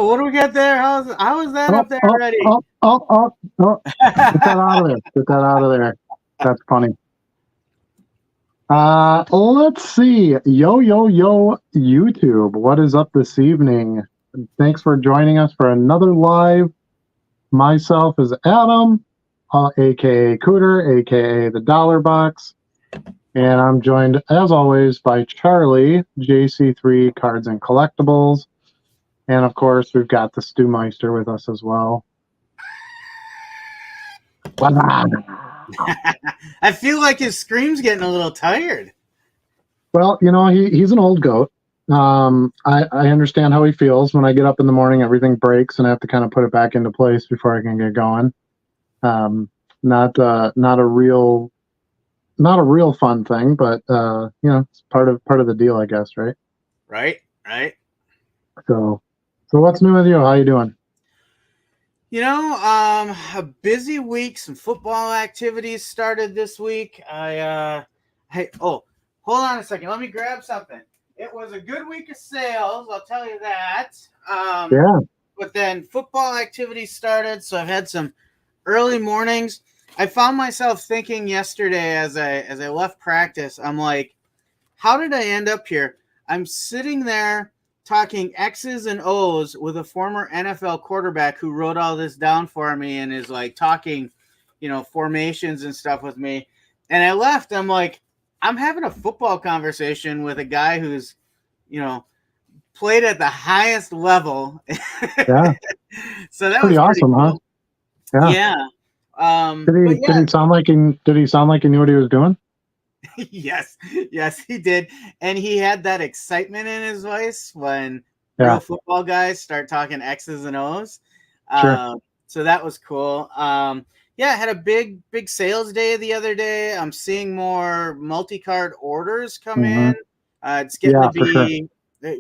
what do we got there? How is that up there already? Get that out of there. Get that out of there. That's funny. Let's see. Yo, YouTube. What is up this evening? Thanks for joining us for another live. Myself is Adam, aka Cooter, aka the Dollar Box. And I'm joined, as always, by Charlie, JC3 Cards and Collectibles. And of course, we've got the Stu Meister with us as well. I feel like his scream's getting a little tired. Well, he's an old goat. I understand how he feels. When I get up in the morning, everything breaks, and I have to kind of put it back into place before I can get going. Not a real fun thing, but it's part of the deal, I guess, right? Right. So what's new with you? How you doing? A busy week. Some football activities started this week. Hold on a second. Let me grab something. It was a good week of sales, I'll tell you that. Yeah. But then football activities started, so I've had some early mornings. I found myself thinking yesterday as I left practice, I'm like, how did I end up here? I'm sitting there talking X's and O's with a former NFL quarterback who wrote all this down for me and is like talking, formations and stuff with me. And I left. I'm like, I'm having a football conversation with a guy who's, played at the highest level. Yeah. So that pretty was awesome, cool. Huh? Yeah. Did he sound like he knew what he was doing? Yes, he did. And he had that excitement in his voice when real football guys start talking X's and O's. Sure. So that was cool. I had a big sales day the other day. I'm seeing more multi-card orders come in. It's getting to be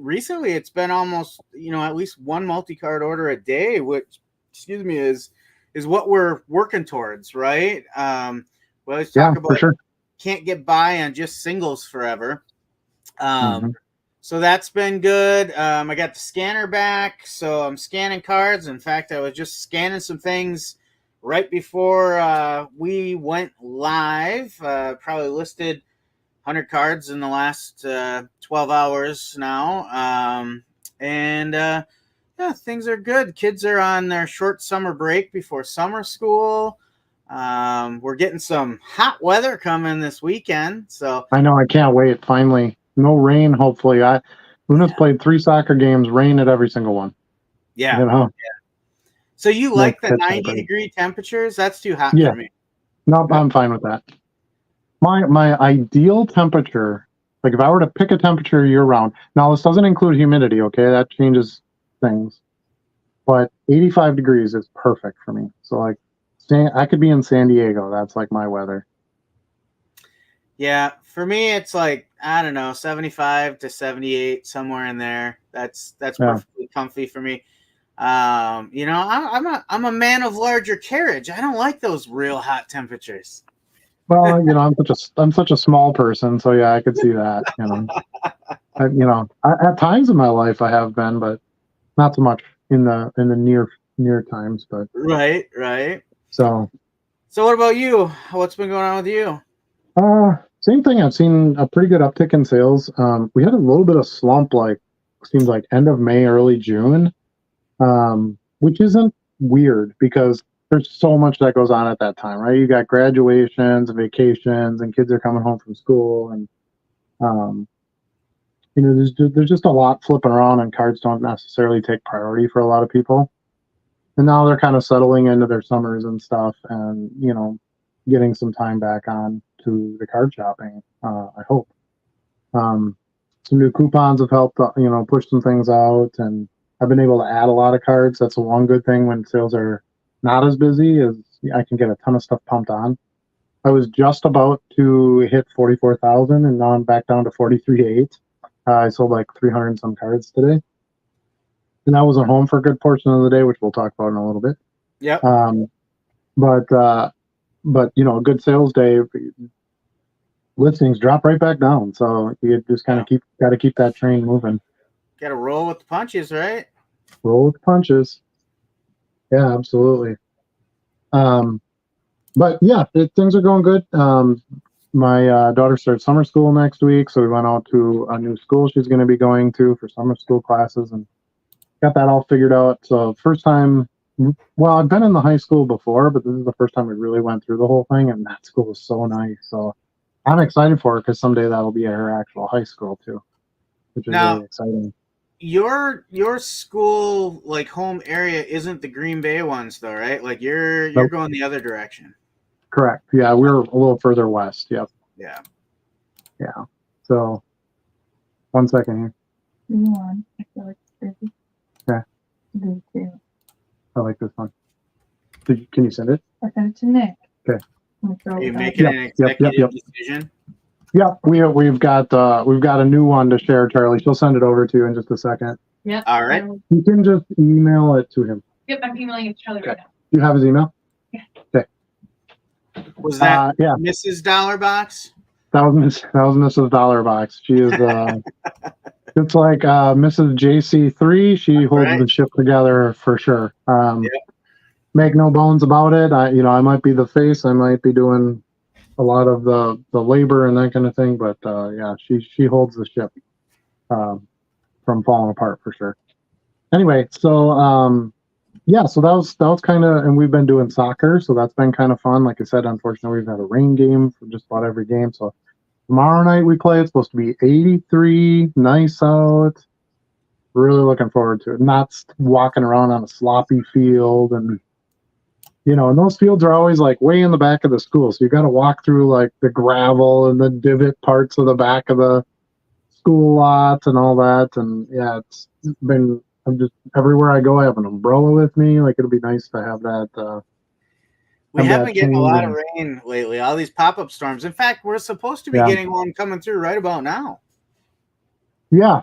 recently. It's been almost at least one multi-card order a day, which is what we're working towards, right? We always talk about can't get by on just singles forever. So that's been good. I got the scanner back, so I'm scanning cards. In fact, I was just scanning some things right before we went live. Probably listed 100 cards in the last 12 hours now. Things are good. Kids are on their short summer break before summer school. We're getting some hot weather coming this weekend. So I know, I can't wait. Finally, no rain. Hopefully, Luna's played 3 soccer games, rain at every single one. Yeah. So you like the 90-degree temperatures? That's too hot for me. No, I'm fine with that. My ideal temperature, like if I were to pick a temperature year round. Now this doesn't include humidity. Okay, that changes things. But 85 degrees is perfect for me. So like, I could be in San Diego. That's like my weather. Yeah, for me, it's like, I don't know, 75 to 78, somewhere in there. That's perfectly comfy for me. I'm a man of larger carriage. I don't like those real hot temperatures. Well, I'm such a small person, so yeah, I could see that. At times in my life I have been, but not so much in the near times. But right. So what about you? What's been going on with you? Same thing. I've seen a pretty good uptick in sales. We had a little bit of slump, seems like end of May, early June, which isn't weird because there's so much that goes on at that time, right? You got graduations and vacations, and kids are coming home from school, and there's just a lot flipping around, and cards don't necessarily take priority for a lot of people. And now they're kind of settling into their summers and stuff, and getting some time back on to the card shopping. I hope some new coupons have helped, push some things out, and I've been able to add a lot of cards. That's the one good thing when sales are not as busy, is I can get a ton of stuff pumped on. I was just about to hit 44,000, and now I'm back down to 43.8. I sold like 300 and some cards today, and I wasn't home for a good portion of the day, which we'll talk about in a little bit. Yep. But a good sales day, listings drop right back down. So you just kind of got to keep that train moving. Got to roll with the punches, right? Roll with the punches. Yeah, absolutely. But yeah, things are going good. My daughter starts summer school next week, so we went out to a new school she's going to be going to for summer school classes and got that all figured out. So first time, well, I've been in the high school before, but this is the first time we really went through the whole thing, and that school is so nice. So I'm excited for her because someday that'll be at her actual high school too, which is really exciting. Your school like home area isn't the Green Bay ones though, right? Like you're Nope. going the other direction. Correct. Yeah, we're a little further west. Yep. Yeah. Yeah. So 1 second here. I feel like it's busy. Okay. Me too. I like this one. Can you send it? I sent it to Nick. Okay. Are you making an executive decision? Yeah, we've got a new one to share, Charlie. She'll send it over to you in just a second. Yeah. All right. You can just email it to him. Yep, I'm emailing it to Charlie right now. You have his email? Yeah. Okay. Was that yeah. Mrs. Dollarbox? That was Mrs. Dollarbox. She is it's like Mrs. JC3. She holds the ship together for sure. Make no bones about it. I might be the face. I might be doing a lot of the labor and that kind of thing, but yeah, she holds the ship from falling apart for sure. Anyway, so yeah, so that was kind of, and we've been doing soccer, so that's been kind of fun. Like I said, unfortunately, we've had a rain game for just about every game. So tomorrow night we play. It's supposed to be 83, nice out. Really looking forward to it. Not walking around on a sloppy field, and and those fields are always like way in the back of the school, so you got to walk through like the gravel and the divot parts of the back of the school lots and all that. And yeah, it's been. I'm just everywhere I go, I have an umbrella with me. Like it'll be nice to have that. We have been getting a lot of rain lately. All these pop-up storms. In fact, we're supposed to be getting one coming through right about now. Yeah,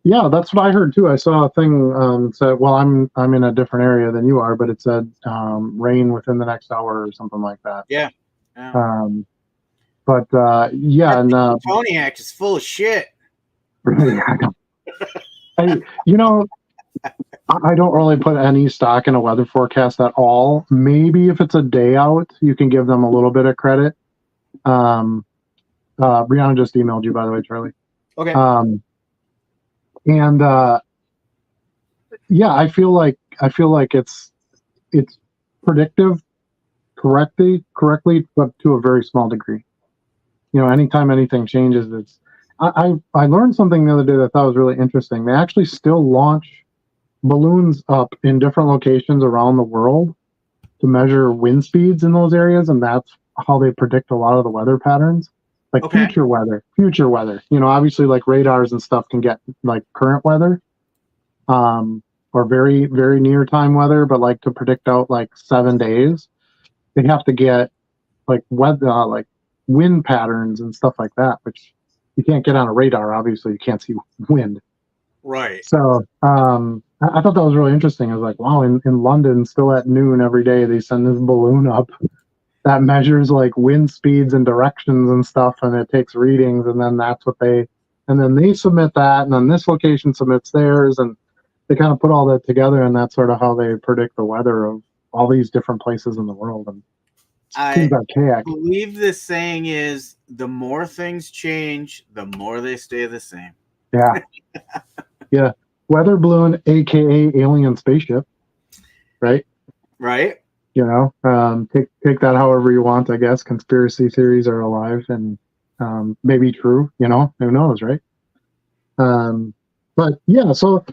yeah, that's what I heard too. I saw a thing said, "Well, I'm in a different area than you are," but it said rain within the next hour or something like that. Yeah. But yeah, and Toniac is full of shit. Really, I don't really put any stock in a weather forecast at all. Maybe if it's a day out, you can give them a little bit of credit. Brianna just emailed you, by the way, Charlie. Okay. And yeah, I feel like it's predictive correctly, but to a very small degree. Anytime anything changes, I learned something the other day that I thought was really interesting. They actually still launch balloons up in different locations around the world to measure wind speeds in those areas, and that's how they predict a lot of the weather patterns, like future weather. Obviously, like radars and stuff can get like current weather, or very, very near time weather, but like to predict out like 7 days, they have to get like weather, like wind patterns and stuff like that, which you can't get on a radar. Obviously, you can't see wind. Right. So I thought that was really interesting. I was like, wow, in London, still at noon every day, they send this balloon up that measures like wind speeds and directions and stuff, and it takes readings, and then they submit that, and then this location submits theirs, and they kind of put all that together, and that's sort of how they predict the weather of all these different places in the world. And I believe the saying is, the more things change, the more they stay the same. Yeah. Yeah. Weather balloon, aka alien spaceship. Right? Right. Take that however you want, I guess. Conspiracy theories are alive and maybe true, who knows, right? But yeah, so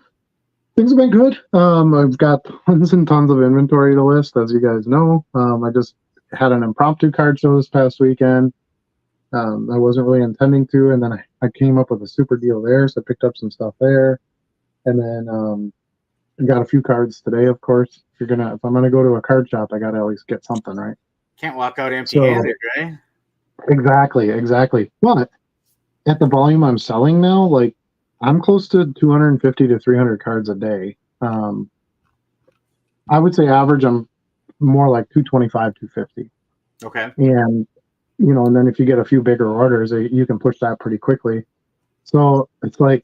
things have been good. I've got tons and tons of inventory to list, as you guys know. I just had an impromptu card show this past weekend. I wasn't really intending to, and then I came up with a super deal there, so I picked up some stuff there. And then I got a few cards today, of course. If I'm gonna go to a card shop, I gotta at least get something, right? Can't walk out empty-handed, right? Exactly. But at the volume I'm selling now, like I'm close to 250 to 300 cards a day. I would say average, I'm more like 225, 250. Okay. And then if you get a few bigger orders, you can push that pretty quickly. So it's like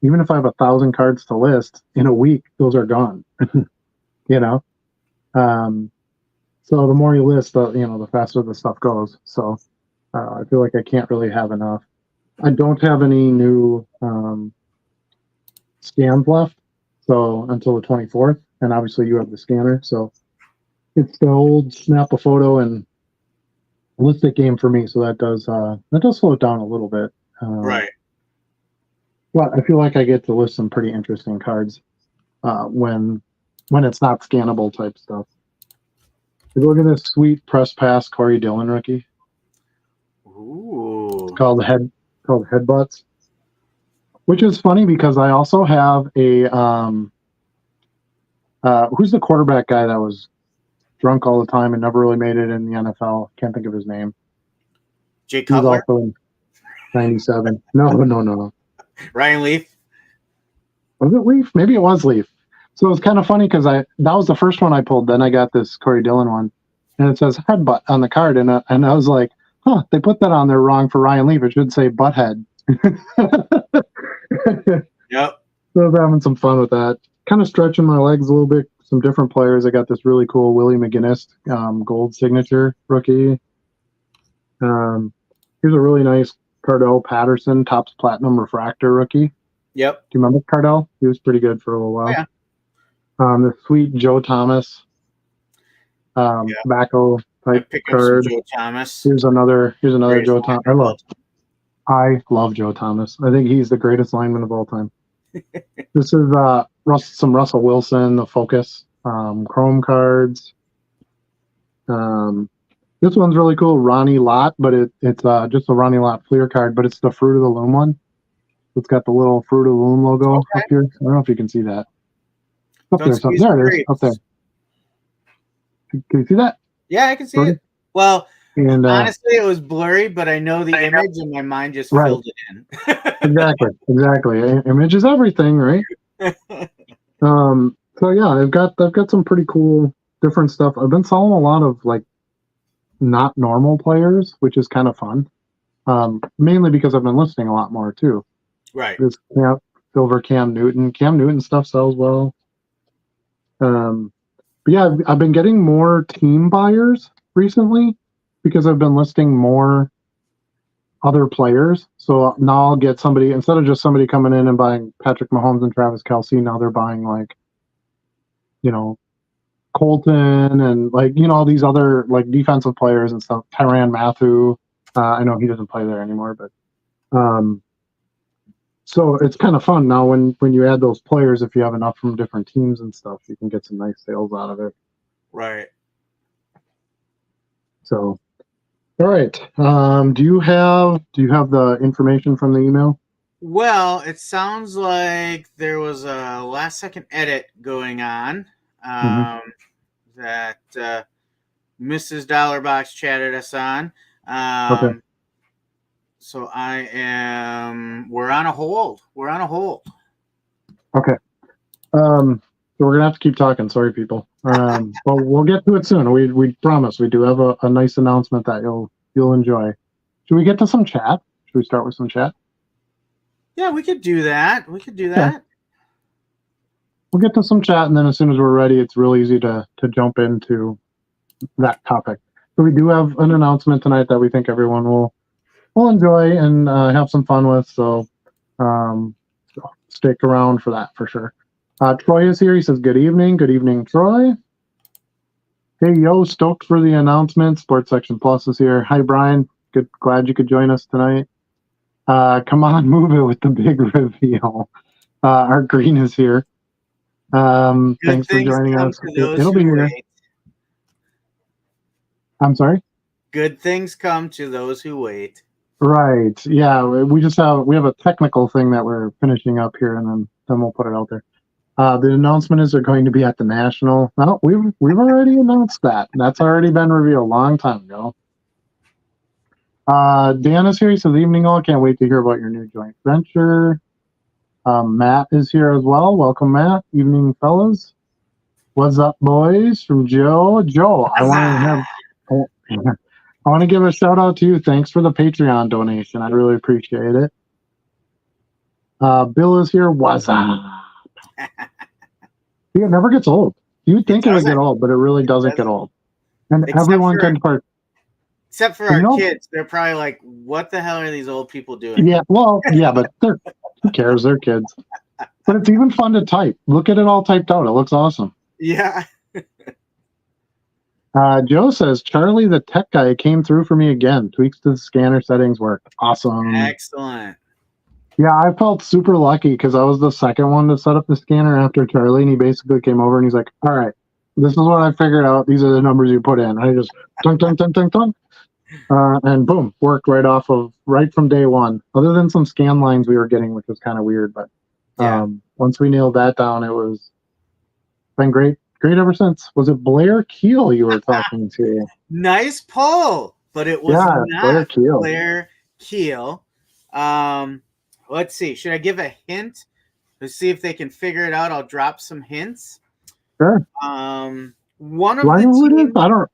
even if I have 1,000 cards to list in a week, those are gone. you know. So the more you list, the faster the stuff goes. So I feel like I can't really have enough. I don't have any new scans left, so until the 24th, and obviously you have the scanner, so it's the old snap a photo and list it game for me. So that does slow it down a little bit. Right. But I feel like I get to list some pretty interesting cards when it's not scannable type stuff. Look at this sweet press pass Corey Dillon rookie. Ooh. It's called Headbutts, which is funny because I also have a who's the quarterback guy that was drunk all the time and never really made it in the NFL? Can't think of his name. Jay Cutler? He's also in 97. No. Ryan Leaf? Was it Leaf? Maybe it was Leaf. So it's kind of funny because that was the first one I pulled. Then I got this Corey Dillon one, and it says Headbutt on the card, and I was like, huh, they put that on there wrong for Ryan Leaf. It should say Butthead. Yep. So I was having some fun with that. Kind of stretching my legs a little bit. Some different players. I got this really cool Willie McGinnis gold signature rookie. Here's a really nice Cardell Patterson Topps Platinum Refractor rookie. Yep. Do you remember Cardell? He was pretty good for a little while. Oh, yeah. The sweet Joe Thomas tobacco type card. Joe Thomas. Here's another Joe Thomas. I love Joe Thomas. I think he's the greatest lineman of all time. This is some Russell Wilson, the Focus Chrome cards. This one's really cool, Ronnie Lott, but it's just a Ronnie Lott Fleer card, but it's the Fruit of the Loom one. It's got the little Fruit of the Loom logo up here. I don't know if you can see that. Up there, there it is. Up there. Can you see that? Yeah, I can see it. Well, and honestly, it was blurry, but I know the image, and my mind just filled it in. Exactly. Image is everything, right? So yeah, I've got some pretty cool different stuff. I've been selling a lot of like not normal players, which is kind of fun. Mainly because I've been listing a lot more too. Right. This silver Cam Newton. Cam Newton stuff sells well. But yeah, I've been getting more team buyers recently because I've been listing more other players. So now I'll get somebody, instead of just somebody coming in and buying Patrick Mahomes and Travis Kelce, now they're buying like, Colton and like, all these other like defensive players and stuff. Tyrann Mathieu. I know he doesn't play there anymore, but so it's kind of fun now when you add those players, if you have enough from different teams and stuff, you can get some nice sales out of it. Right. So, all right. Do you have the information from the email? Well, it sounds like there was a last second edit going on that Mrs. Dollarbox chatted us on. Okay. So we're on a hold. Okay. So we're gonna have to keep talking. Sorry, people. But we'll get to it soon. We promise. We do have a nice announcement that you'll enjoy. Should we get to some chat? Should we start with some chat? Yeah, we could do that. Yeah. We'll get to some chat, and then as soon as we're ready, it's real easy to jump into that topic. So we do have an announcement tonight that we think everyone will enjoy and have some fun with. So stick around for that for sure. Troy is here. He says, good evening. Good evening, Troy. Hey, yo, stoked for the announcement. Sports Section Plus is here. Hi, Brian. Glad you could join us tonight. Come on, move it with the big reveal. Art Green is here. Thanks for joining us. It'll be here. I'm sorry? Good things come to those who wait. Right. Yeah, we have a technical thing that we're finishing up here, and then we'll put it out there. The announcement is they're going to be at the National. Well, we've already announced that. That's already been revealed a long time ago. Dan is here. He says, evening all. Can't wait to hear about your new joint venture. Matt is here as well. Welcome, Matt. Evening, fellas. What's up, boys? From Joe. Joe, I want to give a shout out to you. Thanks for the Patreon donation. I really appreciate it. Bill is here. What's up? See, it never gets old. You would think it would get old, but it really doesn't get old. And everyone can part. Except for our kids, they're probably like, "What the hell are these old people doing?" Yeah, well, yeah, but who cares? They're kids. But it's even fun to type. Look at it all typed out. It looks awesome. Yeah. Joe says, Charlie, the tech guy, came through for me again. Tweaks to the scanner settings work. Awesome. Excellent. Yeah, I felt super lucky because I was the second one to set up the scanner after Charlie, and he basically came over and he's like, all right, this is what I figured out. These are the numbers you put in. And I just dunk, dunk, dunk, dunk, dunk. And boom, worked right from day one. Other than some scan lines we were getting, which was kind of weird, but once we nailed that down, it was been great ever since. Was it Blair Keel you were talking to? Nice pull, but it was not Blair Keel. Let's see. Should I give a hint? Let's see if they can figure it out. I'll drop some hints. Sure. One of the teams, I don't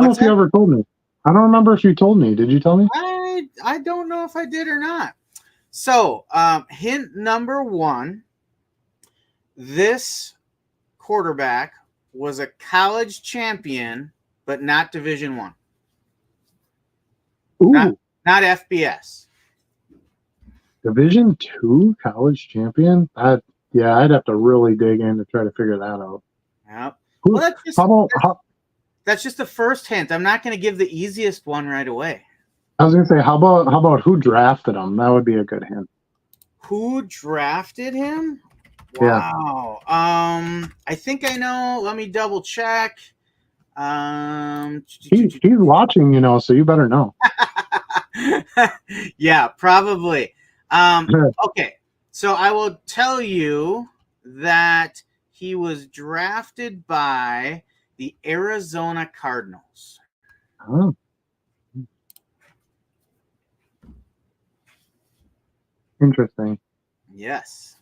know if you ever told me. I don't remember if you told me. Did you tell me? I don't know if I did or not. So, hint number one, this quarterback was a college champion, but not Division I. Ooh. Not FBS. Division II college champion? I'd have to really dig in to try to figure that out. Yep. Well, that's just the first hint. I'm not going to give the easiest one right away. I was going to say, how about who drafted him? That would be a good hint. Who drafted him? Wow. Yeah. I think I know. Let me double check. He's watching, so you better know. Yeah, probably. Okay. So I will tell you that he was drafted by the Arizona Cardinals. Oh. Interesting. Yes.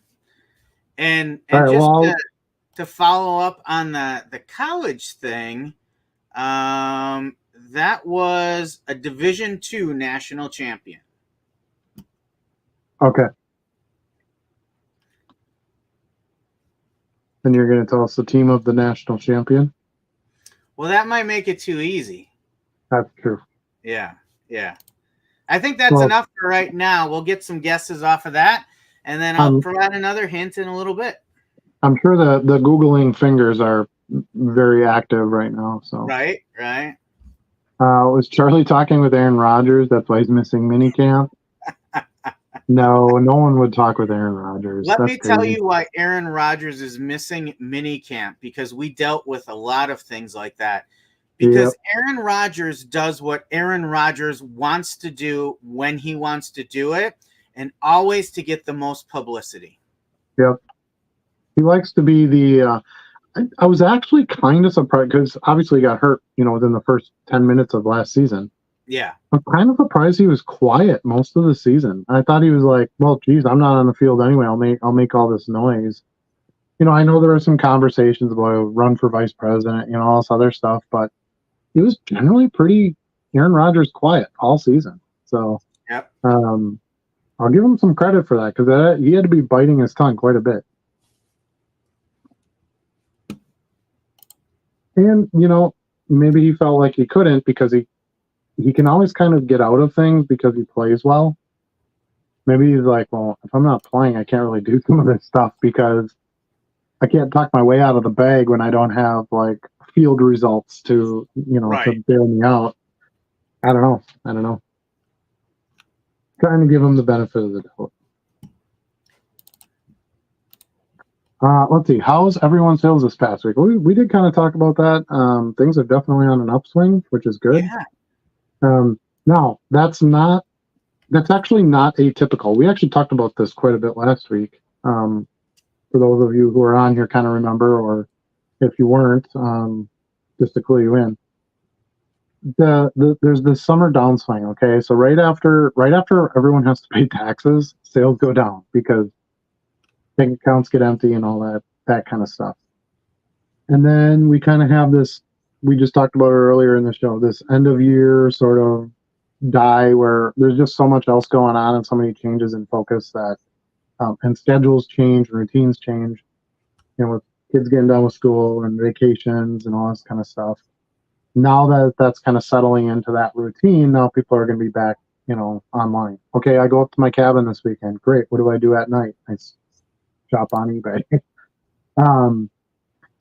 And just to follow up on the college thing, that was a Division II national champion. Okay. And you're going to tell us the team of the national champion? Well, that might make it too easy. That's true. Yeah. I think that's enough for right now. We'll get some guesses off of that, and then I'll provide another hint in a little bit. I'm sure the Googling fingers are very active right now. So Right. Was Charlie talking with Aaron Rodgers? That's why he's missing minicamp? No one would talk with Aaron Rodgers. Let me tell you why Aaron Rodgers is missing minicamp, because we dealt with a lot of things like that. Because Aaron Rodgers does what Aaron Rodgers wants to do when he wants to do it, and always to get the most publicity. Yep. He likes to be the I was actually kind of surprised because obviously he got hurt, within the first 10 minutes of last season. Yeah. I'm kind of surprised he was quiet most of the season. I thought he was like, well, geez, I'm not on the field anyway. I'll make all this noise. I know there were some conversations about run for vice president, all this other stuff, but he was generally pretty Aaron Rodgers quiet all season. So yep. I'll give him some credit for that because he had to be biting his tongue quite a bit. And, maybe he felt like he couldn't because he can always kind of get out of things because he plays well. Maybe he's like, well, if I'm not playing, I can't really do some of this stuff because I can't talk my way out of the bag when I don't have like field results to, to bail me out. I don't know. Trying to give him the benefit of the doubt. Let's see. How's everyone's sales this past week? We did kind of talk about that. Things are definitely on an upswing, which is good. Yeah. Now, that's actually not atypical. We actually talked about this quite a bit last week. For those of you who are on here kind of remember, or if you weren't, just to clue you in. There's this summer downswing, okay? So right after everyone has to pay taxes, sales go down because bank accounts get empty and all that kind of stuff. And then we kind of have this, we just talked about it earlier in the show, this end of year sort of die where there's just so much else going on and so many changes in focus that and schedules change, routines change. With kids getting done with school and vacations and all this kind of stuff. Now that that's kind of settling into that routine, now people are going to be back, online. Okay, I go up to my cabin this weekend. Great. What do I do at night? I shop on eBay.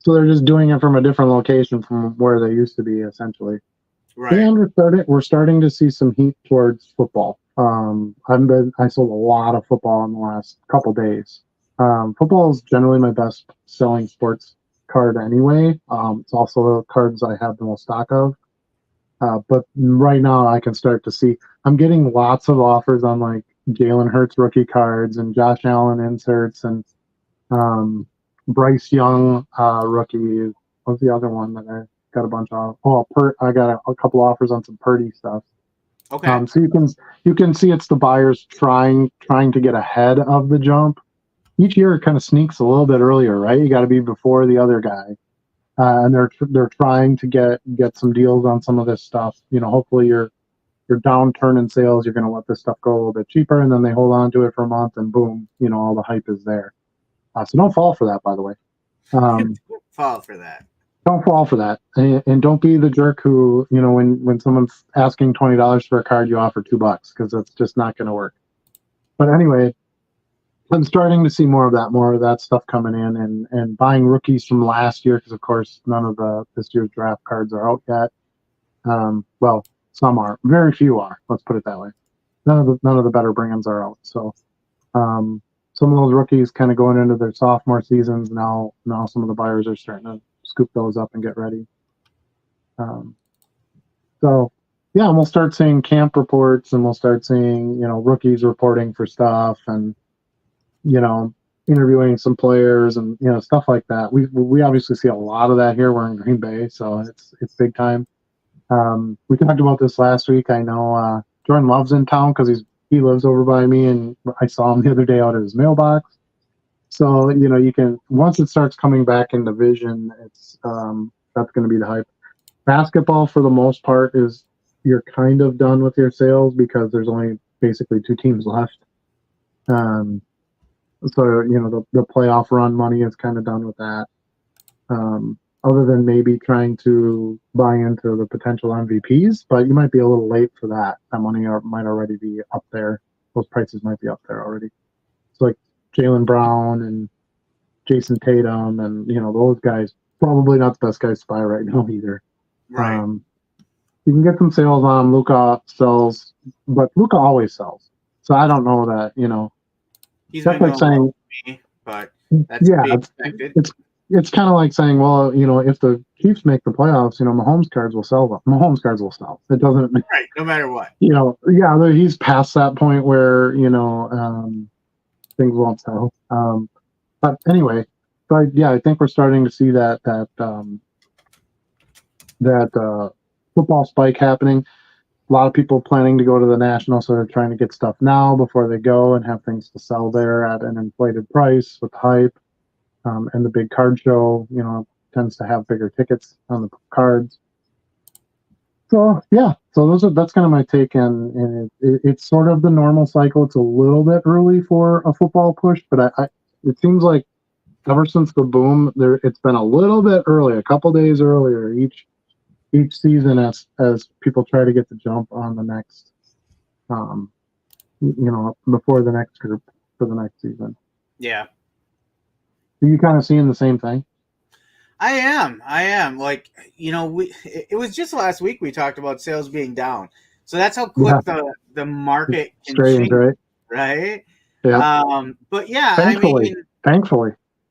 So they're just doing it from a different location from where they used to be, essentially. Right. And we're starting to see some heat towards football. I sold a lot of football in the last couple days. Football is generally my best selling sports card anyway. It's also the cards I have the most stock of. But right now I can start to see I'm getting lots of offers on like Jalen Hurts rookie cards and Josh Allen inserts and Bryce Young rookie. What's the other one that I got a bunch of? Oh, I got a couple offers on some Purdy stuff. Okay. So you can see it's the buyers trying to get ahead of the jump. Each year it kind of sneaks a little bit earlier, right? You got to be before the other guy, and they're trying to get some deals on some of this stuff. Hopefully your downturn in sales, you're going to let this stuff go a little bit cheaper, and then they hold on to it for a month, and boom, all the hype is there. So don't fall for that, by the way. Fall for that. Don't fall for that, and don't be the jerk who, when someone's asking $20 for a card, you offer $2 because that's just not going to work. But anyway, I'm starting to see more of that stuff coming in, and buying rookies from last year because, of course, none of this year's draft cards are out yet. Well, some are, very few are. Let's put it that way. None of the better brands are out. So, some of those rookies kind of going into their sophomore seasons now. Some of the buyers are starting to scoop those up and get ready. So yeah, and we'll start seeing camp reports, and we'll start seeing rookies reporting for stuff, and interviewing some players, and stuff like that. We obviously see a lot of that here. We're in Green Bay, so it's big time. We talked about this last week. I know Jordan Love's in town because he lives over by me, and I saw him the other day out at his mailbox. So you can, once it starts coming back into vision, it's that's going to be the hype. Basketball, for the most part, is you're kind of done with your sales because there's only basically 2 teams left. So the playoff run money is kind of done with that. Other than maybe trying to buy into the potential MVPs, but you might be a little late for that. That money might already be up there. Those prices might be up there already. It's like Jaylen Brown and Jason Tatum, and those guys, probably not the best guys to buy right now either. Right. You can get some sales on them. Luka sells, but Luka always sells. So I don't know that He's that's been like saying, me, but that's to be expected. It's kind of like saying, well, if the Chiefs make the playoffs, Mahomes cards will sell them. Mahomes cards will sell. It doesn't, right? No matter what. Yeah, he's past that point where things won't sell. But anyway, I think we're starting to see that football spike happening. A lot of people planning to go to the National, so they're trying to get stuff now before they go and have things to sell there at an inflated price with hype. And the big card show, tends to have bigger tickets on the cards. So yeah, that's kind of my take, and it's sort of the normal cycle. It's a little bit early for a football push, but it seems like ever since the boom, it's been a little bit early, a couple days earlier each season as people try to get the jump on the next, before the next group for the next season. Yeah. Are you kind of seeing the same thing? I am. Like, it was just last week we talked about sales being down. So that's how quick the market can change, right? Yeah. But yeah, thankfully.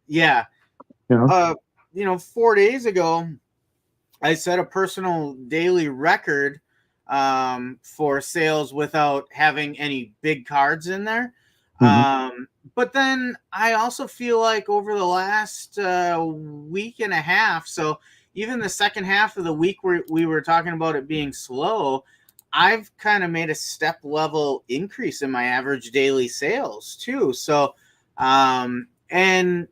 Yeah. 4 days ago, I set a personal daily record for sales without having any big cards in there. Mm-hmm. But then I also feel like over the last week and a half, so even the second half of the week where we were talking about it being slow, I've kind of made a step level increase in my average daily sales too. So, and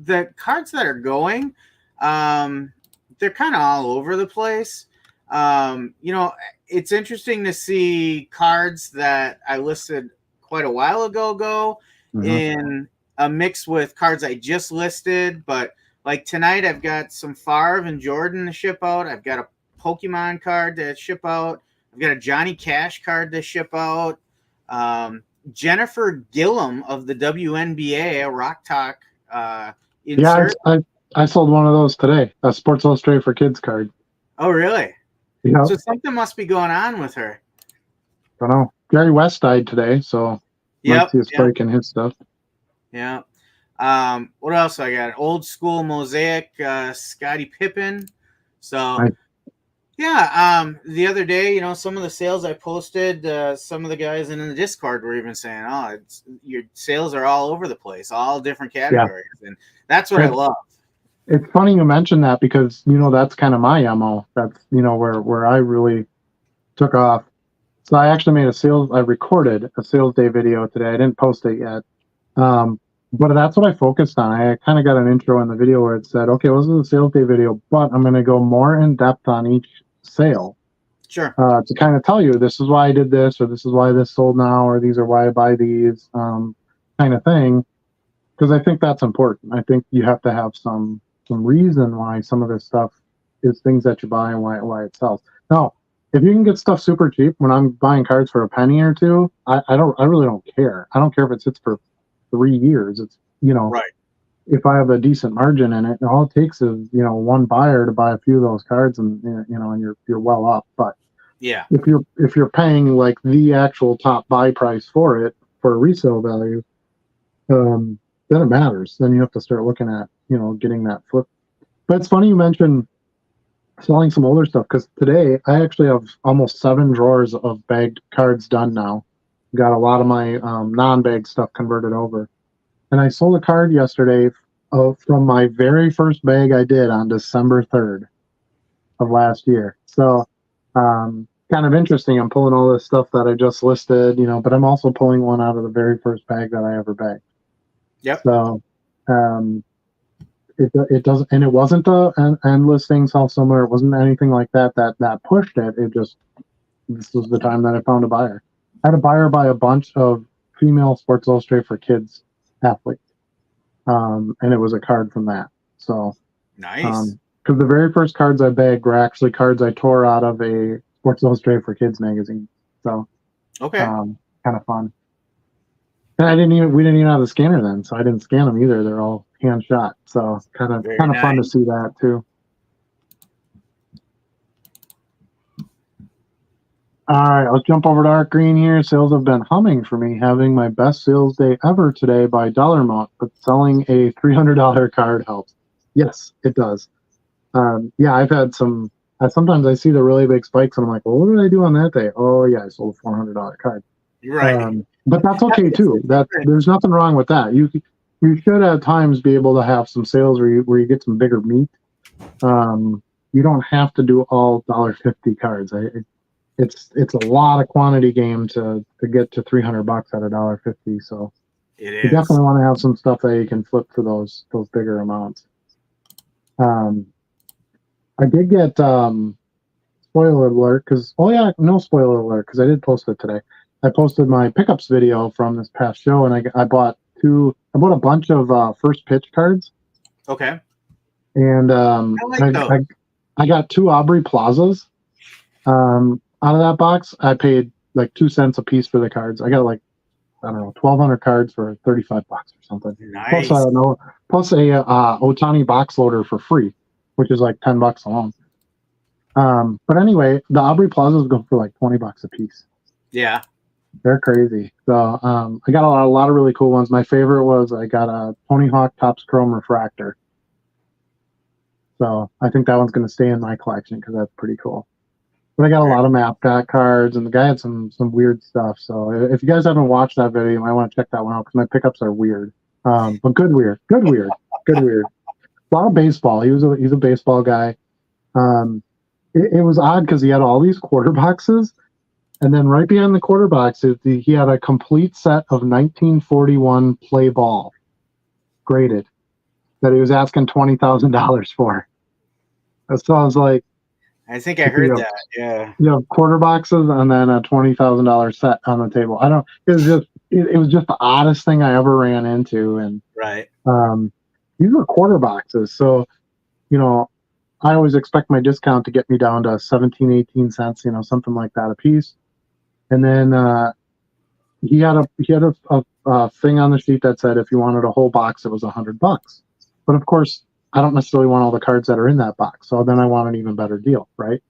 the cards that are going, they're kind of all over the place. It's interesting to see cards that I listed quite a while ago go in a mix with cards I just listed. But like tonight, I've got some Favre and Jordan to ship out. I've got a Pokemon card to ship out. I've got a Johnny Cash card to ship out. Jennifer Gillum of the WNBA, a Rock Talk insert. Yeah, I sold one of those today, a Sports Illustrated for Kids card. Oh, really? Yeah. So something must be going on with her. Don't know. Jerry West died today, so might see a spike in his stuff. Yeah. What else I got? Old school mosaic, Scottie Pippen. So, the other day, some of the sales I posted, some of the guys in the Discord were even saying, "Oh, your sales are all over the place, all different categories," and that's what I love. It's funny you mention that because that's kind of my MO. That's where I really took off. So I actually I recorded a sales day video today. I didn't post it yet. But that's what I focused on. I kind of got an intro in the video where it said, okay, well, this is a sales day video, but I'm going to go more in depth on each sale. Sure. To kind of tell you, this is why I did this, or this is why this sold now, or these are why I buy these, kind of thing. Because I think that's important. I think you have to have some reason why some of this stuff is things that you buy and why it sells. Now, if you can get stuff super cheap, when I'm buying cards for a penny or two, I really don't care. I don't care if it sits for 3 years. It's right. If I have a decent margin in it, all it takes is one buyer to buy a few of those cards, and and you're well up. But yeah, if you're paying like the actual top buy price for it for a resale value, then it matters. Then you have to start looking at getting that flip. But it's funny you mentioned selling some older stuff, because today I actually have almost 7 drawers of bagged cards done now. Got a lot of my non-bag stuff converted over. And I sold a card yesterday from my very first bag I did on December 3rd of last year. So kind of interesting. I'm pulling all this stuff that I just listed, but I'm also pulling one out of the very first bag that I ever bagged. Yep. So it doesn't, and it wasn't an endless thing sell somewhere. It wasn't anything like that pushed it. This was the time that I found a buyer. I had a buyer buy a bunch of female Sports Illustrated for Kids athletes, and it was a card from that. So nice. Because the very first cards I bagged were actually cards I tore out of a Sports Illustrated for Kids magazine. So okay, kind of fun. And we didn't even have the scanner then, so I didn't scan them either. They're all hand shot. So kind of fun to see that too. All right, let's jump over to Art Green here. Sales have been humming for me, having my best sales day ever today by dollar amount, but selling a $300 card helps. Yes, it does. I've had some. Sometimes I see the really big spikes, and I'm like, well, what did I do on that day? Oh, yeah, I sold a $400 card. Right. But that's okay too. There's nothing wrong with that. You should at times be able to have some sales where you get some bigger meat. You don't have to do all $1.50 cards. It's a lot of quantity game to get to $300 at $1.50. So it is. You definitely want to have some stuff that you can flip for those bigger amounts. I did get spoiler alert no spoiler alert because I did post it today. I posted my pickups video from this past show, and I bought a bunch of first pitch cards. Okay. And I got 2 Aubrey Plazas. Out of that box, I paid like 2 cents a piece for the cards. I got 1,200 cards for $35 or something. Nice. Plus a Otani box loader for free, which is like $10 alone. But anyway, the Aubrey Plazas go for like $20 a piece. Yeah. They're crazy. So I got a lot of really cool ones. My favorite was I got a Tony Hawk Topps Chrome Refractor. So I think that one's going to stay in my collection because that's pretty cool. But I got a lot of map pack cards, and the guy had some weird stuff. So if you guys haven't watched that video, you might want to check that one out because my pickups are weird. But good weird. A lot of baseball. He's a baseball guy. It was odd because he had all these quarter boxes, and then right behind the quarter boxes, he had a complete set of 1941 play ball graded that he was asking $20,000 for. So I was like, I think I heard that. Yeah. You have quarter boxes and then a $20,000 set on the table. I don't. It was just. It was just the oddest thing I ever ran into, and Right. these were quarter boxes. So, I always expect my discount to get me down to 17, 18 cents, something like that a piece. And then he had a thing on the sheet that said if you wanted a whole box, it was $100. But of course, I don't necessarily want all the cards that are in that box. So then I want an even better deal, right?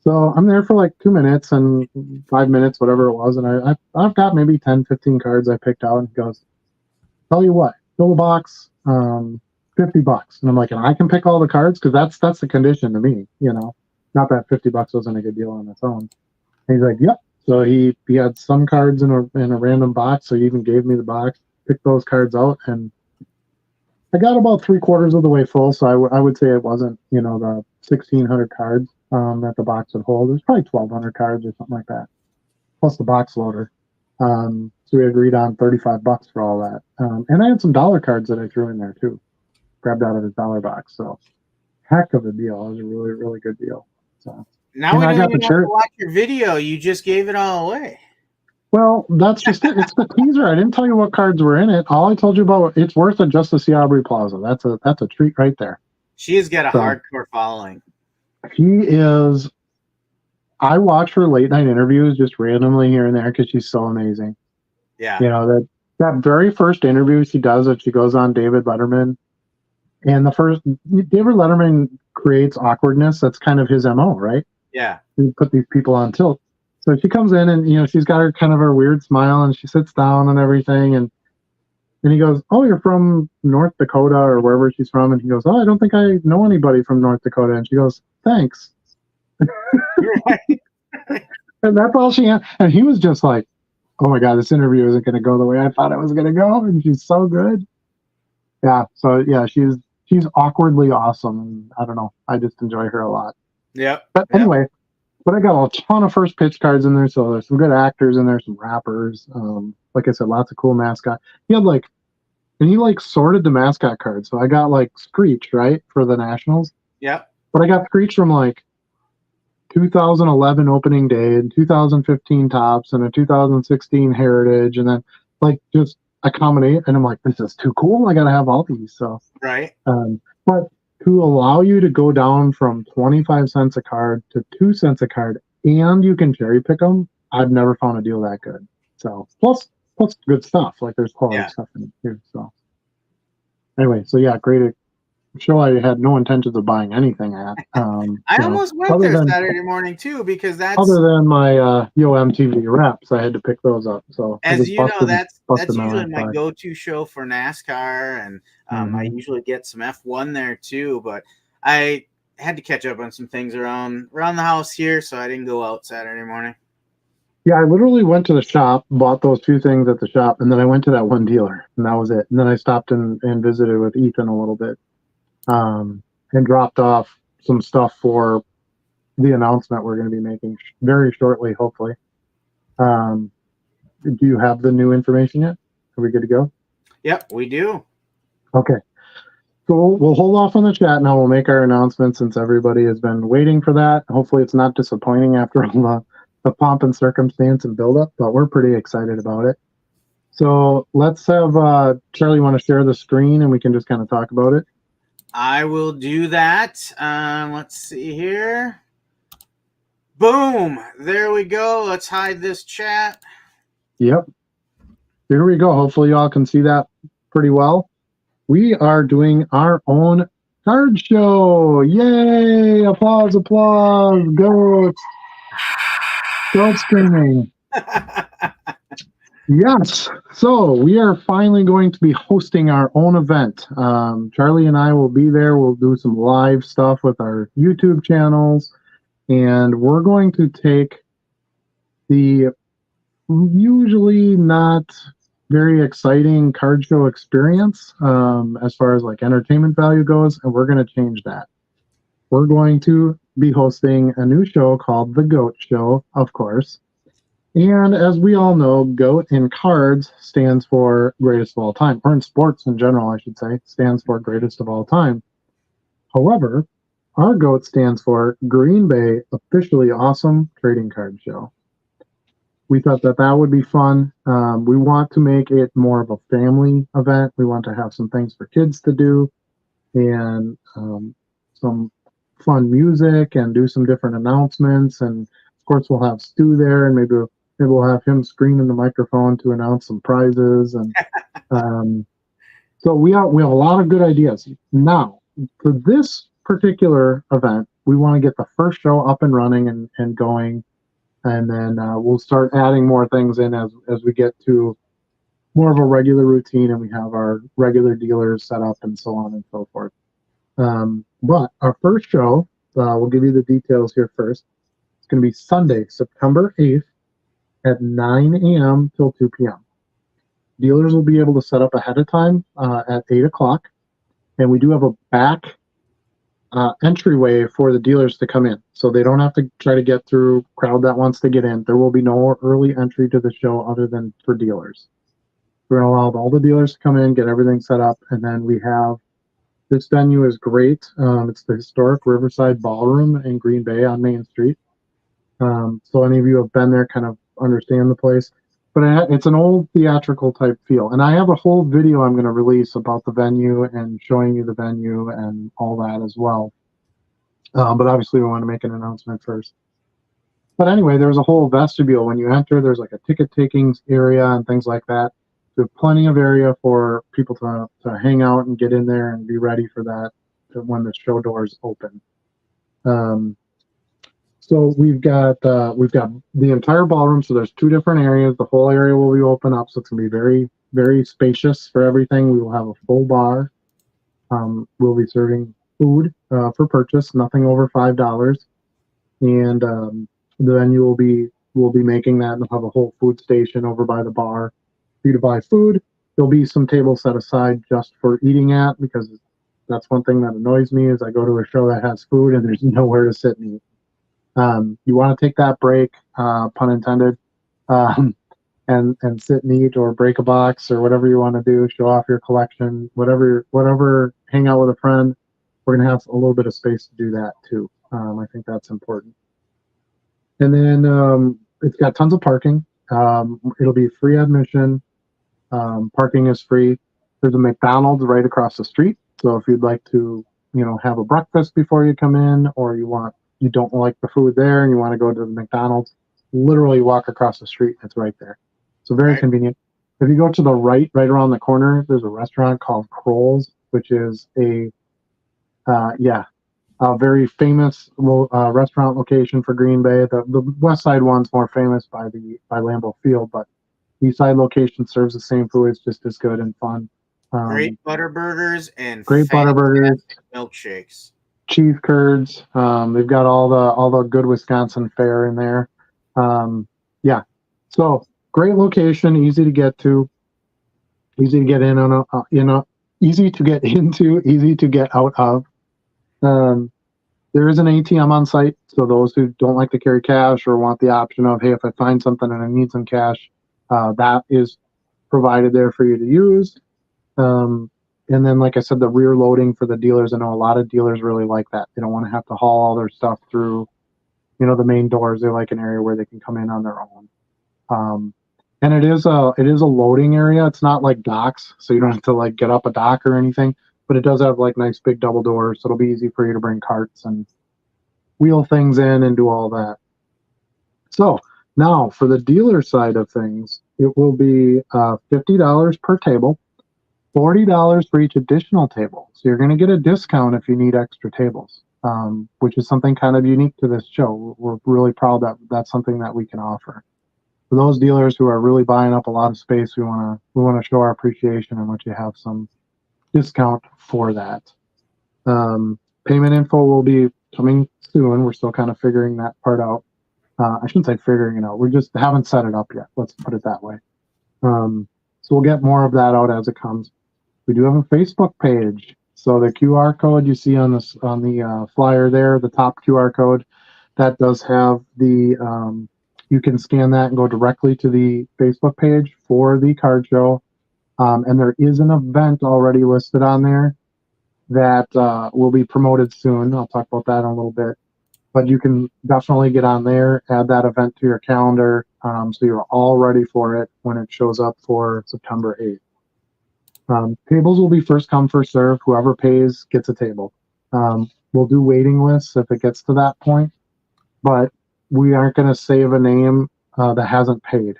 So I'm there for like 2 minutes and 5 minutes, whatever it was. And I've got maybe 10, 15 cards I picked out, and he goes, tell you what, fill the box, $50. And I'm like, and I can pick all the cards? Because that's the condition to me, not that $50 wasn't a good deal on its own. And he's like, yep. So he had some cards in a random box. So he even gave me the box, picked those cards out, and I got about 3/4 of the way full. So I would say it wasn't, the 1,600 cards that the box would hold. It was probably 1,200 cards or something like that, plus the box loader. So we agreed on $35 for all that. And I had some dollar cards that I threw in there too, grabbed out of his dollar box. So heck of a deal. It was a really, really good deal. So now we don't even have to watch your video. You just gave it all away. Well, that's just it. It's the teaser. I didn't tell you what cards were in it. All I told you about, it's worth it just to see Aubrey Plaza. That's a treat right there. She has got a hardcore following. She is. I watch her late night interviews just randomly here and there because she's so amazing. Yeah. That very first interview she does, that she goes on David Letterman, and David Letterman creates awkwardness. That's kind of his MO, right? Yeah. He put these people on tilt. So she comes in and she's got her weird smile, and she sits down and everything, and he goes, "Oh, you're from North Dakota or wherever she's from," and he goes, "Oh, I don't think I know anybody from North Dakota," and she goes, "Thanks." And that's all she had. And he was just like, "Oh my God, this interview isn't going to go the way I thought it was going to go," and she's so good. Yeah. So yeah, she's awkwardly awesome, and I don't know, I just enjoy her a lot. Yeah. But anyway. But I got a ton of first pitch cards in there, so there's some good actors in there, some rappers. Like I said, lots of cool mascot. He sorted the mascot cards. So I got Screech, right, for the Nationals. Yeah. But I got Screech from 2011 opening day, and 2015 Topps, and a 2016 Heritage, and then just accommodate. And I'm like, this is too cool. I got to have all these. So right. But to allow you to go down from 25 cents a card to 2 cents a card, and you can cherry pick them, I've never found a deal that good. So plus good stuff. There's quality stuff in it too. So anyway, so yeah, great show. I had no intentions of buying anything at. I almost went there Saturday morning too, because that's other than my Yo MTV reps, I had to pick those up. So as you know, that's usually my go-to show for NASCAR, and I usually get some F1 there too. But I had to catch up on some things around the house here, so I didn't go out Saturday morning. Yeah, I literally went to the shop, bought those few things at the shop, and then I went to that one dealer, and that was it. And then I stopped and visited with Ethan a little bit. And dropped off some stuff for the announcement we're going to be making very shortly, hopefully. Do you have the new information yet? Are we good to go? Yep, we do. Okay. So we'll hold off on the chat now. We'll make our announcement since everybody has been waiting for that. Hopefully it's not disappointing after all the pomp and circumstance and buildup, but we're pretty excited about it. So let's have Charlie, you want to share the screen and we can just kind of talk about it? I will do that. Let's see here. Boom. There we go. Let's hide this chat. Yep. Here we go. Hopefully you all can see that pretty well. We are doing our own card show. Yay! Applause, applause. Goats. Goat screaming. Yes. So we are finally going to be hosting our own event. Charlie and I will be there. We'll do some live stuff with our YouTube channels. And we're going to take the usually not very exciting card show experience as far as entertainment value goes, and we're going to change that. We're going to be hosting a new show called The GOAT Show, of course. And as we all know, GOAT in cards stands for greatest of all time, or in sports in general, I should say, stands for greatest of all time. However, our GOAT stands for Green Bay Officially Awesome Trading Card Show. We thought that that would be fun. We want to make it more of a family event. We want to have some things for kids to do and some fun music and do some different announcements. And of course, we'll have Stu there, and maybe we'll have him scream in the microphone to announce some prizes. And so we have a lot of good ideas. Now, for this particular event, we want to get the first show up and running and going. And then we'll start adding more things in as we get to more of a regular routine and we have our regular dealers set up and so on and so forth. But our first show, we'll give you the details here first. It's going to be Sunday, September 8th at 9 a.m. till 2 p.m. Dealers will be able to set up ahead of time at 8 o'clock. And we do have a back entryway for the dealers to come in. So they don't have to try to get through crowd that wants to get in. There will be no early entry to the show other than for dealers. We're going to allow all the dealers to come in, get everything set up, and then we have this venue is great. It's the historic Riverside Ballroom in Green Bay on Main Street. So any of you have been there kind of understand the place. But it's an old theatrical type feel. And I have a whole video I'm going to release about the venue and showing you the venue and all that as well. But obviously we want to make an announcement first. But anyway, there's a whole vestibule. When you enter, there's like a ticket taking area and things like that. There's plenty of area for people to hang out and get in there and be ready for that when the show doors open. So we've got the entire ballroom. So there's two different areas. The whole area will be open up, so it's gonna be very, very spacious for everything. We will have a full bar. We'll be serving food for purchase, nothing over $5. And the venue will be making that, and they'll have a whole food station over by the bar for you to buy food. There'll be some tables set aside just for eating at, because that's one thing that annoys me is I go to a show that has food and there's nowhere to sit and eat. You want to take that break, pun intended, and sit and eat or break a box or whatever you want to do, show off your collection, whatever, hang out with a friend. We're going to have a little bit of space to do that too. I think that's important. And then it's got tons of parking. It'll be free admission. Parking is free. There's a McDonald's right across the street. So if you'd like to, have a breakfast before you come in, or you don't like the food there and you want to go to the McDonald's, literally walk across the street. It's right there. So very convenient. If you go to the right around the corner, there's a restaurant called Kroll's, which is a very famous restaurant location for Green Bay. The West Side one's more famous by Lambeau Field, but the East Side location serves the same food. It's just as good and fun. Great butter burgers and great butter burgers, milkshakes, cheese curds. They've got all the good Wisconsin fare in there. So great location, easy to get to, easy to get in on easy to get into, easy to get out of. There is an ATM on site, so those who don't like to carry cash or want the option of, hey, if I find something and I need some cash, that is provided there for you to use. And then, like I said, the rear loading for the dealers. I know a lot of dealers really like that. They don't want to have to haul all their stuff through, the main doors. They like an area where they can come in on their own. And it is a loading area. It's not like docks, so you don't have to like get up a dock or anything. But it does have like nice big double doors, so it'll be easy for you to bring carts and wheel things in and do all that. So now for the dealer side of things, it will be $50 per table. $40 for each additional table. So you're going to get a discount if you need extra tables, which is something kind of unique to this show. We're really proud that that's something that we can offer. For those dealers who are really buying up a lot of space, we want to show our appreciation and let you have some discount for that. Payment info will be coming soon. We're still kind of figuring that part out. I shouldn't say figuring it out. We just haven't set it up yet. Let's put it that way. So we'll get more of that out as it comes. We do have a Facebook page. So the QR code you see on the flyer there, the top QR code, that does have the, you can scan that and go directly to the Facebook page for the card show. And there is an event already listed on there. that will be promoted soon. I'll talk about that in a little bit. But you can definitely get on there, add that event to your calendar, so you're all ready for it when it shows up for September 8th. Tables will be first come, first serve. Whoever pays gets a table. We'll do waiting lists if it gets to that point, but we aren't going to save a name that hasn't paid.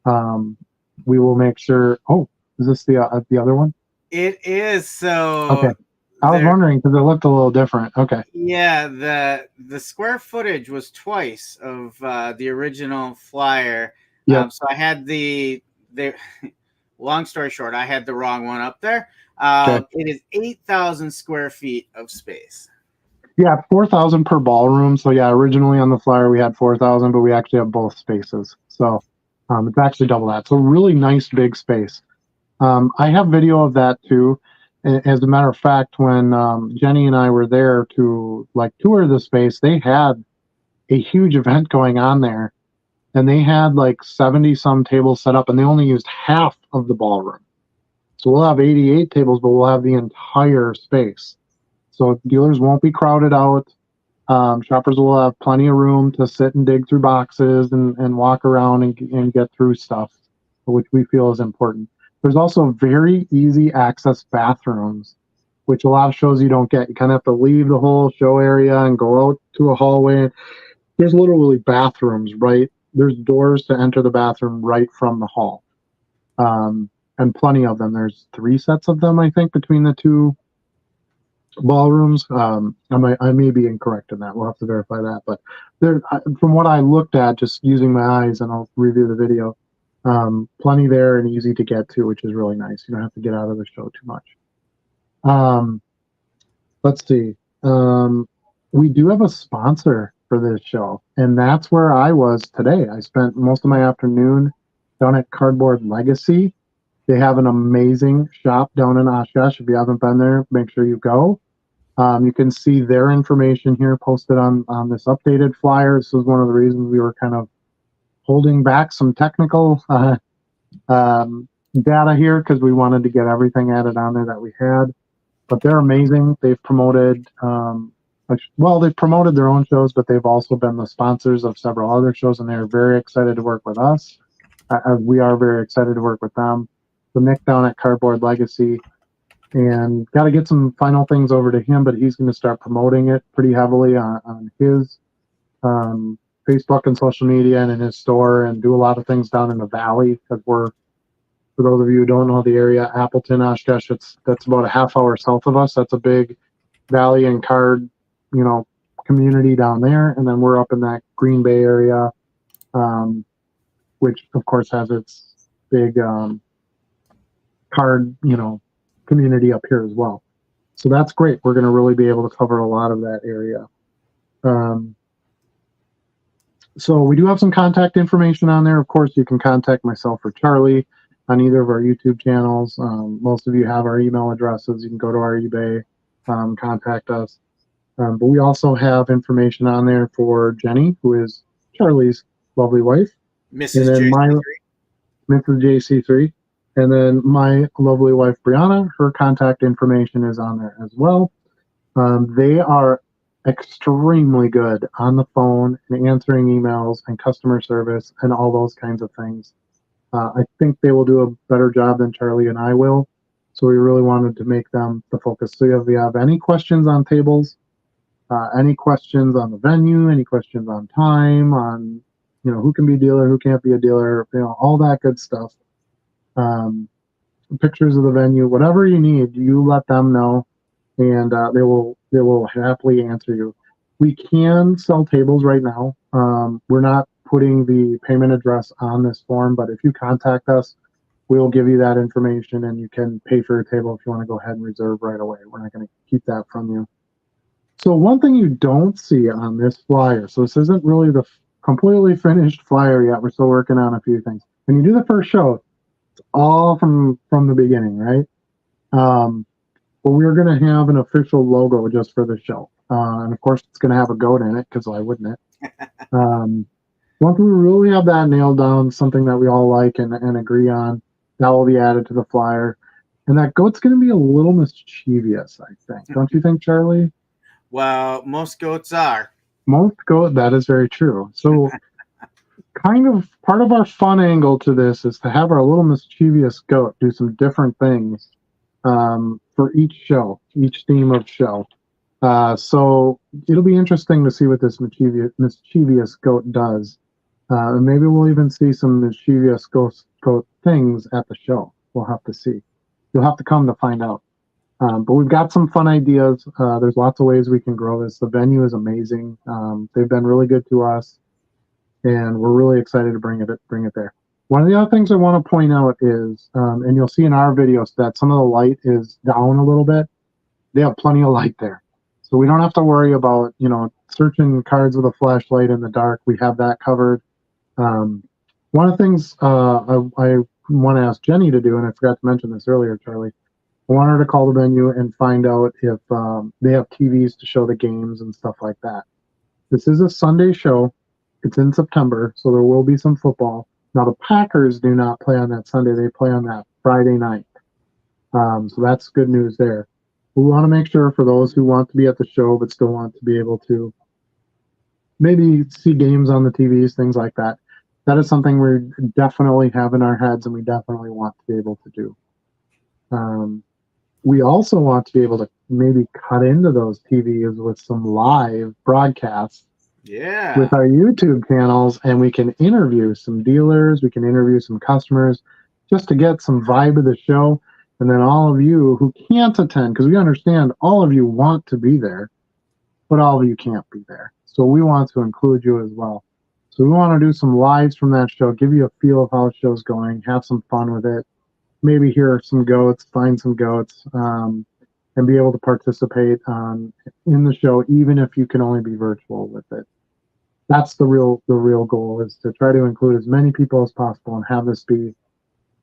We will make sure. Oh, is this the other one? It is. So okay. I was wondering because it looked a little different. Okay. Yeah, the square footage was twice of the original flyer. Yeah. So I had the long story short, I had the wrong one up there. Okay. It is 8,000 square feet of space. Yeah, 4,000 per ballroom. So yeah, originally on the flyer we had 4,000, but we actually have both spaces. So it's actually double that. So really nice big space. I have video of that too. As a matter of fact, when Jenny and I were there to like tour the space, they had a huge event going on there, and they had like 70 some tables set up, and they only used half of the ballroom. So we'll have 88 tables, but we'll have the entire space. So dealers won't be crowded out. Shoppers will have plenty of room to sit and dig through boxes and walk around and get through stuff, which we feel is important. There's also very easy access bathrooms, which a lot of shows you don't get. You kind of have to leave the whole show area and go out to a hallway. There's literally bathrooms, right? There's doors to enter the bathroom right from the hall. And plenty of them. There's 3 sets of them, I think, between the 2 ballrooms. I may be incorrect in that. We'll have to verify that. But there, from what I looked at, just using my eyes, and I'll review the video, plenty there and easy to get to, which is really nice. You don't have to get out of the show too much. Let's see. We do have a sponsor for this show, and that's where I was today. I spent most of my afternoon down at Cardboard Legacy. They have an amazing shop down in Oshkosh. If you haven't been there, make sure you go. You can see their information here posted on this updated flyer. This was one of the reasons we were kind of holding back some technical data here because we wanted to get everything added on there that we had. But they're amazing. They've promoted, they've promoted their own shows, but they've also been the sponsors of several other shows, and they're very excited to work with us. We are very excited to work with them. So Nick down at Cardboard Legacy, and got to get some final things over to him, but he's going to start promoting it pretty heavily on his Facebook and social media and in his store, and do a lot of things down in the valley, because we're, for those of you who don't know the area, Appleton, Oshkosh, that's about a half hour south of us. That's a big valley and card, community down there. And then we're up in that Green Bay area, which of course has its big card, community up here as well. So that's great. We're going to really be able to cover a lot of that area. So we do have some contact information on there. Of course, you can contact myself or Charlie on either of our YouTube channels. Most of you have our email addresses. You can go to our eBay, contact us. But we also have information on there for Jenny, who is Charlie's lovely wife. Mrs. JC3. Mrs. JC3. And then my lovely wife, Brianna, her contact information is on there as well. They are extremely good on the phone and answering emails and customer service and all those kinds of things. I think they will do a better job than Charlie and I will. So we really wanted to make them the focus. So if you have any questions on tables, any questions on the venue, any questions on time, on, who can be a dealer, who can't be a dealer, all that good stuff. Pictures of the venue, whatever you need, you let them know, and they will happily answer you. We can sell tables right now. We're not putting the payment address on this form, but if you contact us, we'll give you that information, and you can pay for your table if you want to go ahead and reserve right away. We're not going to keep that from you. So one thing you don't see on this flyer, so this isn't really the completely finished flyer yet. We're still working on a few things. When you do the first show, it's all from the beginning, right? But we're going to have an official logo just for the show. And of course, it's going to have a goat in it, because why wouldn't it? Once we really have that nailed down, something that we all like and agree on, that will be added to the flyer. And that goat's going to be a little mischievous, I think. Don't you think, Charlie? Well, most goats are. Most goat, that is very true. So kind of part of our fun angle to this is to have our little mischievous goat do some different things for each show, each theme of show. So it'll be interesting to see what this mischievous goat does. And maybe we'll even see some mischievous goat things at the show. We'll have to see. You'll have to come to find out. But we've got some fun ideas. There's lots of ways we can grow this. The venue is amazing. They've been really good to us, and we're really excited to bring it there. One of the other things I want to point out is, and you'll see in our videos that some of the light is down a little bit. They have plenty of light there, so we don't have to worry about searching cards with a flashlight in the dark. We have that covered. One of the things I want to ask Jenny to do, and I forgot to mention this earlier, Charlie. I want her to call the venue and find out if they have TVs to show the games and stuff like that. This is a Sunday show. It's in September, so there will be some football. Now, the Packers do not play on that Sunday. They play on that Friday night. So that's good news there. We want to make sure for those who want to be at the show but still want to be able to maybe see games on the TVs, things like that. That is something we definitely have in our heads and we definitely want to be able to do. We also want to be able to maybe cut into those TVs with some live broadcasts with our YouTube channels, and we can interview some dealers, we can interview some customers just to get some vibe of the show. And then all of you who can't attend, because we understand all of you want to be there, but all of you can't be there. So we want to include you as well. So we want to do some lives from that show, give you a feel of how the show's going, have some fun with it. Maybe hear some goats, find some goats, and be able to participate in the show, even if you can only be virtual with it. That's the real goal, is to try to include as many people as possible and have this be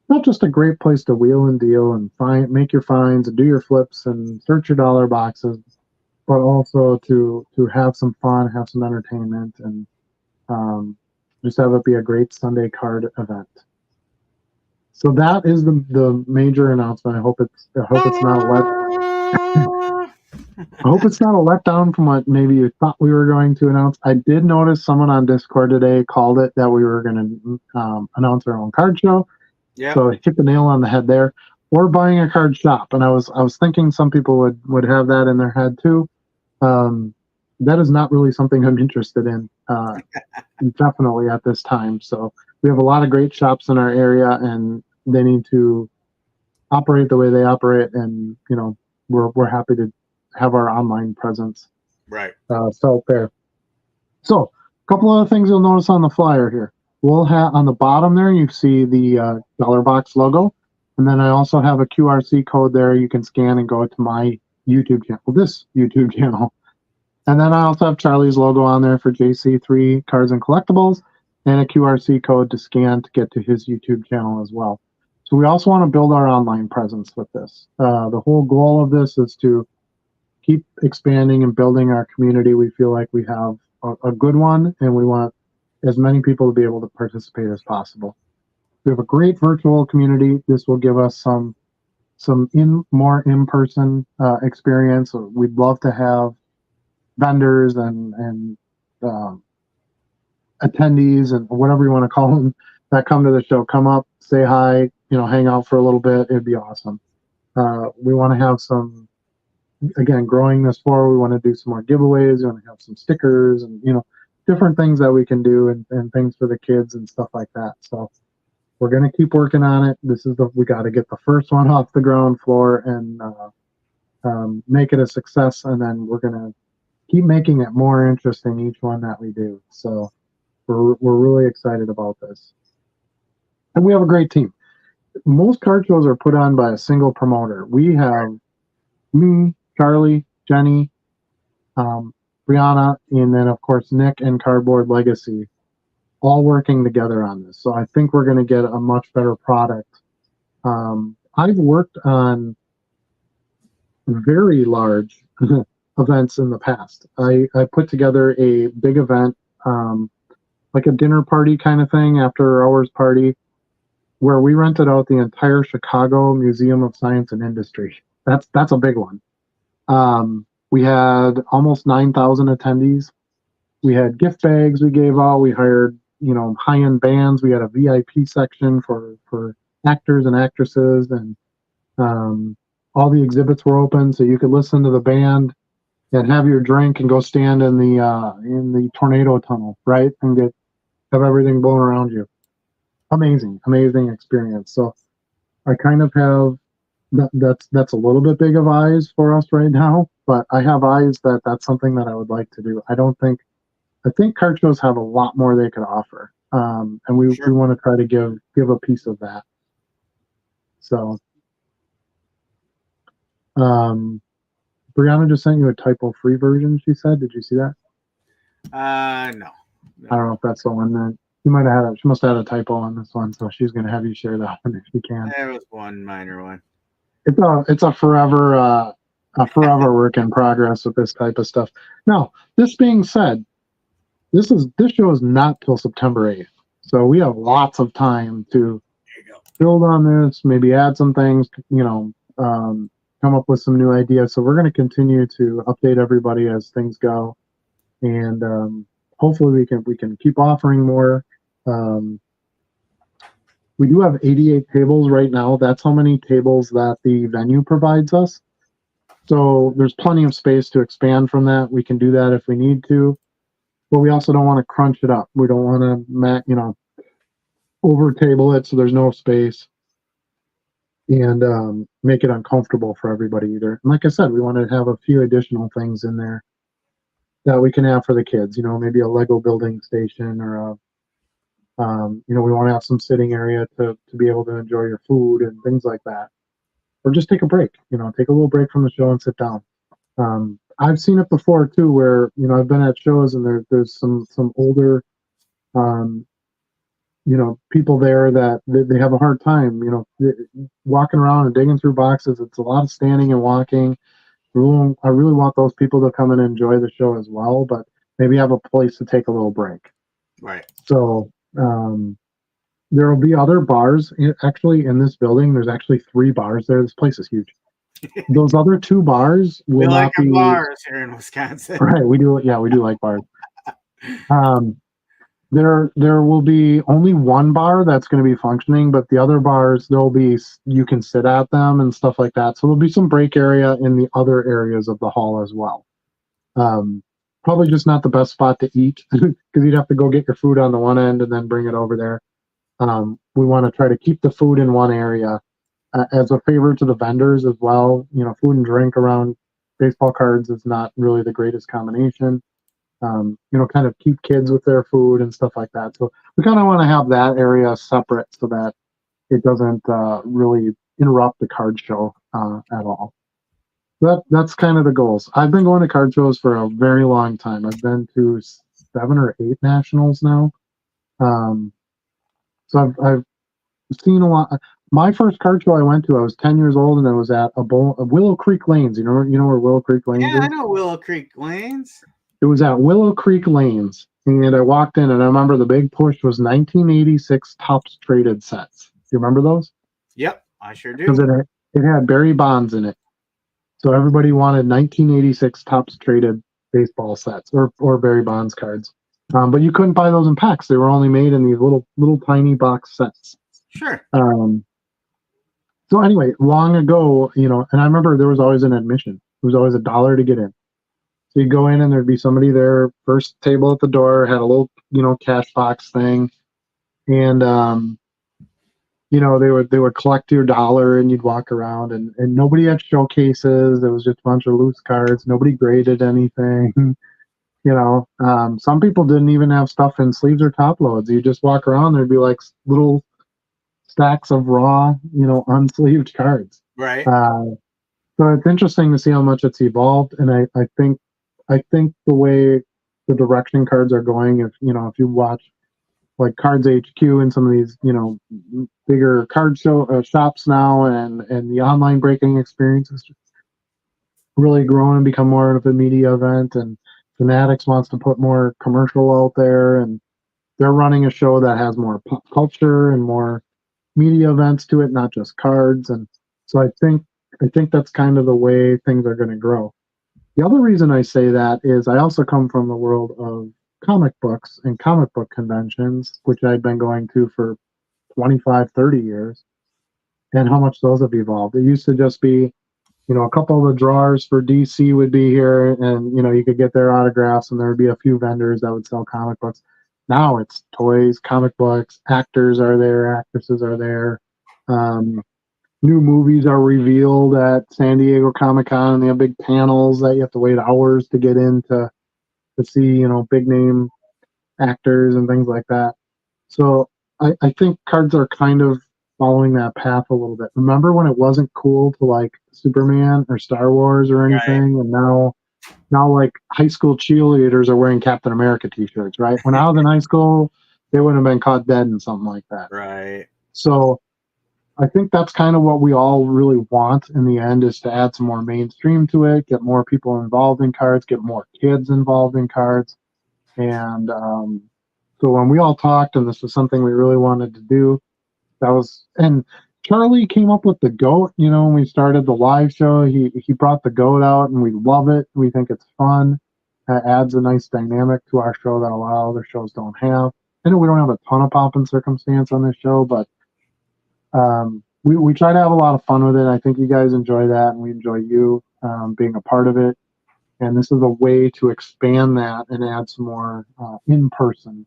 not just a great place to wheel and deal and make your finds and do your flips and search your dollar boxes, but also to have some fun, have some entertainment, and just have it be a great Sunday card event. So that is the major announcement. I hope it's not I hope it's not a letdown from what maybe you thought we were going to announce. I did notice someone on Discord today called it that we were going to announce our own card show. Yeah. So hit the nail on the head there. Or buying a card shop, and I was thinking some people would have that in their head too. That is not really something I'm interested in, definitely at this time. So we have a lot of great shops in our area, and they need to operate the way they operate. And we're happy to have our online presence felt there. So a couple other things you'll notice on the flyer here. We'll have on the bottom there, you see the Dollar Box logo, and then I also have a QRC code there you can scan and go to my YouTube channel, this YouTube channel. And then I also have Charlie's logo on there for JC3 Cards and Collectibles, and a QRC code to scan to get to his YouTube channel as well. So we also want to build our online presence with this. The whole goal of this is to keep expanding and building our community. We feel like we have a good one, and we want as many people to be able to participate as possible. We have a great virtual community. This will give us some more in-person experience. We'd love to have vendors and attendees and whatever you want to call them that come to the show, come up, say hi, hang out for a little bit. It'd be awesome. We want to have some, again, growing this forward. We want to do some more giveaways. We want to have some stickers and different things that we can do and things for the kids and stuff like that. So we're going to keep working on it. We got to get the first one off the ground floor and make it a success. And then we're going to keep making it more interesting each one that we do. So we're really excited about this. And we have a great team. Most card shows are put on by a single promoter. We have me, Charlie, Jenny, Brianna, and then of course Nick and Cardboard Legacy, all working together on this. So I think we're going to get a much better product. I've worked on very large events in the past. I put together a big event, like a dinner party kind of thing, after hours party, where we rented out the entire Chicago Museum of Science and Industry. That's a big one. We had almost 9,000 attendees. We had gift bags we gave out. We hired, high-end bands. We had a VIP section for actors and actresses, and all the exhibits were open, so you could listen to the band and have your drink and go stand in the tornado tunnel, right, and have everything blown around you. Amazing experience. So I kind of have that's a little bit big of eyes for us right now, but I have eyes that's something that I would like to do. I think card shows have a lot more they could offer, and we want to try to give a piece of that. So, Brianna just sent you a typo-free version. She said, "Did you see that?" No. I don't know if that's the one that you might have had. She must have had a typo on this one, so she's going to have you share that one if you can. There was one minor one. It's a forever work in progress with this type of stuff. Now, this being said, this show is not till September 8th, so we have lots of time to build on this, maybe add some things, come up with some new ideas. So we're going to continue to update everybody as things go, and hopefully we can keep offering more. We do have 88 tables right now. That's how many tables that the venue provides us. So there's plenty of space to expand from that. We can do that if we need to, but we also don't want to crunch it up. We don't want to, over table it so there's no space, and make it uncomfortable for everybody either. And like I said, we want to have a few additional things in there that we can have for the kids. Maybe a Lego building station, or we want to have some sitting area to be able to enjoy your food and things like that, or just take a break. Take a little break from the show and sit down. I've seen it before too, where I've been at shows and there's some older people there that they have a hard time, walking around and digging through boxes. It's a lot of standing and walking. I really want those people to come and enjoy the show as well, but maybe have a place to take a little break. Right. So there will be other bars actually in this building. There's actually 3 bars there. This place is huge. Those other 2 bars will not be bars here in Wisconsin. Right. We do like bars. There will be only 1 bar that's going to be functioning, but the other bars, you can sit at them and stuff like that. So there'll be some break area in the other areas of the hall as well. Probably just not the best spot to eat because you'd have to go get your food on the one end and then bring it over there. We want to try to keep the food in one area as a favor to the vendors as well. Food and drink around baseball cards is not really the greatest combination. Kind of keep kids with their food and stuff like that. So we kind of want to have that area separate so that it doesn't really interrupt the card show at all. That's kind of the goals. I've been going to card shows for a very long time. I've been to 7 or 8 nationals now. So I've seen a lot. My first card show I went to, I was 10 years old, and I was at Willow Creek Lanes. You know where Willow Creek Lanes is? Yeah, I know Willow Creek Lanes. It was at Willow Creek Lanes, and I walked in, and I remember the big push was 1986 Topps Traded sets. Do you remember those? Yep, I sure do. Because it had Barry Bonds in it. So everybody wanted 1986 Topps Traded baseball sets or Barry Bonds cards. But you couldn't buy those in packs. They were only made in these little tiny box sets. Sure. So anyway, long ago, and I remember there was always an admission. It was always $1 to get in. So you go in and there'd be somebody there, first table at the door, had a little, cash box thing. And, they would collect your $1 and you'd walk around and nobody had showcases. There was just a bunch of loose cards. Nobody graded anything. Some people didn't even have stuff in sleeves or top loads. You just walk around, there'd be like little stacks of raw, unsleeved cards. Right. So it's interesting to see how much it's evolved. And I think the way the direction cards are going, if you watch like Cards HQ and some of these, bigger card shops now, and the online breaking experience is just really growing and become more of a media event. And Fanatics wants to put more commercial out there, and they're running a show that has more pop culture and more, media events to it, not just cards. And so I think that's kind of the way things are going to grow. The other reason I say that is I also come from the world of comic books and comic book conventions, which I've been going to for 25, 30 years, and how much those have evolved. It used to just be, a couple of the drawers for DC would be here, and you could get their autographs, and there would be a few vendors that would sell comic books. Now it's toys, comic books, actors are there, actresses are there. New movies are revealed at San Diego Comic-Con, and they have big panels that you have to wait hours to get in to see, big name actors and things like that. So I think cards are kind of following that path a little bit. Remember when it wasn't cool to like Superman or Star Wars or anything, and now like high school cheerleaders are wearing Captain America t-shirts, right? When I was in high school, they would have been caught dead in something like that. Right. So I think that's kind of what we all really want in the end, is to add some more mainstream to it, get more people involved in cards, get more kids involved in cards. And so when we all talked, and this was something we really wanted to do, and Charlie came up with the goat, when we started the live show. He brought the goat out, and we love it. We think it's fun. It adds a nice dynamic to our show that a lot of other shows don't have. I know we don't have a ton of pomp and circumstance on this show, but we try to have a lot of fun with it. I think you guys enjoy that, and we enjoy you being a part of it. And this is a way to expand that and add some more in-person,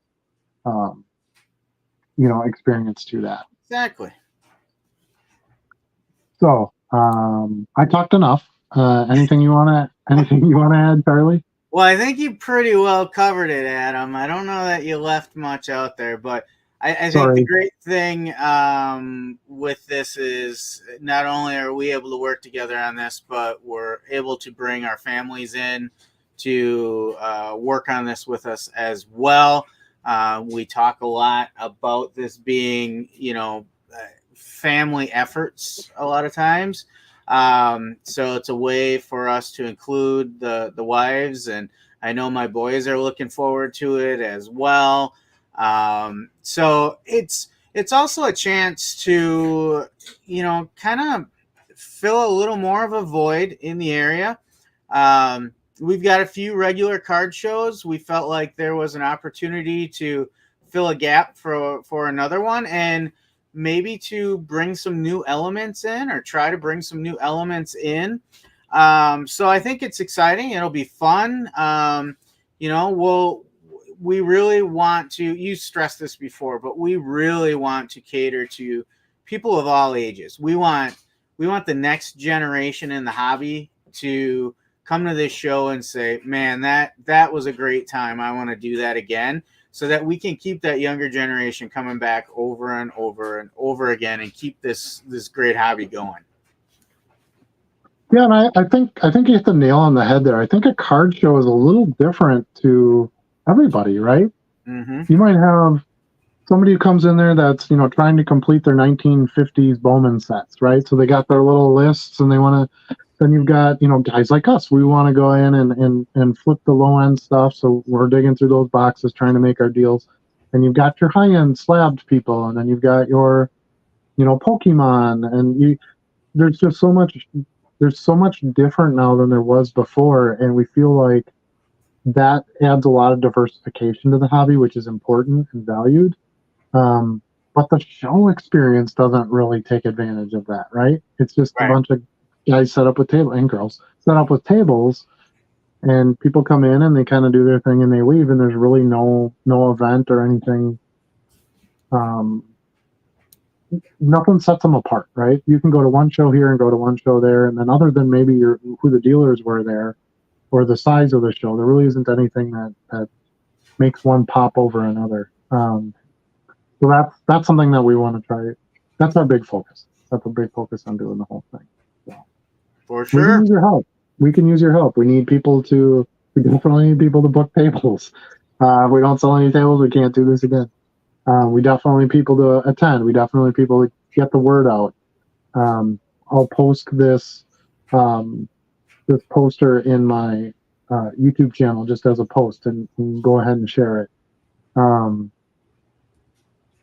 experience to that. Exactly. So I talked enough. Anything you want to add, Charlie? Well, I think you pretty well covered it, Adam. I don't know that you left much out there, but I think the great thing with this is not only are we able to work together on this, but we're able to bring our families in to work on this with us as well. We talk a lot about this being, family efforts a lot of times. So it's a way for us to include the wives, and I know my boys are looking forward to it as well. So it's also a chance to, kind of fill a little more of a void in the area. We've got a few regular card shows. We felt like there was an opportunity to fill a gap for another one, and maybe to bring some new elements in, or try to bring some new elements in. So I think it's exciting. It'll be fun. We really want to, you stressed this before, but we really want to cater to people of all ages. We want the next generation in the hobby to come to this show and say, man, that was a great time. I want to do that again, so that we can keep that younger generation coming back over and over and over again, and keep this great hobby going. Yeah, and I think you hit the nail on the head there. I think a card show is a little different to everybody, right? Mm-hmm. You might have somebody who comes in there that's trying to complete their 1950s Bowman sets, right? So they got their little lists, and they want to. Then you've got guys like us. We want to go in and flip the low end stuff, so we're digging through those boxes trying to make our deals. And you've got your high end slabbed people, and then you've got your Pokemon, and there's just so much. There's so much different now than there was before, and we feel like that adds a lot of diversification to the hobby, which is important and valued. But the show experience doesn't really take advantage of that, right? It's just a bunch of guys set up with tables, and girls set up with tables, and people come in and they kind of do their thing and they leave, and there's really no event or anything. Nothing sets them apart, right? You can go to one show here and go to one show there, and then other than maybe who the dealers were there or the size of the show, there really isn't anything that makes one pop over another. So that's something that we want to try. That's our big focus. That's a big focus on doing the whole thing. So, for sure. We can use your help. We definitely need people to book tables. If we don't sell any tables, we can't do this again. We definitely need people to attend. We definitely need people to get the word out. I'll post this poster in my YouTube channel just as a post, and go ahead and share it.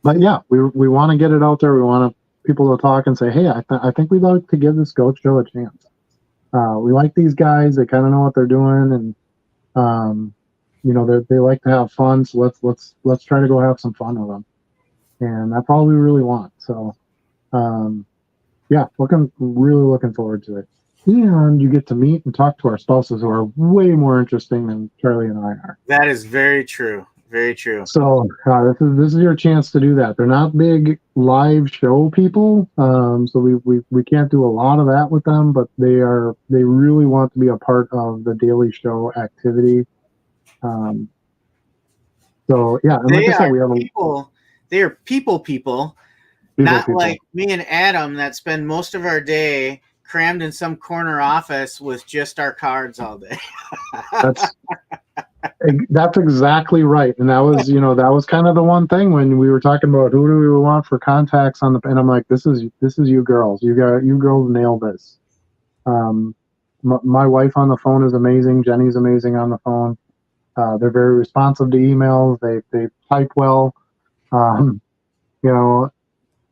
but yeah, we want to get it out there. We want people to talk and say, hey, I think we'd like to give this goat show a chance. We like these guys. They kind of know what they're doing, and they like to have fun. So let's try to go have some fun with them, and that's all we really want. So, yeah, really looking forward to it. And you get to meet and talk to our spouses, who are way more interesting than Charlie and I are. That is very true. Very true. So this is your chance to do that. They're not big live show people, so we can't do a lot of that with them. But they really want to be a part of the daily show activity. So yeah, and like I said, we have people. They are people, not like me and Adam that spend most of our day crammed in some corner office with just our cards all day. That's exactly right. And that was kind of the one thing when we were talking about who do we want for contacts on and I'm like, this is you girls. You girls nail this. My wife on the phone is amazing. Jenny's amazing on the phone. They're very responsive to emails. They type well.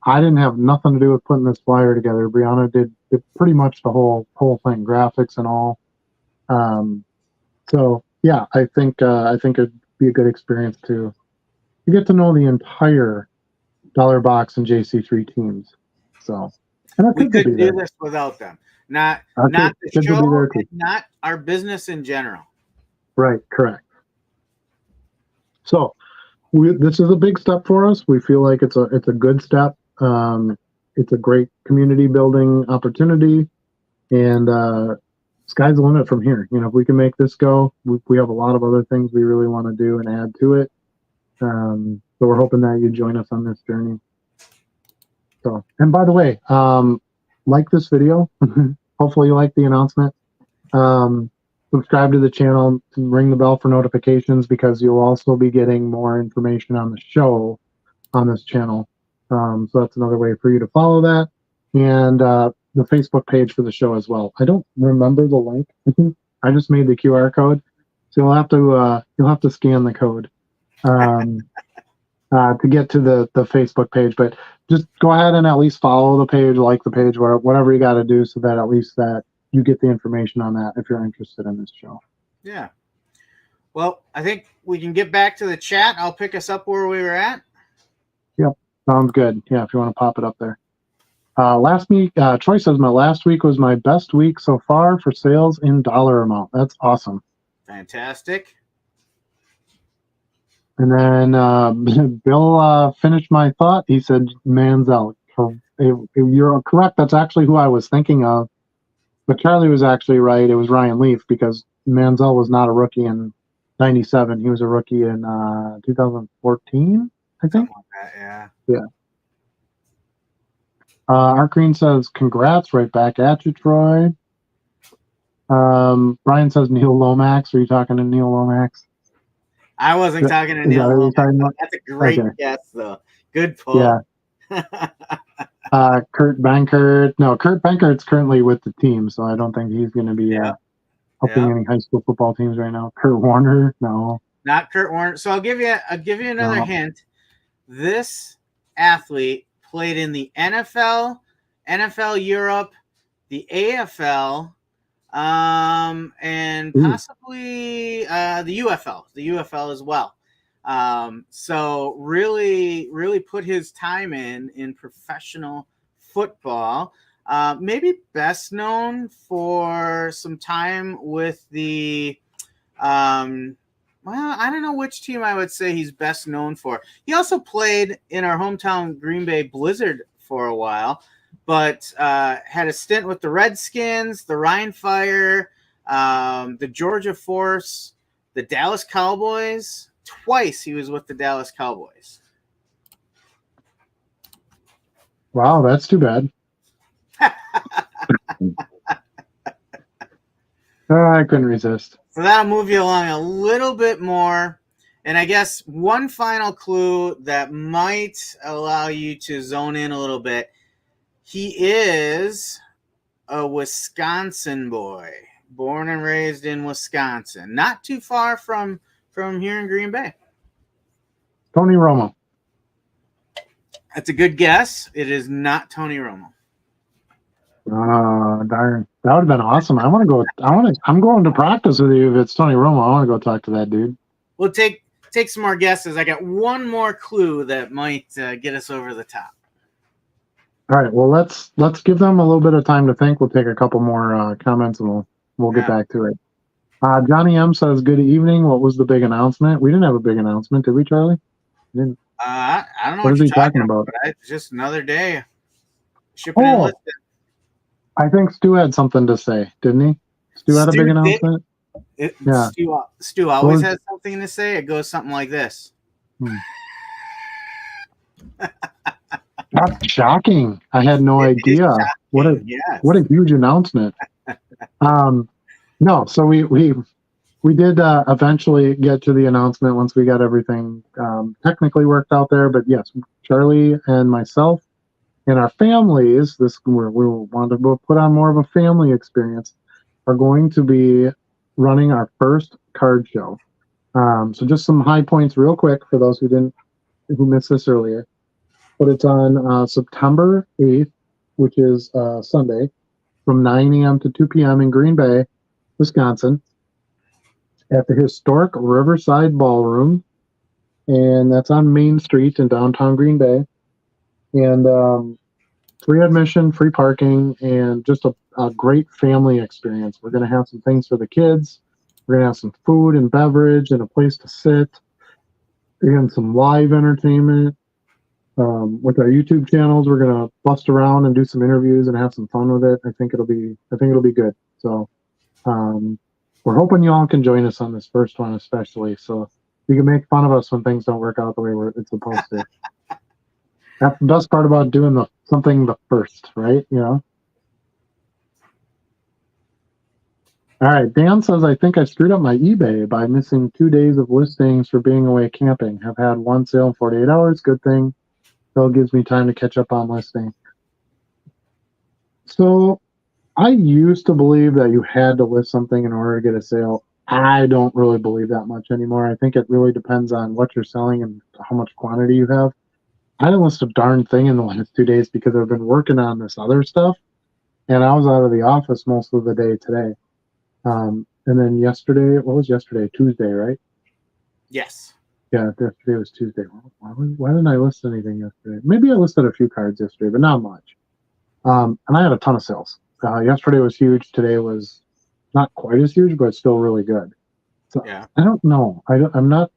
I didn't have nothing to do with putting this flyer together. Brianna did pretty much the whole thing, graphics and all. So yeah, I think it'd be a good experience to get to know the entire Dollar Box and JC3 teams. So, and we could do this without them. Not the show, not our business in general. Right, correct. So, this is a big step for us. We feel like it's a good step. It's a great community building opportunity, and sky's the limit from here. If we can make this go, we have a lot of other things we really want to do and add to it. So we're hoping that you join us on this journey. So, and by the way, like this video. Hopefully you like the announcement. Subscribe to the channel, ring the bell for notifications, because you'll also be getting more information on the show on this channel. So that's another way for you to follow that. And the Facebook page for the show as well. I don't remember the link. I just made the QR code, so you'll have to scan the code to get to the Facebook page. But just go ahead and at least follow the page, like the page, whatever you got to do, so that at least that you get the information on that if you're interested in this show. Yeah. Well, I think we can get back to the chat. I'll pick us up where we were at. Yep, sounds good. Yeah, if you want to pop it up there. Last week, Troy says my last week was my best week so far for sales in dollar amount. That's awesome. Fantastic. And then Bill finished my thought. He said Manziel. You're correct. That's actually who I was thinking of. But Charlie was actually right. It was Ryan Leaf, because Manziel was not a rookie in '97. He was a rookie in 2014, I think. Something like that, yeah. Art Green says, congrats, right back at you, Troy. Brian says Neil Lomax. Are you talking to Neil Lomax? I wasn't talking to Neil Lomax. That's a great guess, though. Good pull. Yeah. Kurt Benkert. No, Kurt Benkert's currently with the team, so I don't think he's going to be helping any high school football teams right now. Kurt Warner, no. Not Kurt Warner. So I'll give you another hint. This athlete played in the NFL, NFL Europe, the AFL, and possibly the UFL as well. So really put his time in professional football. Maybe best known for some time with the well, I don't know which team I would say he's best known for. He also played in our hometown Green Bay Blizzard for a while, but had a stint with the Redskins, the Rhine Fire, the Georgia Force, the Dallas Cowboys. Twice he was with the Dallas Cowboys. Wow, that's too bad. I couldn't resist. So that'll move you along a little bit more. And I guess one final clue that might allow you to zone in a little bit. He is a Wisconsin boy, born and raised in Wisconsin, not too far from here in Green Bay. Tony Romo. That's a good guess. It is not Tony Romo. Darn. That would have been awesome. I'm going to practice with you if it's Tony Romo. I want to go talk to that dude. We'll take some more guesses. I got one more clue that might get us over the top. All right. Well, let's give them a little bit of time to think. We'll take a couple more comments and we'll get back to it. Johnny M says, "Good evening. What was the big announcement?" We didn't have a big announcement, did we, Charlie? Didn't. I don't know what is he talking about. It's just another day. Shipping and listed. I think Stu had something to say, didn't he? Stu had a big announcement. Stu always has something to say. It goes something like this. That's shocking. I had no idea. What a huge announcement. No, so we did eventually get to the announcement once we got everything technically worked out there. But yes, Charlie and myself and our families, we wanted to put on more of a family experience, are going to be running our first card show. So just some high points real quick for those who missed this earlier. But it's on September 8th, which is Sunday, from 9 a.m. to 2 p.m. in Green Bay, Wisconsin, at the historic Riverside Ballroom. And that's on Main Street in downtown Green Bay. And free admission, free parking, and just a great family experience. We're going to have some things for the kids. We're going to have some food and beverage and a place to sit. And some live entertainment. With our YouTube channels, we're gonna bust around and do some interviews and have some fun with it. I think it'll be good. So we're hoping you all can join us on this first one, especially so you can make fun of us when things don't work out the way it's supposed to. That's the best part about doing something the first, right? You know. All right, Dan says, "I think I screwed up my eBay by missing 2 days of listings for being away camping. Have had one sale in 48 hours. Good thing. So it gives me time to catch up on listing." So I used to believe that you had to list something in order to get a sale. I don't really believe that much anymore. I think it really depends on what you're selling and how much quantity you have. I didn't list a darn thing in the last 2 days because I've been working on this other stuff, and I was out of the office most of the day today. And then yesterday, what was yesterday? Tuesday, right? Yes. Yeah, yesterday was Tuesday. Why didn't I list anything yesterday? Maybe I listed a few cards yesterday, but not much. And I had a ton of sales. Yesterday was huge. Today was not quite as huge, but still really good. So yeah. I don't know. I'm not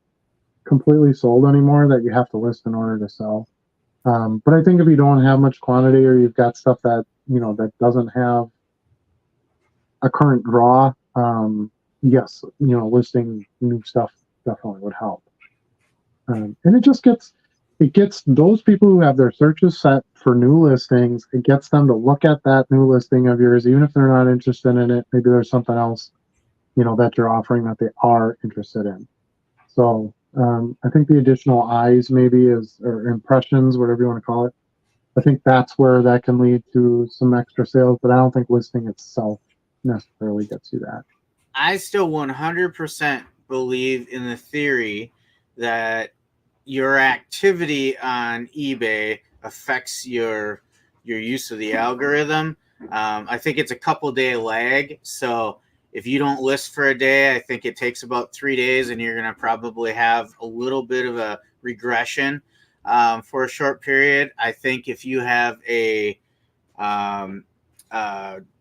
completely sold anymore that you have to list in order to sell. But I think if you don't have much quantity or you've got stuff that that doesn't have a current draw, yes, listing new stuff definitely would help. And it gets those people who have their searches set for new listings, it gets them to look at that new listing of yours, even if they're not interested in it. Maybe there's something else, that you're offering that they are interested in. So I think the additional eyes maybe or impressions, whatever you want to call it. I think that's where that can lead to some extra sales, but I don't think listing itself necessarily gets you that. I still 100% believe in the theory that your activity on eBay affects your use of the algorithm. I think it's a couple day lag. So if you don't list for a day, I think it takes about 3 days and you're going to probably have a little bit of a regression for a short period. I think if you have a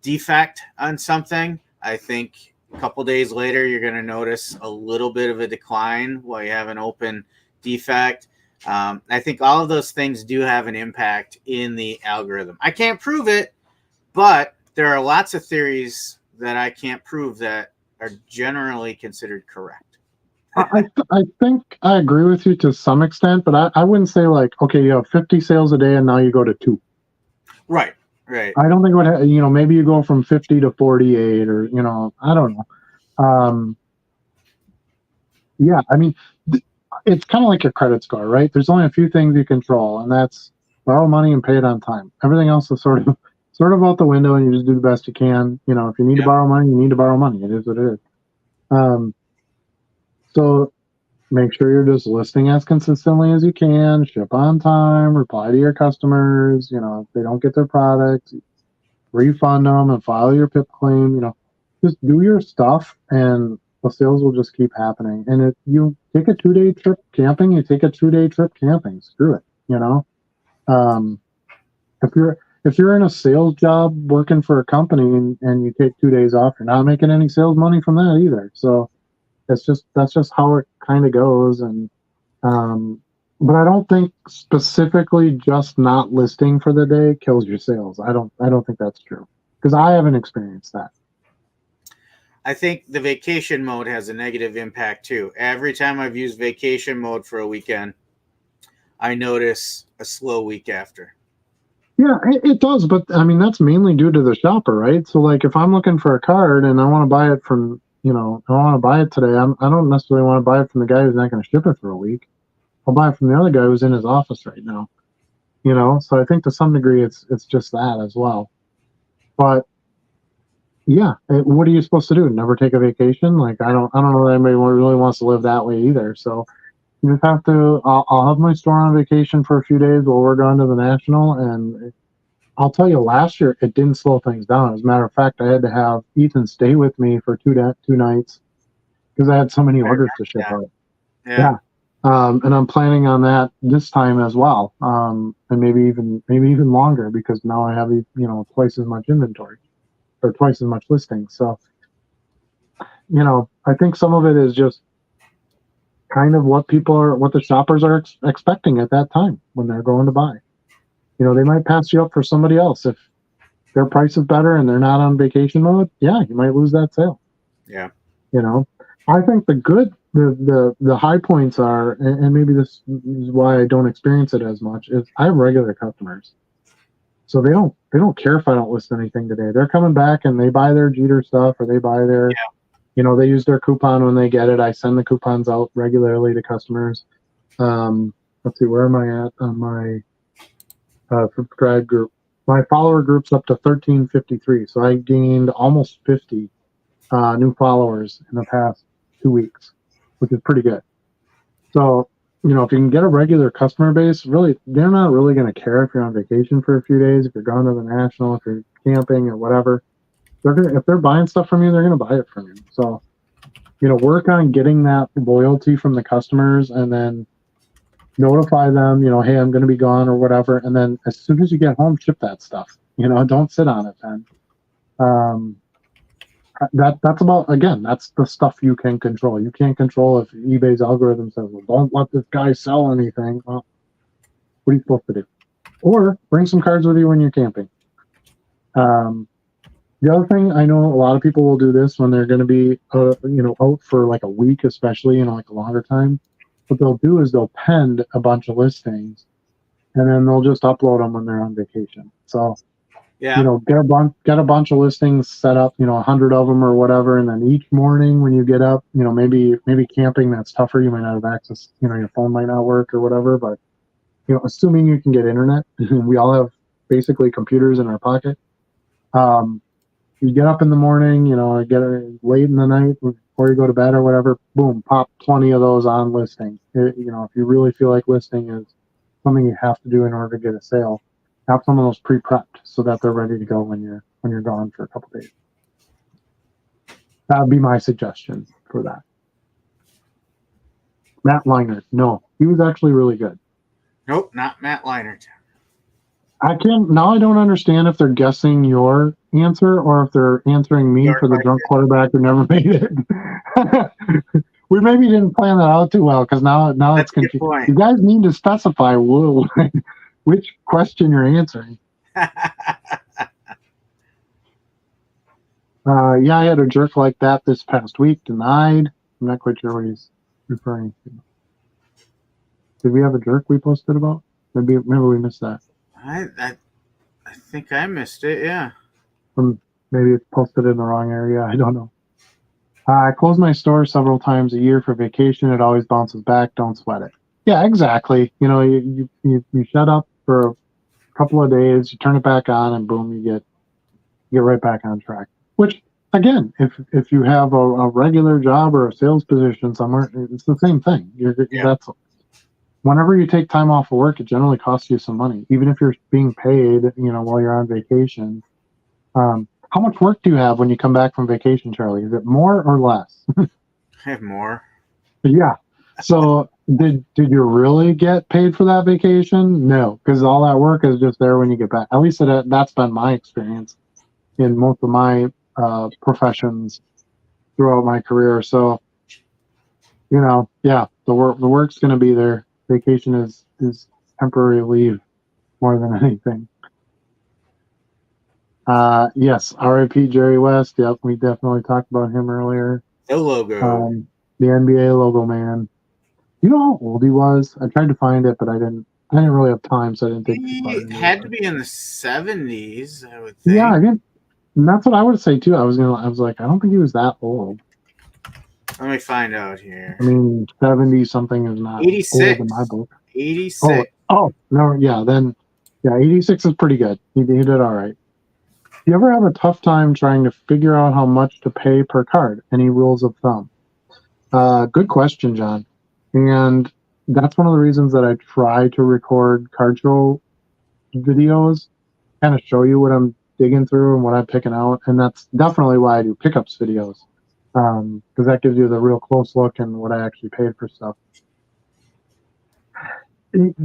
defect on something, I think a couple days later, you're going to notice a little bit of a decline while you have an open defect. I think all of those things do have an impact in the algorithm. I can't prove it, but there are lots of theories that I can't prove that are generally considered correct. I think I agree with you to some extent, but I wouldn't say like, okay, you have 50 sales a day and now you go to 2. Right. I don't think maybe you go from 50 to 48 or, I don't know. Yeah, I mean, it's kind of like your credit score, right? There's only a few things you control, and that's borrow money and pay it on time. Everything else is sort of out the window, and you just do the best you can. If you need to borrow money, you need to borrow money. It is what it is. So make sure you're just listing as consistently as you can, ship on time, reply to your customers. If they don't get their product, refund them and file your PIP claim. Just do your stuff, and the sales will just keep happening. And if you take a 2-day trip camping, you take a 2-day trip camping. Screw it. If you're in a sales job working for a company and you take 2 days off, you're not making any sales money from that either. So that's just how it kind of goes. And but I don't think specifically just not listing for the day kills your sales. I don't think that's true, because I haven't experienced that. I think the vacation mode has a negative impact too. Every time I've used vacation mode for a weekend, I notice a slow week after. Yeah, it does, but I mean that's mainly due to the shopper, right? So like if I'm looking for a card and I want to buy it from, I want to buy it today, I don't necessarily want to buy it from the guy who's not going to ship it for a week. I'll buy it from the other guy who's in his office right now. So I think to some degree it's just that as well. But yeah, what are you supposed to do? Never take a vacation? Like I don't know that anybody really wants to live that way either. So you just have to. I'll have my store on vacation for a few days while we're going to the National, and I'll tell you, last year it didn't slow things down. As a matter of fact, I had to have Ethan stay with me for two nights because I had so many orders to ship out. Yeah. And I'm planning on that this time as well, and maybe even longer, because now I have twice as much inventory or twice as much listings. So I think some of it is just kind of what the shoppers are expecting at that time when they're going to buy. They might pass you up for somebody else if their price is better and they're not on vacation mode. Yeah, you might lose that sale. Yeah. I think the high points are, and maybe this is why I don't experience it as much, is I have regular customers. So they don't care if I don't list anything today. They're coming back and they buy their Jeter stuff, or they buy their, they use their coupon when they get it. I send the coupons out regularly to customers. Let's see, where am I at on my subscribe group? My follower group's up to 1353. So I gained almost 50 new followers in the past 2 weeks, which is pretty good. So, if you can get a regular customer base, really, they're not really going to care if you're on vacation for a few days, if you're going to the National, if you're camping or whatever. If they're buying stuff from you, they're going to buy it from you. So, work on getting that loyalty from the customers, and then notify them, hey, I'm going to be gone or whatever. And then as soon as you get home, ship that stuff. Don't sit on it then. That's about, again, that's the stuff you can control. You can't control if eBay's algorithm says, well, don't let this guy sell anything. Well, what are you supposed to do? Or bring some cards with you when you're camping. The other thing, I know a lot of people will do this when they're going to be, out for like a week, especially, like a longer time. What they'll do is they'll pend a bunch of listings, and then they'll just upload them when they're on vacation. So, get a bunch of listings set up, 100 of them or whatever, and then each morning when you get up, maybe camping, that's tougher. You might not have access, your phone might not work or whatever, but assuming you can get internet, we all have basically computers in our pocket. You get up in the morning, get it late in the night before you go to bed or whatever, boom, pop 20 of those on listing. If you really feel like listing is something you have to do in order to get a sale, have some of those pre-prepped so that they're ready to go when you're gone for a couple days. That would be my suggestion for that. Matt Leinart, no, he was actually really good. Nope, not Matt Leinart. I don't understand if they're guessing your answer or if they're answering me for the drunk quarterback who never made it. We maybe didn't plan that out too well, because now it's confusing. You guys need to specify which question you're answering. Yeah, I had a jerk like that this past week, denied. I'm not quite sure what he's referring to. Did we have a jerk we posted about? Maybe we missed that. I think I missed it, yeah. Maybe it's posted in the wrong area. I don't know. I close my store several times a year for vacation. It always bounces back. Don't sweat it. Yeah, exactly. You shut up for a couple of days, you turn it back on, and boom, you get right back on track. Which again, if you have a regular job or a sales position somewhere, it's the same thing. That's whenever you take time off of work, it generally costs you some money, even if you're being paid, while you're on vacation. How much work do you have when you come back from vacation, Charlie? Is it more or less? I have more. Yeah. So did you really get paid for that vacation? No, because all that work is just there when you get back. At least that's been my experience in most of my professions throughout my career. So, the work's going to be there. Vacation is temporary leave more than anything. Yes, R.I.P. Jerry West. Yep, we definitely talked about him earlier. The logo. The NBA logo man. You know how old he was? I tried to find it, but I didn't really have time, so I didn't think He had to be in the 70s, I would think. Yeah, I didn't. And that's what I would say too. I was like, I don't think he was that old. Let me find out here. I mean, 70 something is not 86 old in my book. 86. Oh no, yeah, then 86 is pretty good. He did all right. Do you ever have a tough time trying to figure out how much to pay per card? Any rules of thumb? Good question, John. And that's one of the reasons that I try to record card show videos, kind of show you what I'm digging through and what I'm picking out. And that's definitely why I do pickups videos, because that gives you the real close look and what I actually paid for stuff.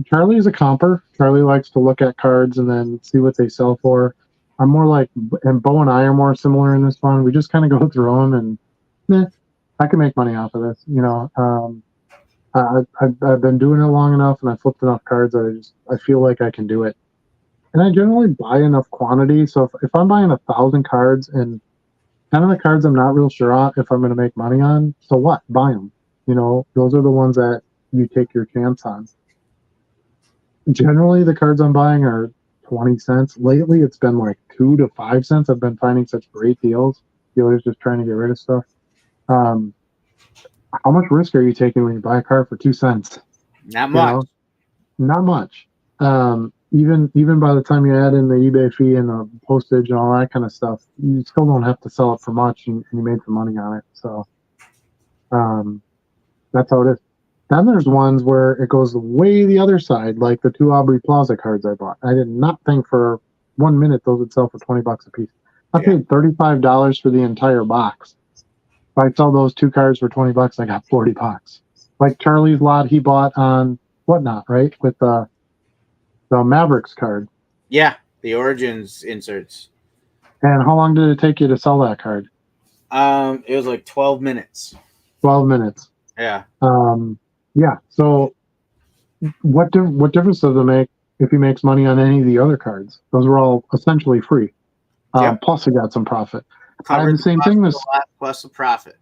Charlie is a comper. Charlie likes to look at cards and then see what they sell for. I'm more like, and Bo and I are more similar in this one. We just kind of go through them and I can make money off of this. I've been doing it long enough and I flipped enough cards that I feel like I can do it. And I generally buy enough quantity. So if I'm buying 1,000 cards and 10 of the cards I'm not real sure on if I'm going to make money on, so what? Buy them. Those are the ones that you take your chance on. Generally, the cards I'm buying are 20 cents. Lately, it's been like 2 to 5 cents. I've been finding such great deals. Dealers just trying to get rid of stuff. How much risk are you taking when you buy a card for 2 cents? Not much. Not much. Even by the time you add in the eBay fee and the postage and all that kind of stuff, you still don't have to sell it for much, and you made some money on it. So that's how it is. Then there's ones where it goes way the other side, like the 2 Aubrey Plaza cards I bought. I did not think for 1 minute those would sell for $20 a piece. I paid $35 for the entire box. If I sell those 2 cards for $20, I got $40. Like Charlie's lot he bought on Whatnot, right? With the Mavericks card. Yeah, the Origins inserts. And how long did it take you to sell that card? It was like 12 minutes. 12 minutes. Yeah. Yeah. So what difference does it make if he makes money on any of the other cards? Those were all essentially free. Plus he got some profit. I have the same thing plus a profit.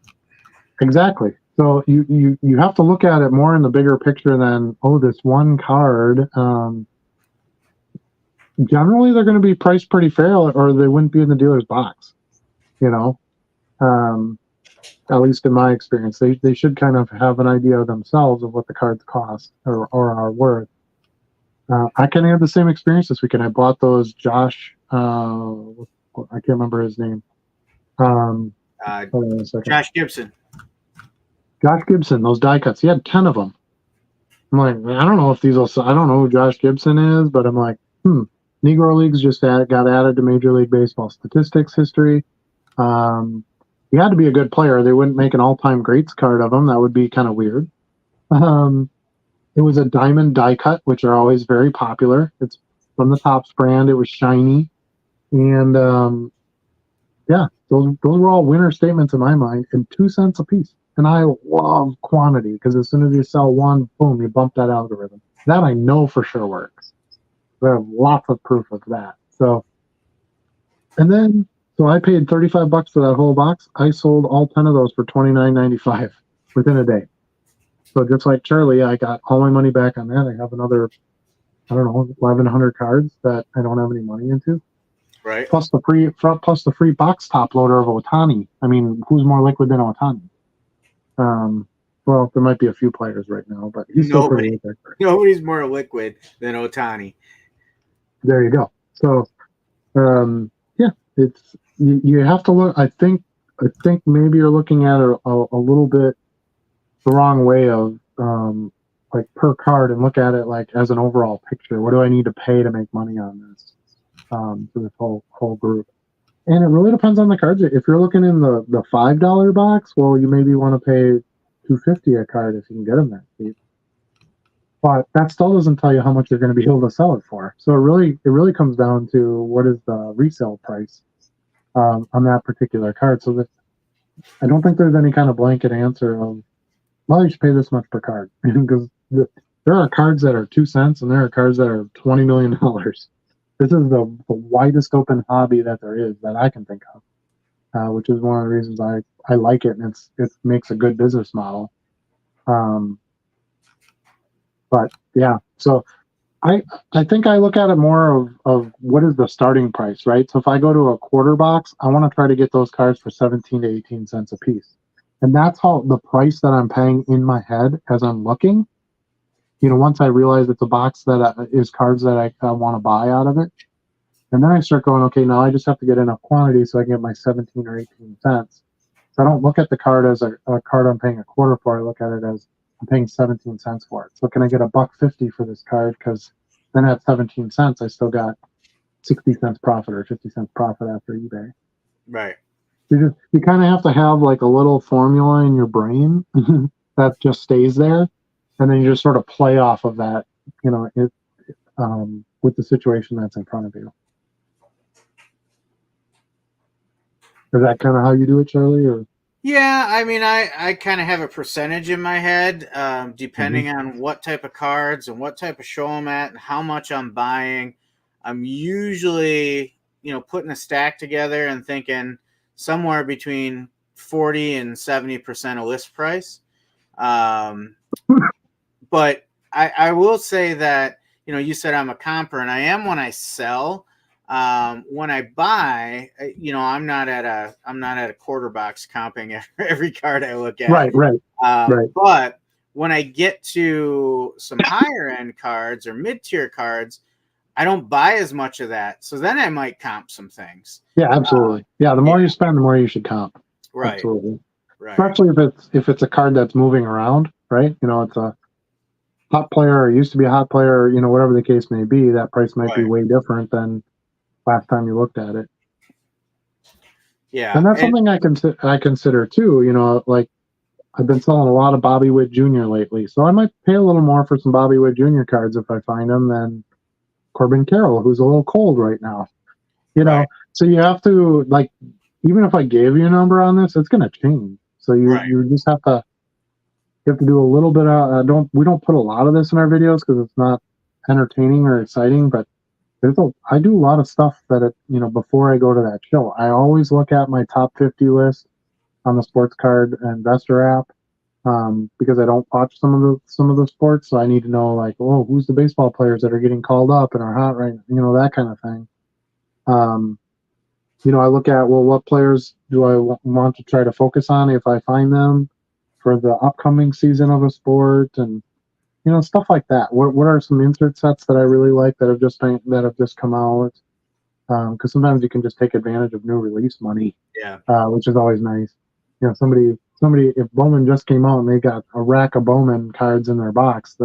Exactly. So you have to look at it more in the bigger picture than, this one card. Generally, they're going to be priced pretty fair, or they wouldn't be in the dealer's box. At least in my experience, they should kind of have an idea themselves of what the cards cost or are worth. I kind of had the same experience this weekend. I bought those Josh. I can't remember his name. Hold on a second. Josh Gibson. Josh Gibson, those die cuts. He had 10 of them. I'm like, I don't know if these will. I don't know who Josh Gibson is, but I'm like, Negro Leagues just got added to Major League Baseball statistics history. He had to be a good player. They wouldn't make an all-time greats card of him. That would be kind of weird. It was a diamond die cut, which are always very popular. It's from the Topps brand. It was shiny, and those were all winner statements in my mind, and 2 cents a piece. And I love quantity because as soon as you sell one, boom, you bump that algorithm. That I know for sure works. I have lots of proof of that. So I paid $35 for that whole box. I sold all 10 of those for $29.95 within a day. So just like Charlie, I got all my money back on that. I have another, 1,100 cards that I don't have any money into. Right. Plus the free box top loader of Ohtani. I mean, who's more liquid than Ohtani? Well, there might be a few players right now, but he's still pretty liquid. Nobody's more liquid than Ohtani. There you go. So, it's you have to look. I think I think maybe you're looking at it a little bit the wrong way of like per card, and look at it like as an overall picture. What do I need to pay to make money on this for this whole group? And it really depends on the cards. If you're looking in the $5 box, well, you maybe want to pay $250 a card if you can get them that cheap. But that still doesn't tell you how much you're going to be able to sell it for. So it really comes down to what is the resale price on that particular card. So that I don't think there's any kind of blanket answer of, well, you should pay this much per card, because there are cards that are 2 cents and there are cards that are $20 million. This is the widest open hobby that there is that I can think of, which is one of the reasons I like it, and it makes a good business model. But yeah, so I think I look at it more of what is the starting price, right? So if I go to a quarter box, I want to try to get those cards for 17 to 18 cents a piece. And that's how the price that I'm paying in my head as I'm looking. Once I realize it's a box that is cards that I want to buy out of it. And then I start going, okay, now I just have to get enough quantity so I can get my 17 or 18 cents. So I don't look at the card as a card I'm paying a quarter for. I look at it as I'm paying 17 cents for it. So can I get $1.50 for this card? Because then at 17 cents, I still got 60 cents profit or 50 cents profit after eBay. Right. You kind of have to have like a little formula in your brain that just stays there. And then you just sort of play off of that, with the situation that's in front of you. Is that kind of how you do it, Charlie? Or? Yeah, I mean, I kind of have a percentage in my head, depending on what type of cards and what type of show I'm at and how much I'm buying. I'm usually, putting a stack together and thinking somewhere between 40 and 70% of list price. But I will say that, you said I'm a comper, and I am when I sell. When I buy, I'm not at a quarter box comping every card I look at. Right. But when I get to some higher end cards or mid-tier cards, I don't buy as much of that. So then I might comp some things. Yeah, absolutely. The more you spend, the more you should comp. Right. Absolutely. Right. Especially if it's a card that's moving around, right? It's a hot player or used to be a hot player, whatever the case may be, that price might be way different than last time you looked at it. Yeah. And that's something I consider too, like I've been selling a lot of Bobby Witt Jr. lately, so I might pay a little more for some Bobby Witt Jr. cards if I find them than Corbin Carroll, who's a little cold right now. Right. So you have to, like, even if I gave you a number on this, it's going to change. So you just have to do a little bit of, we don't put a lot of this in our videos because it's not entertaining or exciting, but I do a lot of stuff that before I go to that show. I always look at my top 50 list on the Sports Card Investor app, because I don't watch some of the sports, so I need to know, like, who's the baseball players that are getting called up and are hot right now, that kind of thing. I look at, what players do I want to try to focus on if I find them for the upcoming season of a sport, and stuff like that. What are some insert sets that I really like that have just come out? Because sometimes you can just take advantage of new release money. Yeah. Which is always nice. Somebody, if Bowman just came out and they got a rack of Bowman cards in their box,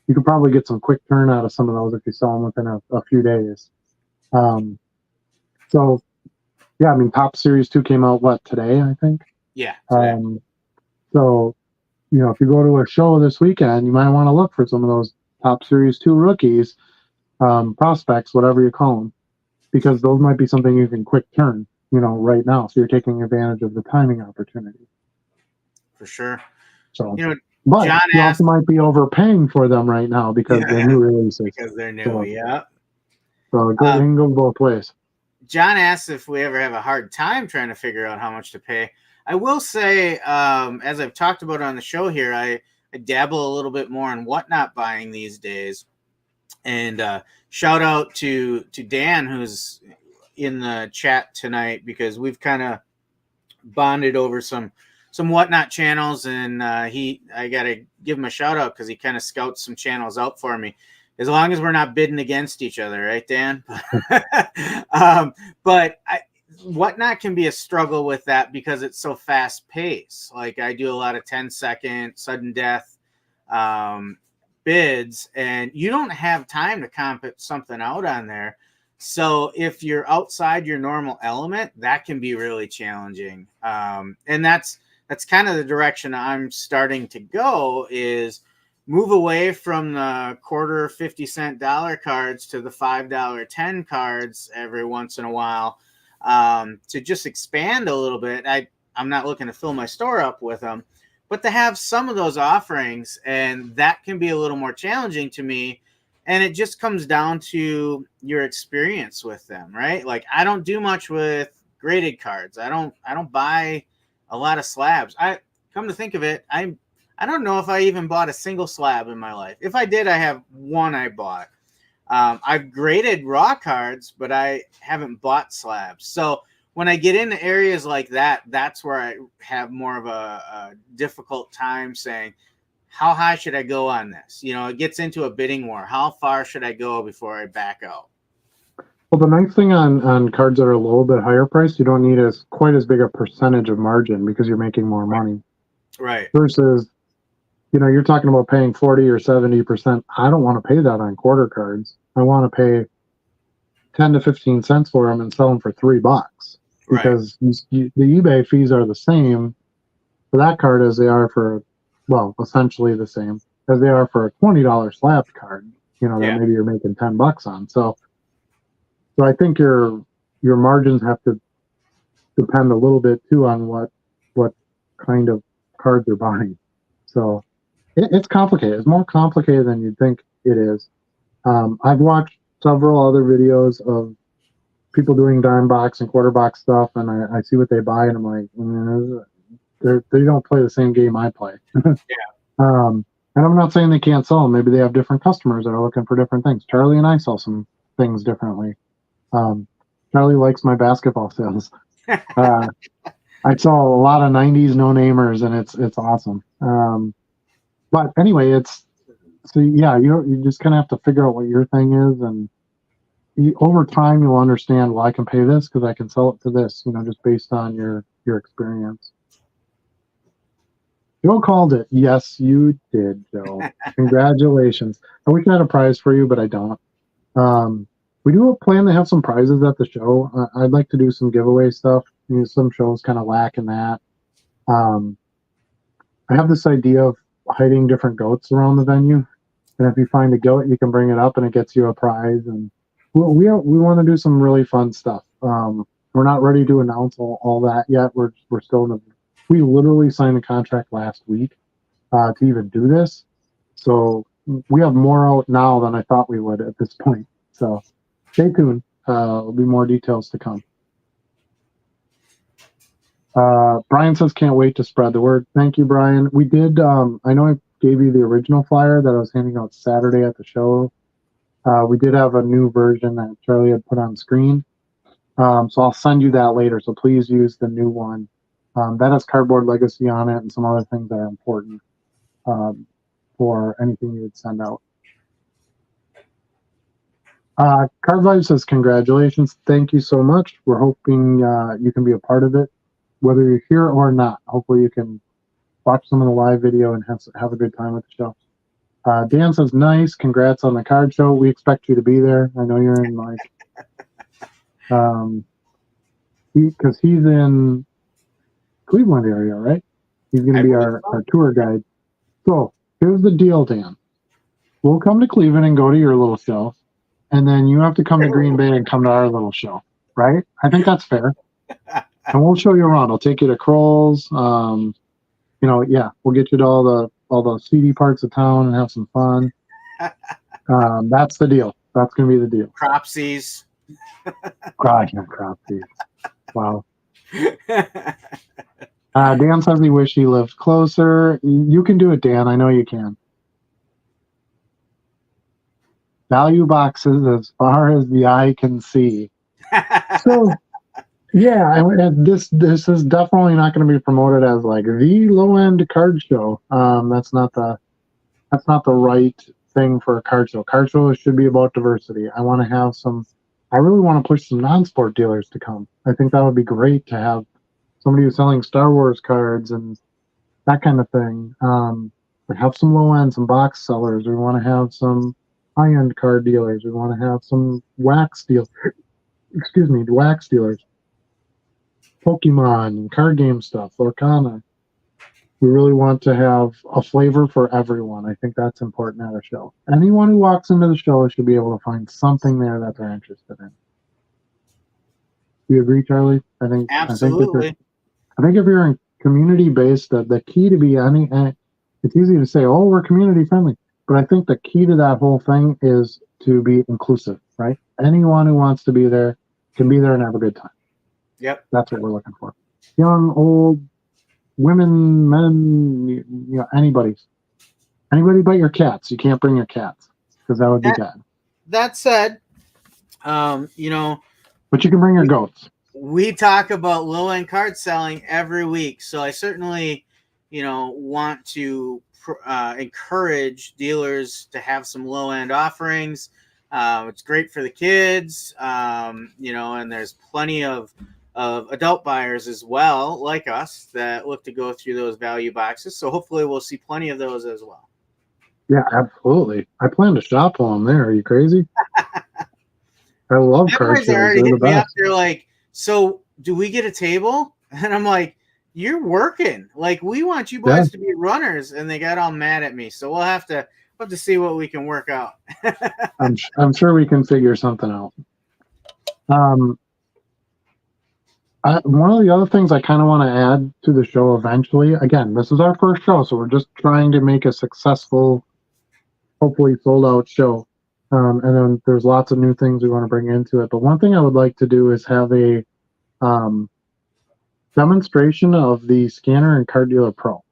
you could probably get some quick turn out of some of those if you sell them within a few days. So, yeah, I mean, Top Series 2 came out, today, I think? Yeah. So, if you go to a show this weekend, you might want to look for some of those Top Series 2 rookies, prospects, whatever you call them, because those might be something you can quick turn, right now. So you're taking advantage of the timing opportunity. For sure. So, but John you also might be overpaying for them right now because they're new releases. Because they're new, yeah. So it can go both ways. John asked if we ever have a hard time trying to figure out how much to pay. I will say, as I've talked about on the show here, I dabble a little bit more in whatnot buying these days. And shout out to Dan, who's in the chat tonight, because we've kind of bonded over some whatnot channels, and I gotta give him a shout out because he kind of scouts some channels out for me, as long as we're not bidding against each other, right, Dan? But Whatnot can be a struggle with that because it's so fast paced. Like I do a lot of 10-second sudden death bids, and you don't have time to comp something out on there. So if you're outside your normal element, that can be really challenging. And that's kind of the direction I'm starting to go, is move away from the quarter 50-cent dollar cards to the $5 10 cards every once in a while, to just expand a little bit. I'm not looking to fill my store up with them, but to have some of those offerings, and that can be a little more challenging to me. And it just comes down to your experience with them, right? Like I don't do much with graded cards. I don't buy a lot of slabs. I come to think of it, I don't know if I even bought a single slab in my life. If I did, I have one I bought. I've graded raw cards, but I haven't bought slabs. So when I get into areas like that, that's where I have more of a difficult time saying, how high should I go on this? You know, it gets into a bidding war. How far should I go before I back out? Well, the nice thing on cards that are a little bit higher priced, you don't need quite as big a percentage of margin because you're making more money. Right. Versus, you know, you're talking about paying 40 or 70%. I don't want to pay that on quarter cards. I want to pay 10 to 15 cents for them and sell them for $3 because the eBay fees are the same for that card as they are for, well, essentially the same as they are for a $20 slab card, you know, that maybe you're making $10 on. So I think your margins have to depend a little bit too on what kind of cards you're buying. So it's complicated. It's more complicated than you'd think it is. I've watched several other videos of people doing dime box and quarter box stuff, and I see what they buy, and I'm like, they don't play the same game I play. And I'm not saying they can't sell them. Maybe they have different customers that are looking for different things. Charlie and I sell some things differently. Charlie likes my basketball sales. I saw a lot of 90s no-namers, and it's awesome. But anyway, you just kind of have to figure out what your thing is, and over time you'll understand, well, I can pay this because I can sell it to this, you know, just based on your experience. Joe called it. Yes, you did, Joe. Congratulations. I wish I had a prize for you, but I don't. We do plan to have some prizes at the show. I'd like to do some giveaway stuff. You know, some shows kind of lack in that. I have this idea of hiding different goats around the venue, and if you find a goat, you can bring it up, and it gets you a prize. And we want to do some really fun stuff. We're not ready to announce all that yet. We're still in the. We literally signed a contract last week to even do this, so we have more out now than I thought we would at this point. So stay tuned. There'll be more details to come. Brian says, can't wait to spread the word. Thank you, Brian. We did, I know I gave you the original flyer that I was handing out Saturday at the show. We did have a new version that Charlie had put on screen. So I'll send you that later. So please use the new one. That has Cardboard Legacy on it and some other things that are important for anything you would send out. Card Live says, congratulations. Thank you so much. We're hoping you can be a part of it, whether you're here or not. Hopefully you can watch some of the live video and have a good time at the show. Dan says, nice. Congrats on the card show. We expect you to be there. I know you're in, like, because he's in Cleveland area, right? He's going to be our tour guide. So here's the deal, Dan. We'll come to Cleveland and go to your little show, and then you have to come to Green Bay and come to our little show, right? I think that's fair. And we'll show you around. I'll take you to Kroll's. You know, yeah, we'll get you to all the seedy parts of town and have some fun. That's the deal. That's going to be the deal. Cropsies. God, yeah, Cropsies. Wow. Dan says he wish he lived closer. You can do it, Dan. I know you can. Value boxes as far as the eye can see. So, yeah, and this is definitely not going to be promoted as like the low end card show. That's not the right thing for a card show. Card shows should be about diversity. I want to have some I really want to push some non-sport dealers to come. I think that would be great to have somebody who's selling Star Wars cards and that kind of thing. We have some low end, some box sellers. We want to have some high end card dealers. We want to have some wax dealers. Excuse me, wax dealers. Pokemon, card game stuff, Lorcana. We really want to have a flavor for everyone. I think that's important at a show. Anyone who walks into the show should be able to find something there that they're interested in. Do you agree, Charlie? Absolutely. I think if you're in community based, the key to be it's easy to say, oh, we're community friendly, but I think the key to that whole thing is to be inclusive, right? Anyone who wants to be there can be there and have a good time. Yep. That's what we're looking for. Young, old, women, men, anybody but your cats. You can't bring your cats because that would be bad. That said, but you can bring your goats. We talk about low end card selling every week, so I certainly, want to encourage dealers to have some low end offerings. It's great for the kids, and there's plenty of adult buyers as well, like us, that look to go through those value boxes. So hopefully we'll see plenty of those as well. Yeah, absolutely. I plan to shop while I'm there. Are you crazy? I love card shows. They're the best. They're like, so do we get a table? And I'm like, you're working. Like, we want you boys to be runners. And they got all mad at me. So we'll have to see what we can work out. I'm sure we can figure something out. One of the other things I kind of want to add to the show eventually, again, this is our first show, so we're just trying to make a successful, hopefully sold out show. And then there's lots of new things we want to bring into it. But one thing I would like to do is have a demonstration of the Scanner and Card Dealer Pro.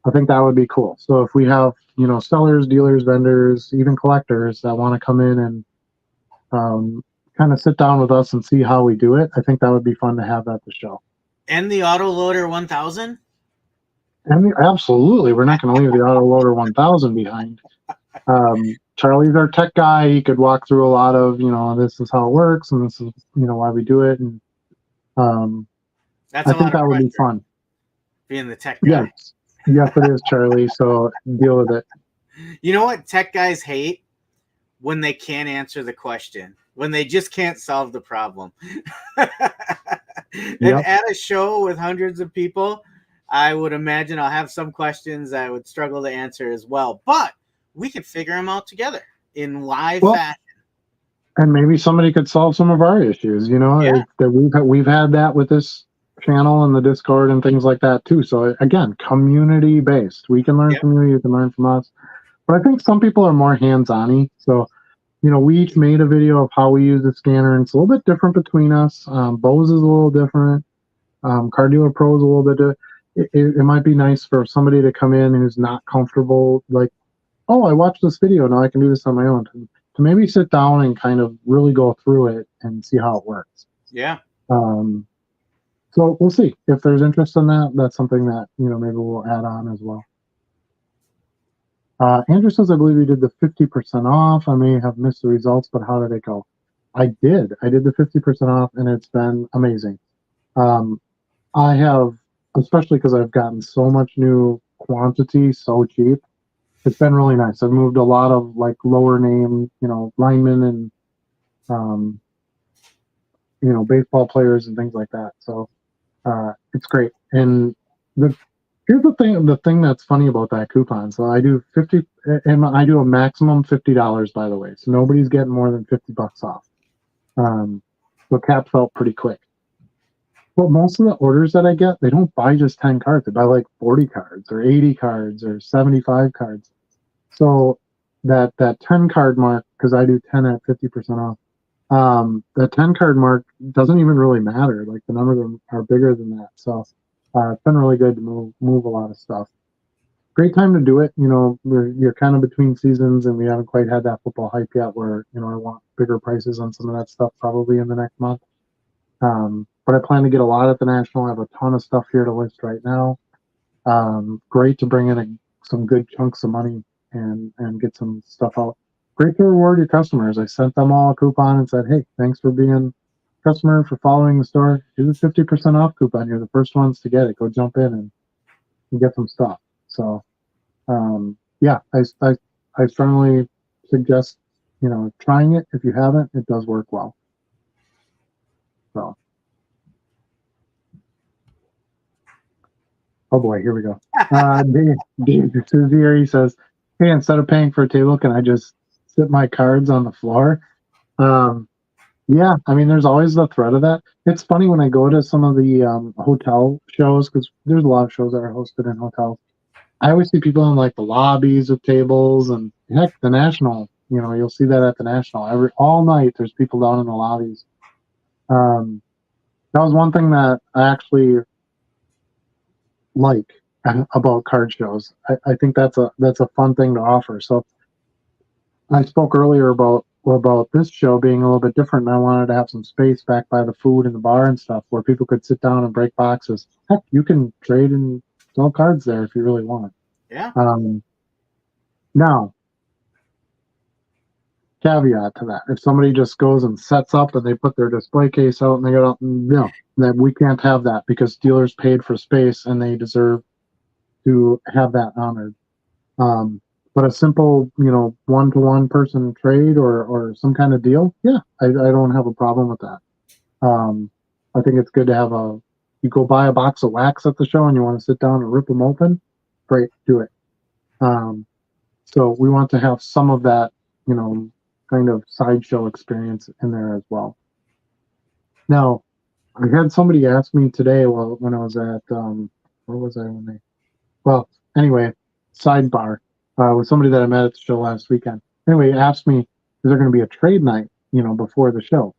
I think that would be cool. So if we have, sellers, dealers, vendors, even collectors that want to come in and kind of sit down with us and see how we do it, I think that would be fun to have at the show. And the Autoloader 1000? Absolutely. We're not going to leave the Autoloader 1000 behind. Charlie's our tech guy. He could walk through a lot of, this is how it works, and this is, why we do it. And I think that would be fun. Being the tech guy. Yes, it is, Charlie. So deal with it. You know what tech guys hate? When they can't answer the question. When they just can't solve the problem. And at a show with hundreds of people, I would imagine I'll have some questions I would struggle to answer as well. But we could figure them out together in live fashion. And maybe somebody could solve some of our issues, that we've had that with this channel and the Discord and things like that too. So again, community based. We can learn from you, you can learn from us. But I think some people are more hands-on-y. So, we each made a video of how we use the scanner, and it's a little bit different between us. Bose is a little different. Card Dealer Pro is a little bit different. It might be nice for somebody to come in who's not comfortable, like, oh, I watched this video, now I can do this on my own. To maybe sit down and kind of really go through it and see how it works. Yeah. So we'll see. If there's interest in that, that's something that, maybe we'll add on as well. Andrew says, I believe you did the 50% off. I may have missed the results, but how did it go? I did the 50% off, and it's been amazing. I have, especially because I've gotten so much new quantity so cheap, it's been really nice. I've moved a lot of like lower name, linemen and, baseball players and things like that. So it's great. And here's the thing that's funny about that coupon. So I do 50, and I do a maximum $50, by the way. So nobody's getting more than $50 off. So Cap felt pretty quick. But most of the orders that I get, they don't buy just 10 cards. They buy like 40 cards or 80 cards or 75 cards. So that 10 card mark, because I do 10 at 50% off, the 10 card mark doesn't even really matter. Like the numbers are bigger than that. So it's been really good to move a lot of stuff. Great time to do it. You're kind of between seasons, and we haven't quite had that football hype yet where, I want bigger prices on some of that stuff probably in the next month. But I plan to get a lot at the National. I have a ton of stuff here to list right now. Great to bring in some good chunks of money and get some stuff out. great to reward your customers. I sent them all a coupon and said, hey, thanks for being a customer, for following the store. Here's a 50% off coupon. You're the first ones to get it. Go jump in and get some stuff. So, yeah, I strongly suggest, trying it. If you haven't, it does work well. So, oh boy, here we go. Dave Suzier, he says, hey, instead of paying for a table, can I just sit my cards on the floor? Yeah, I mean, there's always the threat of that. It's funny when I go to some of the hotel shows, because there's a lot of shows that are hosted in hotels. I always see people in like the lobbies with tables, and heck, the National. You'll see that at the National all night. There's people down in the lobbies. That was one thing that I actually like about card shows. I think that's a fun thing to offer. So I spoke earlier about this show being a little bit different, and I wanted to have some space back by the food and the bar and stuff where people could sit down and break boxes. Heck, you can trade and sell cards there if you really want. Yeah. Now, caveat to that: if somebody just goes and sets up and they put their display case out and they go, no, that we can't have that, because dealers paid for space and they deserve to have that honored. But a simple, one-to-one person trade or some kind of deal, yeah, I don't have a problem with that. I think it's good to have you go buy a box of wax at the show and you want to sit down and rip them open, great, do it. So we want to have some of that, kind of sideshow experience in there as well. Now, I had somebody ask me today when I was at, where was I anyway, sidebar. With somebody that I met at the show last weekend. Anyway, he asked me, is there going to be a trade night, before the show?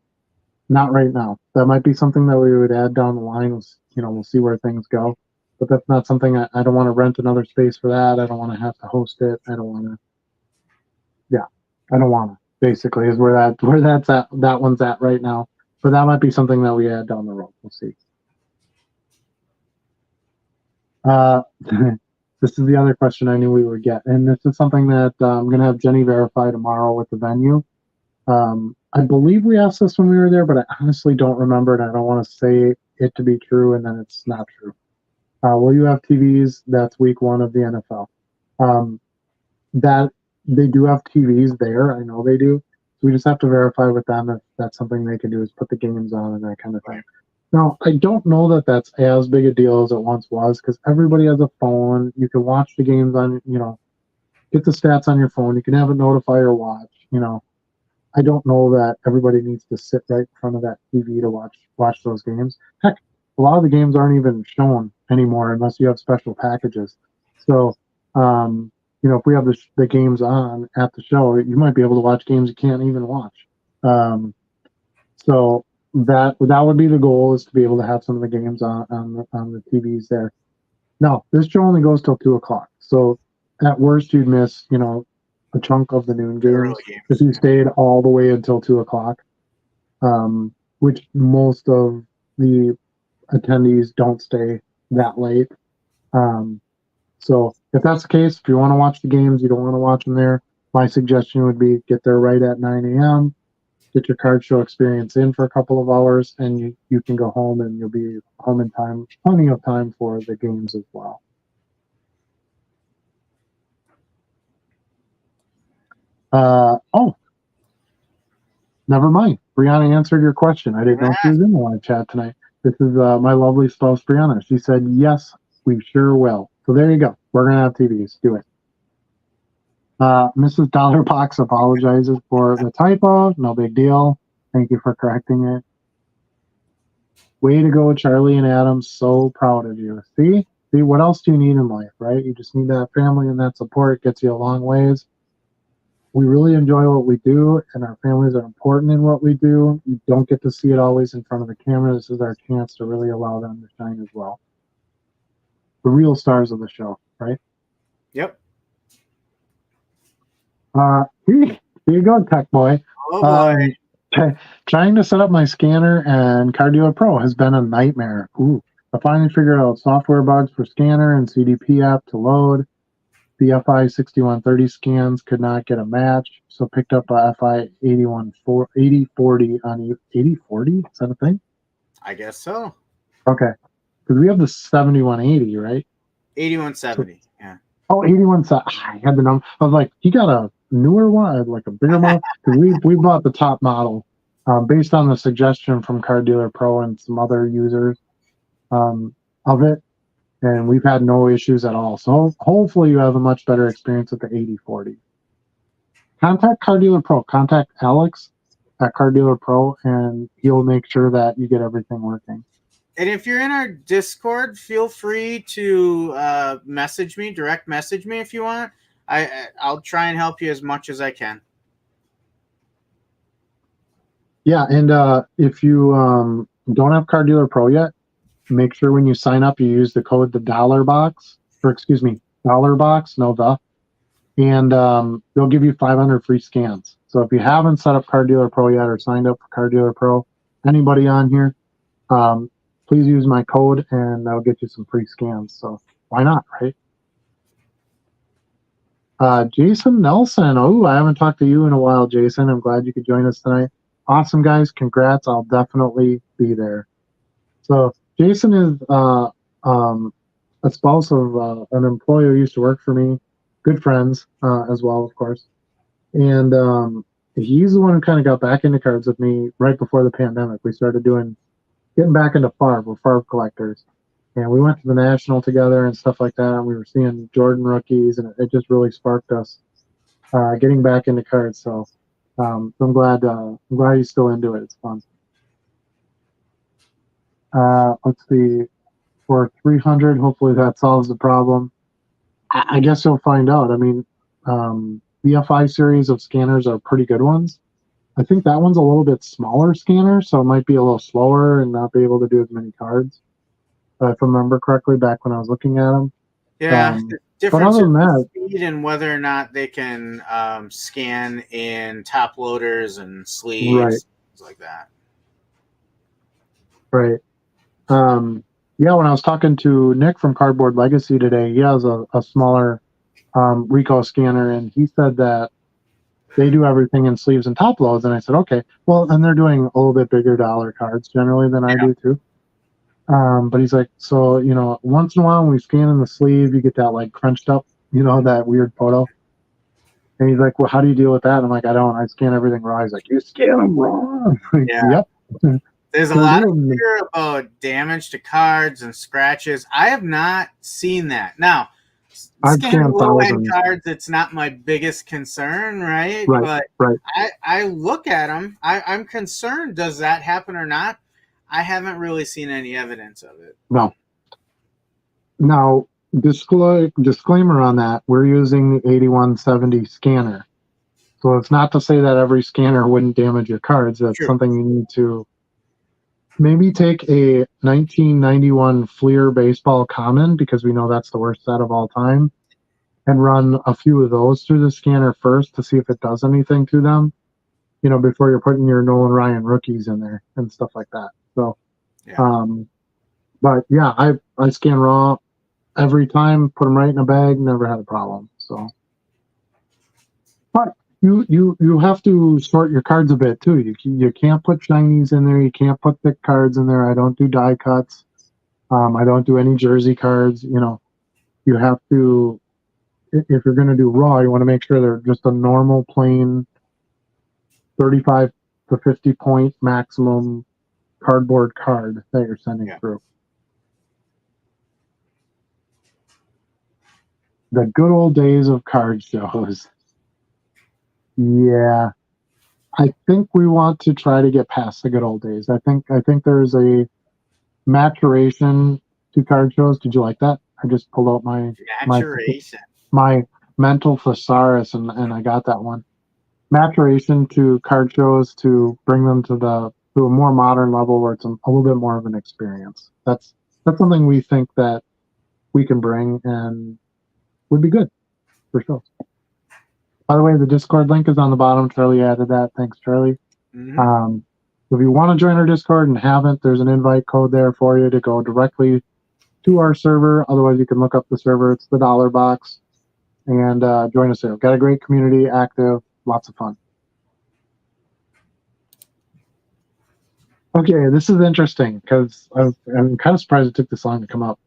Not right now. That might be something that we would add down the line. We'll see where things go. But that's not something I don't want to rent another space for that. I don't want to have to host it. I don't want to, basically, is where that's at. That one's at right now. But that might be something that we add down the road. We'll see. This is the other question I knew we would get, and this is something that I'm going to have Jenny verify tomorrow with the venue. I believe we asked this when we were there, but I honestly don't remember, and I don't want to say it to be true and then it's not true. Will you have TVs? That's week 1 of the NFL. That they do have TVs there. I know they do. So we just have to verify with them if that's something they can do, is put the games on and that kind of thing. Now, I don't know that that's as big a deal as it once was, because everybody has a phone. You can watch the games on, get the stats on your phone. You can have it notify or watch. I don't know that everybody needs to sit right in front of that TV to watch those games. Heck, a lot of the games aren't even shown anymore unless you have special packages. So, if we have the games on at the show, you might be able to watch games you can't even watch. So that would be the goal, is to be able to have some of the games on the TVs there. Now, this show only goes till 2:00, so at worst you'd miss a chunk of the noon games if you stayed all the way until 2:00, which most of the attendees don't stay that late. So if that's the case, if you want to watch the games, you don't want to watch them there, my suggestion would be get there right at 9 a.m. Get your card show experience in for a couple of hours, and you can go home, and you'll be home in time, plenty of time for the games as well. Never mind. Brianna answered your question. I didn't know she was in the live chat tonight. This is my lovely spouse, Brianna. She said, yes, we sure will. So there you go. We're going to have TVs. Do it. Mrs. Dollarbox apologizes for the typo. No big deal. Thank you for correcting it. Way to go, Charlie and Adam. So proud of you. See, what else do you need in life, right? You just need that family and that support. It gets you a long ways. We really enjoy what we do, and our families are important in what we do. You don't get to see it always in front of the camera. This is our chance to really allow them to shine as well. The real stars of the show, right? Yep. Here you go, Tech Boy. Oh boy. Trying to set up my scanner and Card Dealer Pro has been a nightmare. I finally figured out software bugs for scanner and CDP app to load. The FI 6130 scans could not get a match, so picked up a FI 8040 on 8040. Is that a thing? I guess so. Okay, because we have the 7180, right? 8170. Yeah. Oh, 81. I had the number. I was like, you got a newer one, like a bigger model? Because we bought the top model based on the suggestion from Car Dealer Pro and some other users of it. And we've had no issues at all. So hopefully you have a much better experience with the 8040. Contact Car Dealer Pro. Contact Alex at Car Dealer Pro, and he'll make sure that you get everything working. And if you're in our Discord, feel free to message me, direct message me if you want. I'll try and help you as much as I can. Yeah, and if you don't have Car Dealer Pro yet, make sure when you sign up, you use the code $dollar box, and they'll give you 500 free scans. So if you haven't set up Car Dealer Pro yet or signed up for Car Dealer Pro, anybody on here, please use my code and that'll get you some free scans. So why not, right? Jason Nelson. Oh, I haven't talked to you in a while, Jason. I'm glad you could join us tonight. Awesome, guys. Congrats. I'll definitely be there. So Jason is a spouse of an employee who used to work for me. Good friends as well, of course. And he's the one who kind of got back into cards with me right before the pandemic. We started getting back into FARB. We're FARB collectors. And we went to the National together and stuff like that. And we were seeing Jordan rookies, and it just really sparked us getting back into cards. So I'm glad he's still into it. It's fun. Let's see. For 300, hopefully that solves the problem. I guess you'll find out. I mean, the FI series of scanners are pretty good ones. I think that one's a little bit smaller scanner, so it might be a little slower and not be able to do as many cards. If I remember correctly, back when I was looking at them. Yeah, but difference other in than that, speed and whether or not they can scan in top loaders and sleeves, right, things like that. Right. Yeah, when I was talking to Nick from Cardboard Legacy today, he has a smaller Ricoh scanner, and he said that they do everything in sleeves and top loads. And I said, okay, well, and they're doing a little bit bigger dollar cards generally than I do too. But he's like, so, once in a while when we scan in the sleeve, you get that like crunched up, that weird photo. And he's like, well, how do you deal with that? And I'm like, I don't. I scan everything raw. He's like, you scan them raw? Yeah. Yep. There's a lot of fear about damage to cards and scratches. I have not seen that. Now, scanning low-end cards, it's not my biggest concern, right? But I look at them. I'm concerned. Does that happen or not? I haven't really seen any evidence of it. No. Now, disclaimer on that, we're using the 8170 scanner. So it's not to say that every scanner wouldn't damage your cards. That's something you need to maybe take a 1991 Fleer baseball common, because we know that's the worst set of all time, and run a few of those through the scanner first to see if it does anything to them, before you're putting your Nolan Ryan rookies in there and stuff like that. So, but yeah, I scan raw every time, put them right in a bag, never had a problem. So, but you have to sort your cards a bit too. You can't put shinies in there. You can't put thick cards in there. I don't do die cuts. I don't do any jersey cards. You have to, if you're going to do raw, you want to make sure they're just a normal plain 35 to 50 point maximum cardboard card that you're sending through. The good old days of card shows. Yeah, I think we want to try to get past the good old days. I think there's a maturation to card shows. Did you like that? I just pulled out my mental thesaurus and I got that one. Maturation to card shows to bring them to a more modern level where it's a little bit more of an experience. That's something we think that we can bring and would be good for sure. By the way, the Discord link is on the bottom. Charlie added that. Thanks, Charlie. Mm-hmm. If you want to join our Discord and haven't, there's an invite code there for you to go directly to our server. Otherwise, you can look up the server. It's the $box. and join us there. We've got a great community, active, lots of fun. Okay, this is interesting because I'm kind of surprised it took this long to come up.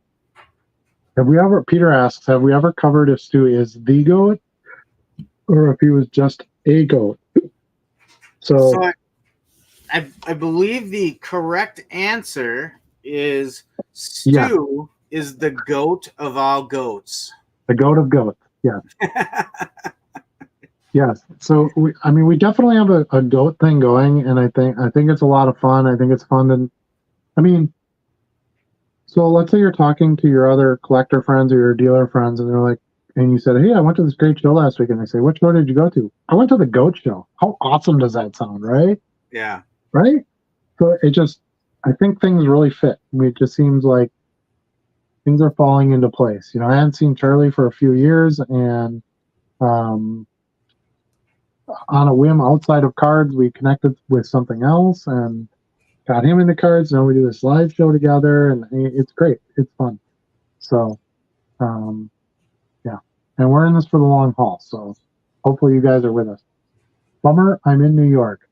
Peter asks, have we ever covered if Stu is the GOAT or if he was just a GOAT? So I believe the correct answer is Stu is the GOAT of all goats. The GOAT of goats, yes. Yes. So we definitely have a GOAT thing going, and I think it's a lot of fun. I think it's fun so let's say you're talking to your other collector friends or your dealer friends, and they're like, and you said, hey, I went to this great show last week, and they say, which show did you go to? I went to the GOAT show. How awesome does that sound, right? Yeah. Right? So I think things really fit. It just seems like things are falling into place. I hadn't seen Charlie for a few years, and on a whim outside of cards, we connected with something else and got him into cards. Now we do this live show together, and it's great. It's fun. So, yeah. And we're in this for the long haul. So hopefully you guys are with us. Bummer, I'm in New York.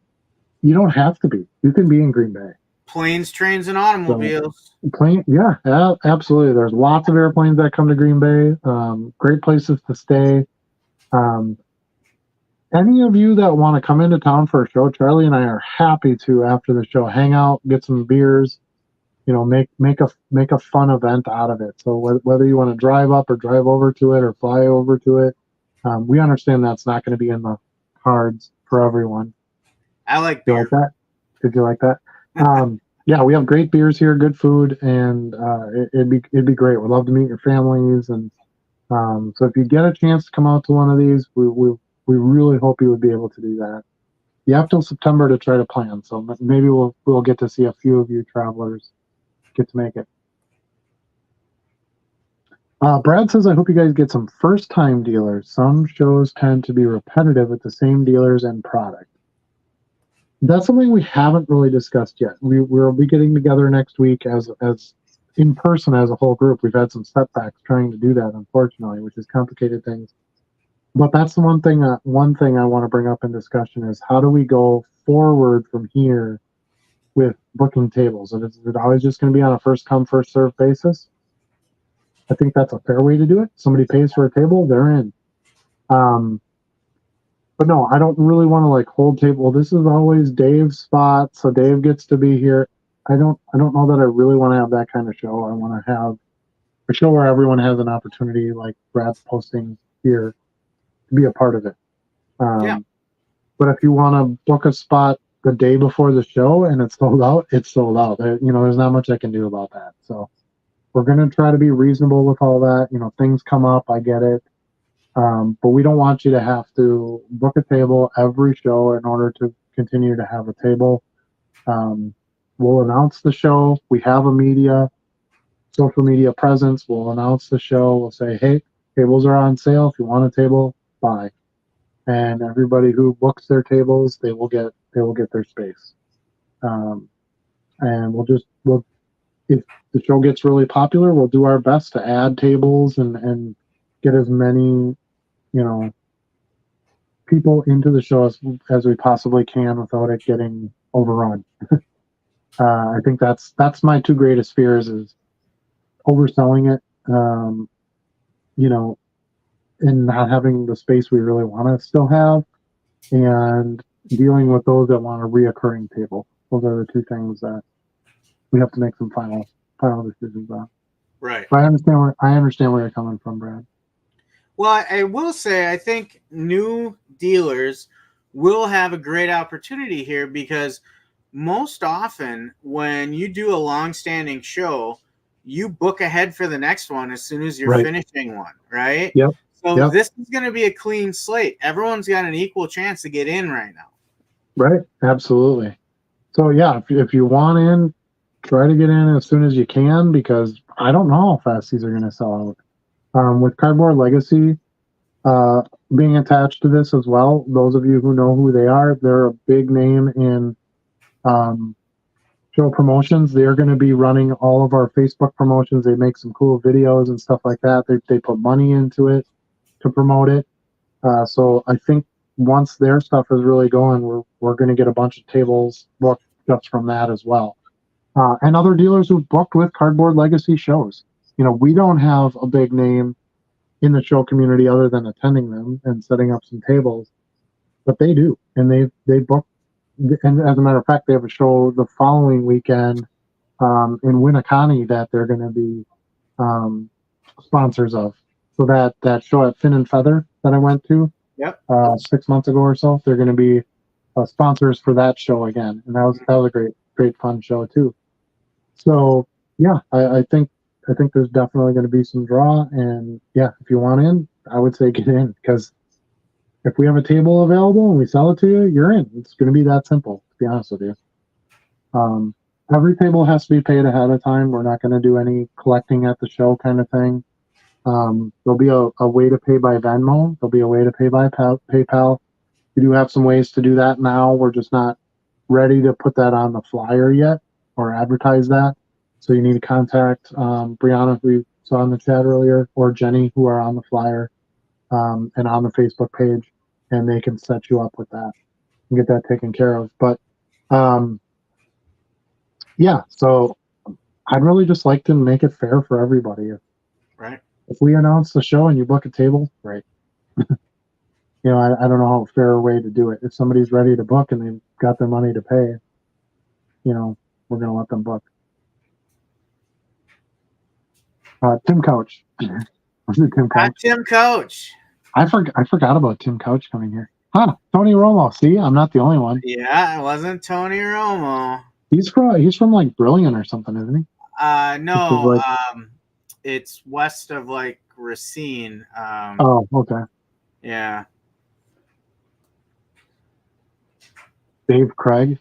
You don't have to be. You can be in Green Bay. Planes, trains, and automobiles. Yeah, absolutely. There's lots of airplanes that come to Green Bay. Great places to stay. Any of you that want to come into town for a show, Charlie and I are happy to, after the show, hang out, get some beers, make a fun event out of it. So whether you want to drive up or drive over to it or fly over to it, we understand that's not going to be in the cards for everyone. I like beer. You like that? Did you like that? Yeah, we have great beers here, good food, and it'd be great. We'd love to meet your families, and so if you get a chance to come out to one of these, we really hope you would be able to do that. You have till September to try to plan, so maybe we'll get to see a few of you travelers get to make it. Brad says, I hope you guys get some first-time dealers. Some shows tend to be repetitive with the same dealers and product. That's something we haven't really discussed yet. We'll be getting together next week as in person as a whole group. We've had some setbacks trying to do that, unfortunately, which has complicated things. But that's the one thing I want to bring up in discussion is how do we go forward from here with booking tables? And is it always just going to be on a first come, first served basis? I think that's a fair way to do it. Somebody pays for a table, they're in. But no, I don't really want to hold table. Well, this is always Dave's spot, so Dave gets to be here. I don't know that I really want to have that kind of show. I want to have a show where everyone has an opportunity, like Brad's posting here, to be a part of it. But if you want to book a spot the day before the show and it's sold out, it's sold out. There's not much I can do about that. So we're going to try to be reasonable with all that. Things come up, I get it. But we don't want you to have to book a table every show in order to continue to have a table. We'll announce the show. We have a social media presence. We'll announce the show. We'll say, hey, tables are on sale. If you want a table, buy. And everybody who books their tables, they will get their space. And if the show gets really popular, we'll do our best to add tables and get as many, people into the show as we possibly can without it getting overrun. I think that's my two greatest fears is overselling it, and not having the space we really want to still have, and dealing with those that want a reoccurring table. Those are the two things that we have to make some final decisions on. Right. But I understand where you're coming from, Brad. Well, I will say I think new dealers will have a great opportunity here because most often when you do a long-standing show, you book ahead for the next one as soon as you're finishing one, right? Yep. So this is going to be a clean slate. Everyone's got an equal chance to get in right now. Right. Absolutely. So yeah, if you want in, try to get in as soon as you can because I don't know how fast these are going to sell out. With Cardboard Legacy being attached to this as well, those of you who know who they are, they're a big name in show promotions. They're going to be running all of our Facebook promotions. They make some cool videos and stuff like that. They put money into it. to promote it. So I think once their stuff is really going, we're going to get a bunch of tables booked just from that as well. And other dealers who've booked with Cardboard Legacy shows. We don't have a big name in the show community other than attending them and setting up some tables, but they do, and they book. And as a matter of fact, they have a show the following weekend in Winneconne that they're going to be sponsors of. So that show at Fin and Feather that I went to, Yep. 6 months ago or so, they're going to be sponsors for that show again, and that was a great fun show too. So yeah, I think there's definitely going to be some draw, and yeah, if you want in, I would say get in, because if we have a table available and we sell it to you, you're in. It's going to be that simple, to be honest with you. Every table has to be paid ahead of time. We're not going to do any collecting at the show kind of thing. There'll be a way to pay by Venmo. There'll be a way to pay by PayPal. We do have some ways to do that now. We're just not ready to put that on the flyer yet or advertise that. So you need to contact Brianna, who you saw in the chat earlier, or Jenny, who are on the flyer and on the Facebook page, and they can set you up with that and get that taken care of. But yeah, so I'd really just like to make it fair for everybody. Right. If we announce the show and you book a table, great. I don't know how fair way to do it. If somebody's ready to book and they've got their money to pay, we're going to let them book. Tim Couch. Was it Tim Couch? Tim Couch. I forgot about Tim Couch coming here. Tony Romo. See, I'm not the only one. Yeah, it wasn't Tony Romo. He's from like Brilliant or something, isn't he? No, it's west of like Racine. Oh, okay. Yeah. Dave Craig.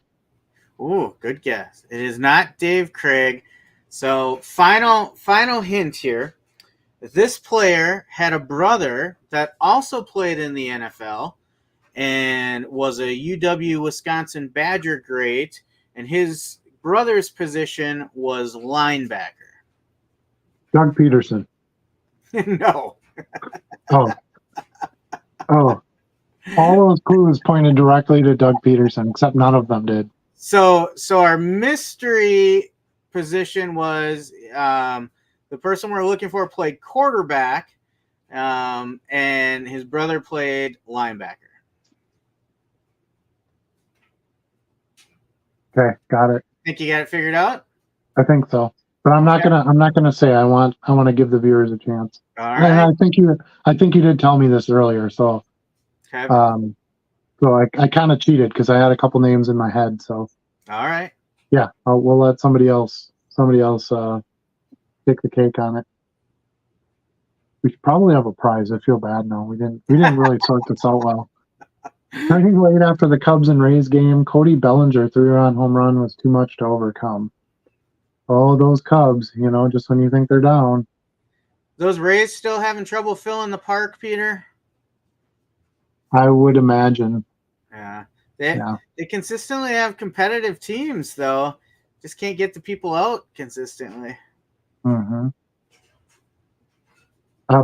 Ooh, good guess. It is not Dave Craig. So final hint here. This player had a brother that also played in the NFL and was a UW Wisconsin Badger great, and his brother's position was linebacker. Doug Peterson. No. Oh. All those clues pointed directly to Doug Peterson, except none of them did. So our mystery position was the person we're looking for played quarterback, and his brother played linebacker. Okay, got it. Think you got it figured out? I think so, but I'm not gonna say I want to give the viewers a chance. All And right. I think you did tell me this earlier, so Okay. so I kind of cheated because I had a couple names in my head. So All right. yeah, we'll let somebody else take the cake on it. We should probably have a prize. I feel bad now. We didn't really sort this out well. Turning late after the Cubs and Rays game, Cody Bellinger 3-run home run was too much to overcome. Oh, those Cubs, just when you think they're down. Those Rays still having trouble filling the park, Peter? I would imagine. Yeah. They consistently have competitive teams, though. Just can't get the people out consistently. Mm-hmm.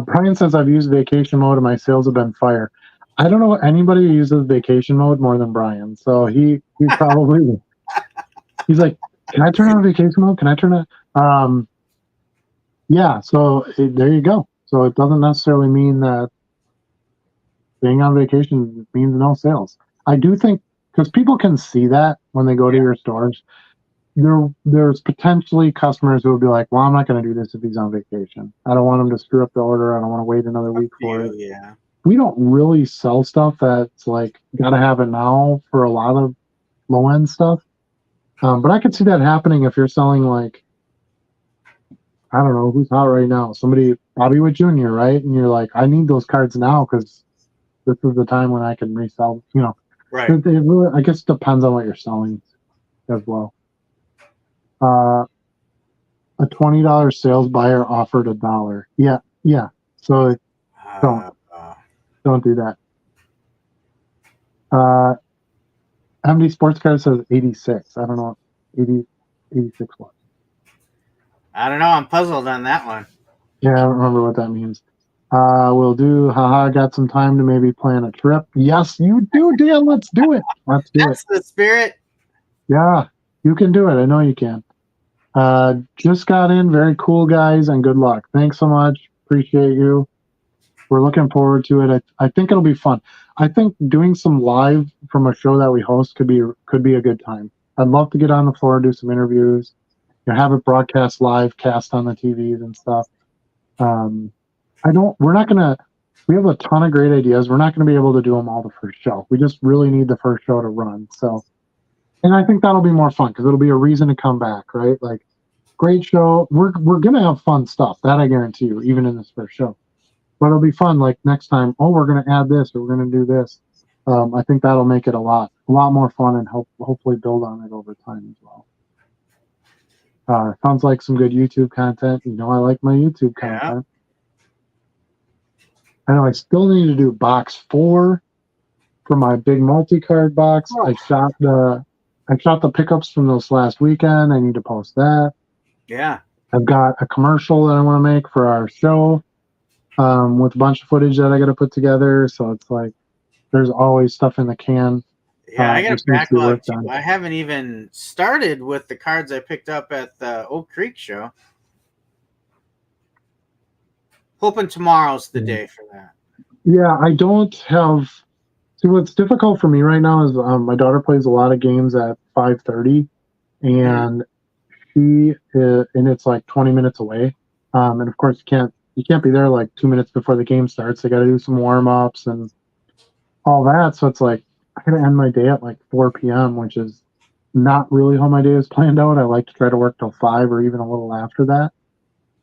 Brian says, I've used vacation mode and my sales have been fire. I don't know anybody who uses vacation mode more than Brian. So he probably, he's like, can I turn on vacation mode? Can I turn it? Yeah, so there you go. So it doesn't necessarily mean that being on vacation means no sales. I do think, because people can see that when they go to your stores, there's potentially customers who will be like, well, I'm not going to do this if he's on vacation. I don't want him to screw up the order. I don't want to wait another week for it. Yeah. We don't really sell stuff that's like, got to have it now for a lot of low-end stuff. But I could see that happening if you're selling like, I don't know, who's hot right now? Somebody, Bobby Witt Jr., right? And you're like, I need those cards now because this is the time when I can resell, Right. It really, I guess it depends on what you're selling as well. A $20 sales buyer offered $1. Yeah. So don't do that. MD Sports Card says 86. I don't know. 86 what? I don't know. I'm puzzled on that one. Yeah, I don't remember what that means. We'll do. Haha, got some time to maybe plan a trip. Yes, you do, Dan. Let's do it. Let's do it. That's the spirit. Yeah, you can do it. I know you can. Just got in. Very cool, guys, and good luck. Thanks so much. Appreciate you. We're looking forward to it. I think it'll be fun. I think doing some live from a show that we host could be a good time. I'd love to get on the floor, do some interviews, have it broadcast live, cast on the TVs and stuff. We have a ton of great ideas. We're not going to be able to do them all the first show. We just really need the first show to run. So, and I think that'll be more fun because it'll be a reason to come back, right? Like, great show. We're going to have fun stuff. That I guarantee you, even in this first show. But it'll be fun. Like next time, we're going to add this or we're going to do this. I think that'll make it a lot more fun and hopefully build on it over time as well. Sounds like some good YouTube content. I like my YouTube content. I know I still need to do box 4 for my big multi-card box. Oh. I shot the pickups from those last weekend. I need to post that. Yeah. I've got a commercial that I want to make for our show with a bunch of footage that I got to put together. So it's like there's always stuff in the can. Yeah, I got a backlog too. I haven't even started with the cards I picked up at the Oak Creek show. Hoping tomorrow's the day for that. Yeah, I don't have. See, what's difficult for me right now is my daughter plays a lot of games at 5:30, and and it's like 20 minutes away. And of course, you can't be there like 2 minutes before the game starts. They got to do some warm ups and all that. So it's like I gotta end my day at like 4 p.m., which is not really how my day is planned out. I like to try to work till 5 or even a little after that.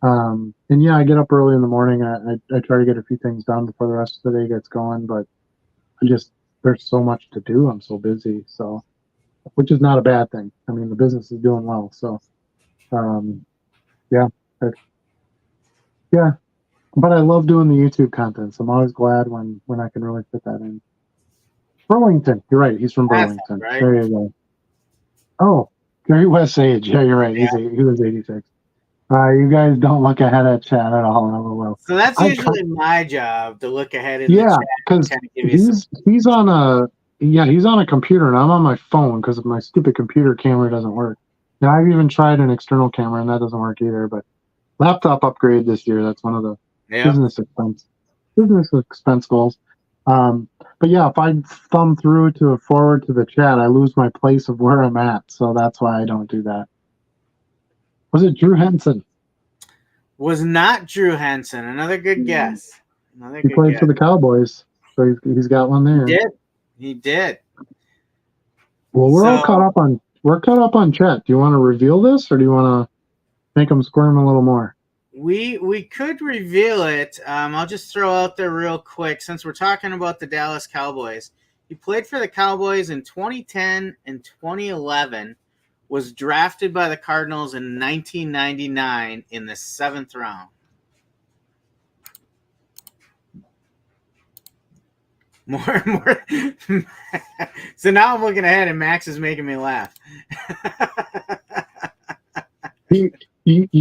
And yeah, I get up early in the morning. I try to get a few things done before the rest of the day gets going, but there's so much to do. I'm so busy. So, which is not a bad thing. I mean, the business is doing well. So, yeah. But I love doing the YouTube content. So I'm always glad when I can really fit that in. Burlington. You're right. He's from Burlington. Right. There you go. Oh, Gary West age. Yeah, you're right. Yeah. He was 86. You guys don't look ahead at chat at all. LOL. So that's usually my job to look ahead in the chat. Yeah, because he's on a computer and I'm on my phone because my stupid computer camera doesn't work. Now I've even tried an external camera and that doesn't work either. But laptop upgrade this year. That's one of the business expense goals. But yeah, if I thumb through to forward to the chat, I lose my place of where I'm at. So that's why I don't do that. Was it Drew Henson? Was not Drew Henson. Another good guess. He played for the Cowboys, so he's got one there. He did. Well, we're caught up on chat. Do you want to reveal this, or do you want to make them squirm a little more? We could reveal it. I'll just throw out there real quick since we're talking about the Dallas Cowboys. He played for the Cowboys in 2010 and 2011. Was drafted by the Cardinals in 1999 in the 7th round. More. So now I'm looking ahead, and Max is making me laugh. He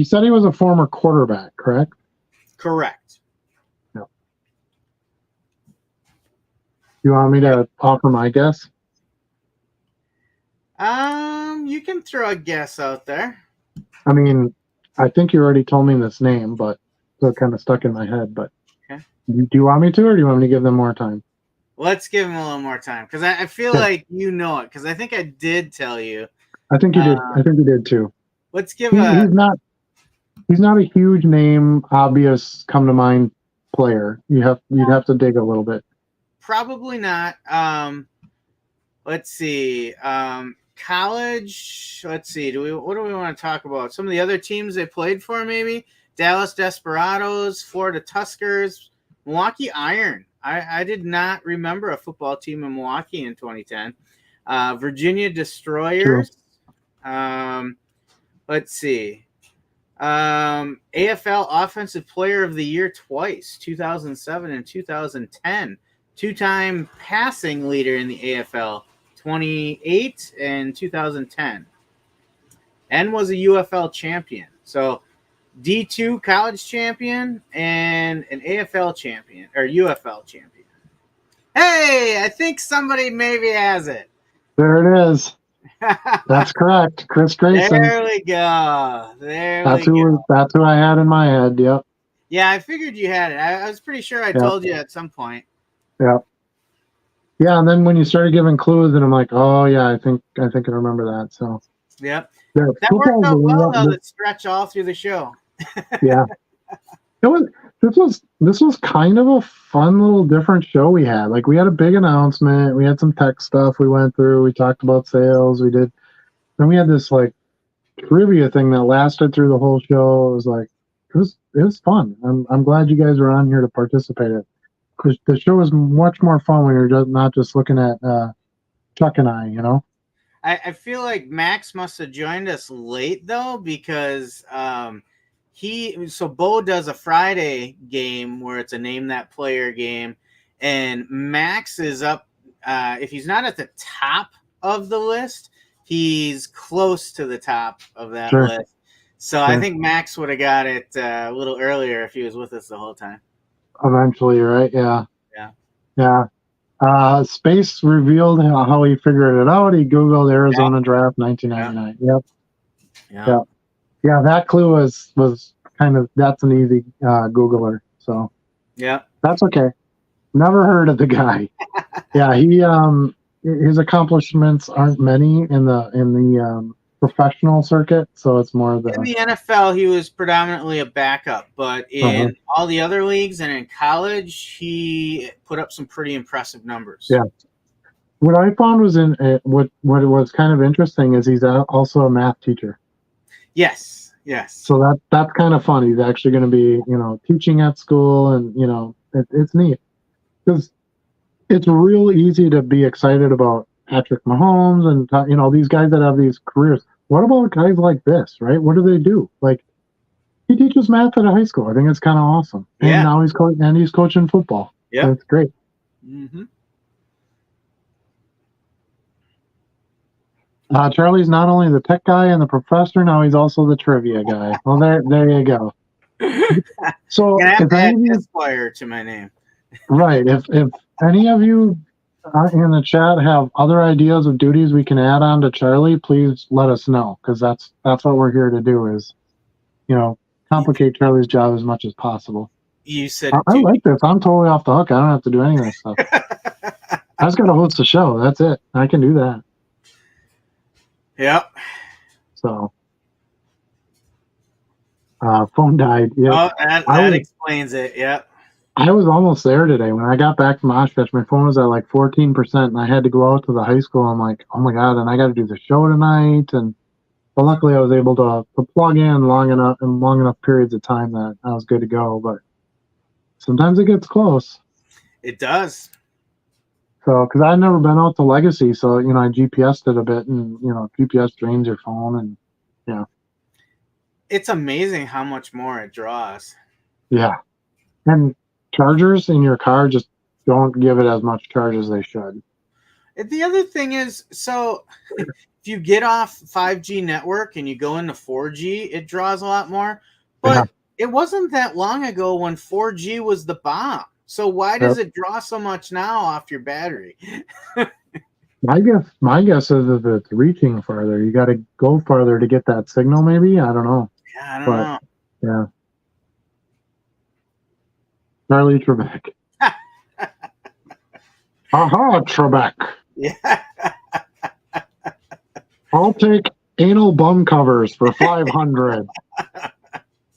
said he was a former quarterback, correct? Correct. No. You want me to offer my guess? You can throw a guess out there. I mean, I think you already told me this name, but it's kind of stuck in my head. But okay. Do you want me to, or do you want me to give them more time? Let's give him a little more time because I feel like you know it because I think I did tell you. I think you did. I think you did too. Let's give He's not a huge name, obvious, come to mind player. You'd have to dig a little bit. Probably not. Let's see. College. Let's see. What do we want to talk about? Some of the other teams they played for, maybe Dallas Desperados, Florida Tuskers, Milwaukee Iron. I did not remember a football team in Milwaukee in 2010. Virginia Destroyers. True. Let's see. AFL Offensive Player of the Year twice, 2007 and 2010. Two-time passing leader in the AFL, 28 and 2010. And was a UFL champion. So D2 college champion, and an AFL champion or UFL champion. Hey, I think somebody maybe has it. There it is. That's correct. Chris Grayson. There we go. That's who I had in my head. Yep. Yeah, I figured you had it. I was pretty sure I told you at some point. Yep. Yeah, and then when you started giving clues, and I'm like, oh yeah, I think I remember that. So. Yep. Yeah, that worked out well though. That stretch all through the show. Yeah. This was kind of a fun little different show we had. Like we had a big announcement, we had some tech stuff we went through, we talked about sales, then we had this like trivia thing that lasted through the whole show. It was like it was fun. I'm glad you guys were on here to participate in it. Because the show was much more fun when you're not just looking at Chuck and I, you know. I feel like Max must have joined us late though, because Bo does a Friday game where it's a name that player game, and Max is up. If he's not at the top of the list, he's close to the top of that list. So I think Max would have got it a little earlier if he was with us the whole time. Eventually, right? Yeah. Space revealed how he figured it out. He Googled Arizona draft 1999. Yep. Yeah, that clue was kind of, that's an easy Googler. So yeah, that's okay. Never heard of the guy. Yeah, his accomplishments aren't many in the professional circuit, so it's more of in the NFL he was predominantly a backup, but in all the other leagues and in college he put up some pretty impressive numbers. Yeah. What I found was what was kind of interesting is he's also a math teacher. Yes. So that's kind of fun. He's actually going to be, teaching at school, and it's neat because it's real easy to be excited about Patrick Mahomes and these guys that have these careers. What about guys like this, right? What do they do? Like, he teaches math at a high school. I think it's kind of awesome. And now he's coaching football. Yeah, that's great. Mm-hmm. Charlie's not only the tech guy and the professor, now he's also the trivia guy. Well, there you go. So if add Esquire to my name. Right. If any of you in the chat have other ideas of duties we can add on to Charlie, please let us know, because that's what we're here to do is, complicate Charlie's job as much as possible. You said I like this. I'm totally off the hook. I don't have to do any of this stuff. I just got to host the show. That's it. I can do that. Yep. So, phone died. Yeah. Oh, that explains it. Yep. I was almost there today. When I got back from Oshkosh, my phone was at like 14%, and I had to go out to the high school. I'm like, oh my God, and I got to do the show tonight. But luckily I was able to plug in long enough periods of time that I was good to go. But sometimes it gets close. It does. So, because I've never been out to Legacy, so I GPSed it a bit, and GPS drains your phone, and yeah. It's amazing how much more it draws. Yeah, and chargers in your car just don't give it as much charge as they should. The other thing is, so if you get off 5G network and you go into 4G, it draws a lot more. But it wasn't that long ago when 4G was the bomb. So why does it draw so much now off your battery? My guess is that it's reaching farther. You got to go farther to get that signal, maybe? I don't know. Yeah, I don't know. Yeah. Charlie Trebek. Aha, Trebek. Yeah. I'll take anal bum covers for 500.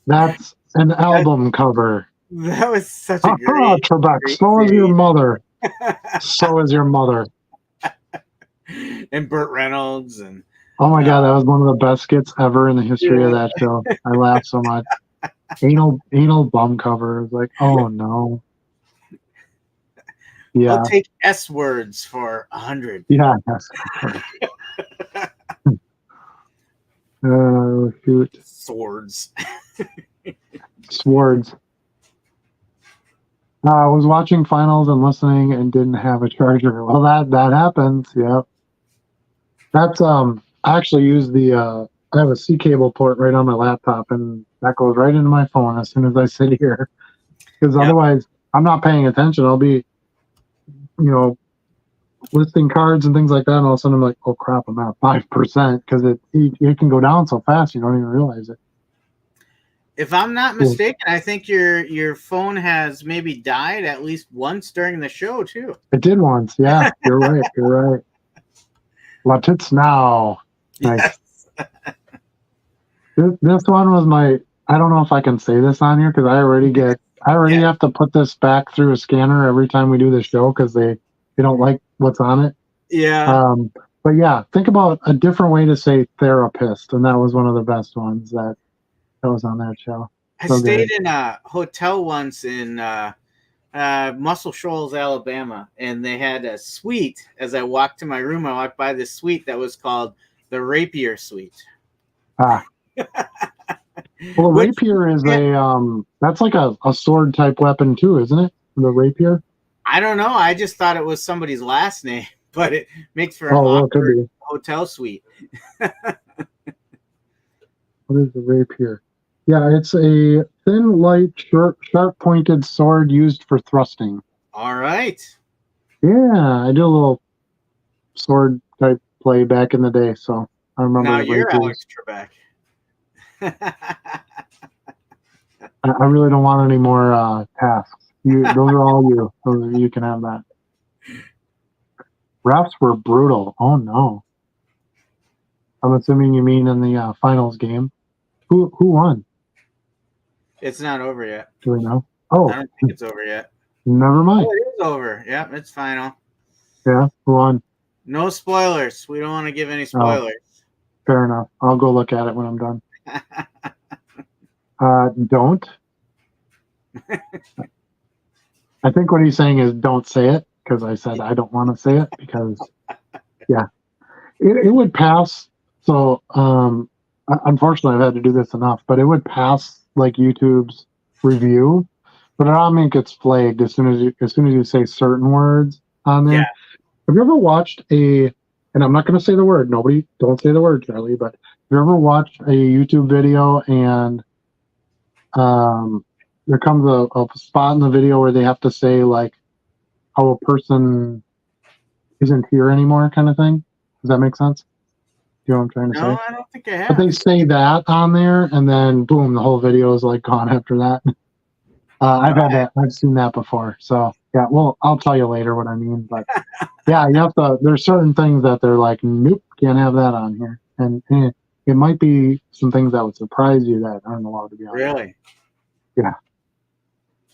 That's an album cover. That was such a great Trebek. So is your mother. So is your mother. And Burt Reynolds and oh my God, that was one of the best skits ever in the history of that show. I laughed so much. Anal bum cover. It was like, oh no. Yeah. I'll take S words for 100. Yeah. Oh shoot. Swords. Swords. I was watching finals and listening and didn't have a charger. Well, that happens. Yep. That's I actually used the I have a C cable port right on my laptop, and that goes right into my phone as soon as I sit here. Because otherwise, I'm not paying attention. I'll be, listing cards and things like that, and all of a sudden I'm like, oh crap, I'm at 5% because it can go down so fast you don't even realize it. If I'm not mistaken, I think your phone has maybe died at least once during the show too. It did once, yeah. You're right. You're right. Latits now. Nice. Yes. This one was I don't know if I can say this on here because I already have to put this back through a scanner every time we do the show because they don't like what's on it. Yeah. But yeah, think about a different way to say therapist, and that was one of the best ones that was on that show. I stayed in a hotel once in Muscle Shoals, Alabama, and they had a suite. As I walked to my room, I walked by this suite that was called the Rapier Suite. Ah. Well, rapier is that's like a sword type weapon too, isn't it? The rapier. I don't know. I just thought it was somebody's last name, but it makes for an awkward hotel suite. What is the rapier? Yeah, it's a thin, light, sharp-pointed sword used for thrusting. All right. Yeah, I did a little sword type play back in the day, so I remember. Now you're Alex Trebek. I really don't want any more tasks. Those are all you. You can have that. Refs were brutal. Oh no. I'm assuming you mean in the finals game. Who won? It's not over yet. Do we know? Oh, I don't think it's over yet. Never mind. Oh, it is over. Yeah, it's final. Yeah, who won? No spoilers. We don't want to give any spoilers. Oh, fair enough. I'll go look at it when I'm done. Don't. I think what he's saying is don't say it because I said I don't want to say it because, yeah, it would pass. So, unfortunately, I've had to do this enough, but it would pass like YouTube's review, but I don't think it's flagged as soon as you say certain words on there. Yeah. Have you ever watched and I'm not going to say the word. Nobody, don't say the word, Charlie. But have you ever watched a YouTube video and there comes a spot in the video where they have to say like how a person isn't here anymore, kind of thing? Does that make sense? Do you know what I'm trying to say? No, I don't think I have. But they say that on there, and then boom, the whole video is like gone after that. I've seen that before. So yeah, well, I'll tell you later what I mean. But yeah, you have to. There's certain things that they're like, nope, can't have that on here, and it might be some things that would surprise you that aren't allowed to be on. Really? There. Yeah.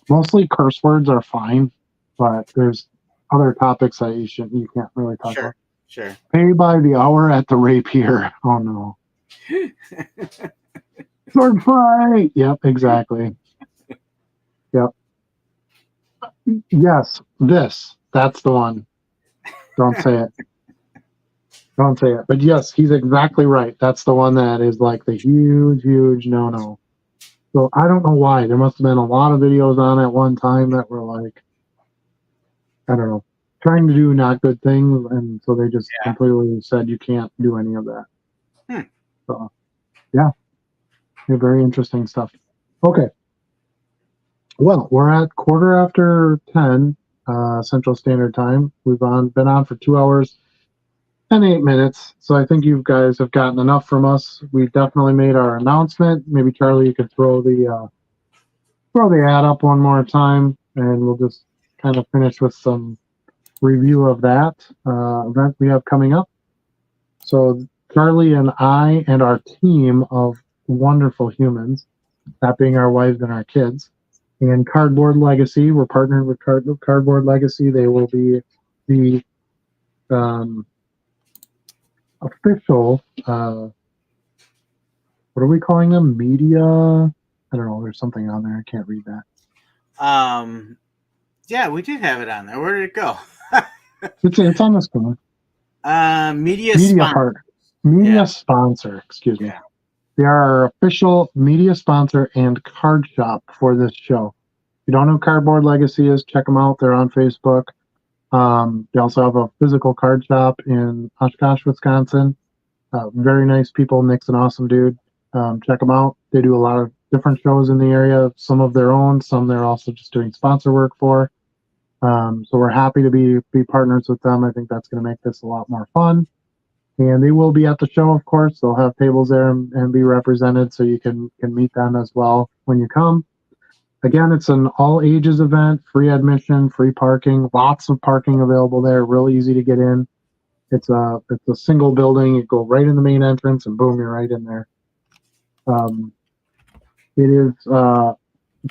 Mostly curse words are fine, but there's other topics that you can't really talk about. Sure. Pay by the hour at the rapier. Oh no. Sword fight. Yep, exactly. Yep. Yes, that's the one. Don't say it. Don't say it. But yes, he's exactly right. That's the one that is like the huge no. So I don't know why. There must have been a lot of videos on at one time that were like, I don't know, trying to do not good things, and so they just completely said you can't do any of that. So, yeah, very interesting stuff. Okay, well, we're at 10:15 Central Standard Time. We've been on for 2 hours and 8 minutes, so I think you guys have gotten enough from us. We definitely made our announcement. Maybe Charlie, you could throw the ad up one more time, and we'll just kind of finish with some review of that event we have coming up. So Charlie and I and our team of wonderful humans, that being our wives and our kids, and Cardboard Legacy, we're partnered with Cardboard Legacy. They will be the official, what are we calling them? Media? I don't know. There's something on there. I can't read that. Yeah, we did have it on there. Where did it go? It's on the screen. Media sponsor. Excuse me. Yeah. They are our official media sponsor and card shop for this show. If you don't know who Cardboard Legacy is, check them out. They're on Facebook. They also have a physical card shop in Oshkosh, Wisconsin. Very nice people. Nick's an awesome dude. Check them out. They do a lot of different shows in the area, some of their own, some they're also just doing sponsor work for. So we're happy to be partners with them. I think that's going to make this a lot more fun. And they will be at the show, of course. They'll have tables there and be represented, so you can meet them as well when you come. Again, it's an all ages event, free admission, free parking, lots of parking available there, real easy to get in. It's a single building. You go right in the main entrance, and boom, you're right in there. It is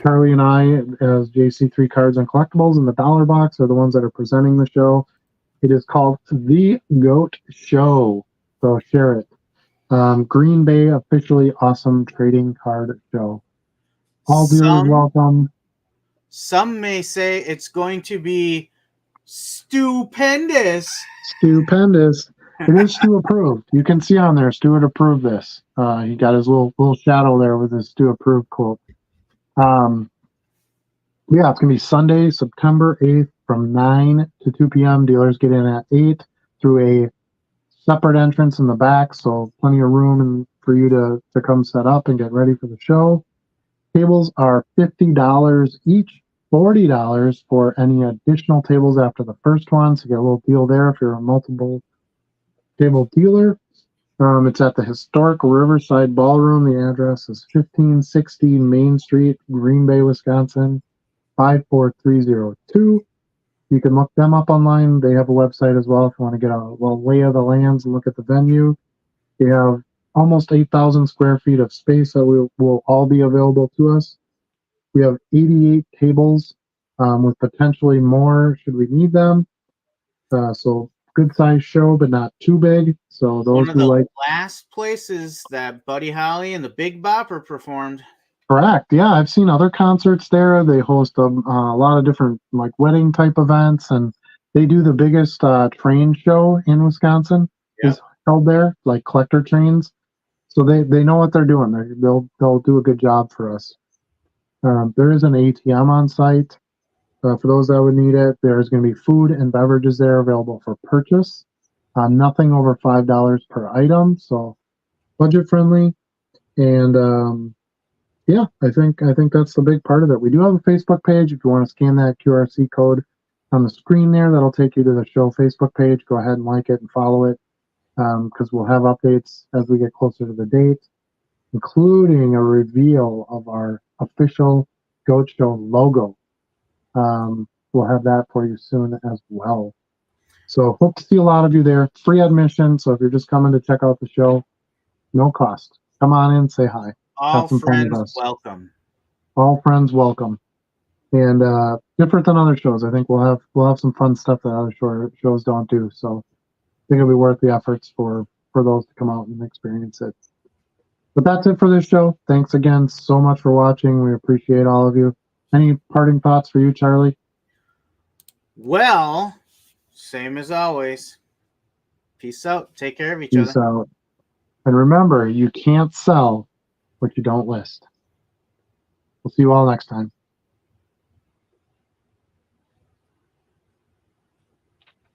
Charlie and I, as JC3 Cards and Collectibles, and the Dollar Box are the ones that are presenting the show. It is called The Goat Show, so share it. Green Bay officially awesome trading card show. All dealers welcome. Some may say it's going to be stupendous. Stupendous. It is Stu approved. You can see on there, Stu had approved this. He got his little shadow there with his Stu approved quote. Yeah, it's going to be Sunday, September 8th from 9 to 2 p.m. Dealers get in at 8 through a separate entrance in the back, so plenty of room for you to come set up and get ready for the show. Tables are $50 each, $40 for any additional tables after the first one, so you get a little deal there if you're a multiple table dealer. It's at the historic Riverside Ballroom. The address is 1560 Main Street, Green Bay, Wisconsin, 54302. You can look them up online. They have a website as well if you want to get a lay of the lands and look at the venue. They have almost 8,000 square feet of space that will all be available to us. We have 88 tables with potentially more should we need them. So good size show, but not too big. So those one of who the like last places that Buddy Holly and the Big Bopper performed. Correct. Yeah, I've seen other concerts there. They host a lot of different like wedding type events, and they do the biggest train show in Wisconsin. Yep. Is held there, like collector trains. So they know what they're doing. They'll do a good job for us. There is an ATM on site for those that would need it. There's going to be food and beverages there available for purchase. Nothing over $5 per item, so budget friendly. And yeah, I think that's the big part of it. We do have a Facebook page. If you want to scan that QRC code on the screen there, that'll take you to the show Facebook page. Go ahead and like it and follow it, because we'll have updates as we get closer to the date, including a reveal of our official Goat Show logo. We'll have that for you soon as well. So hope to see a lot of you there. Free admission, so if you're just coming to check out the show, no cost. Come on in, say hi. All friends welcome. All friends welcome. And different than other shows, I think we'll have some fun stuff that other shows don't do. So I think it'll be worth the efforts for those to come out and experience it. But that's it for this show. Thanks again so much for watching. We appreciate all of you. Any parting thoughts for you, Charlie? Well, same as always. Peace out. Take care of each other. Peace out. And remember, you can't sell what you don't list. We'll see you all next time.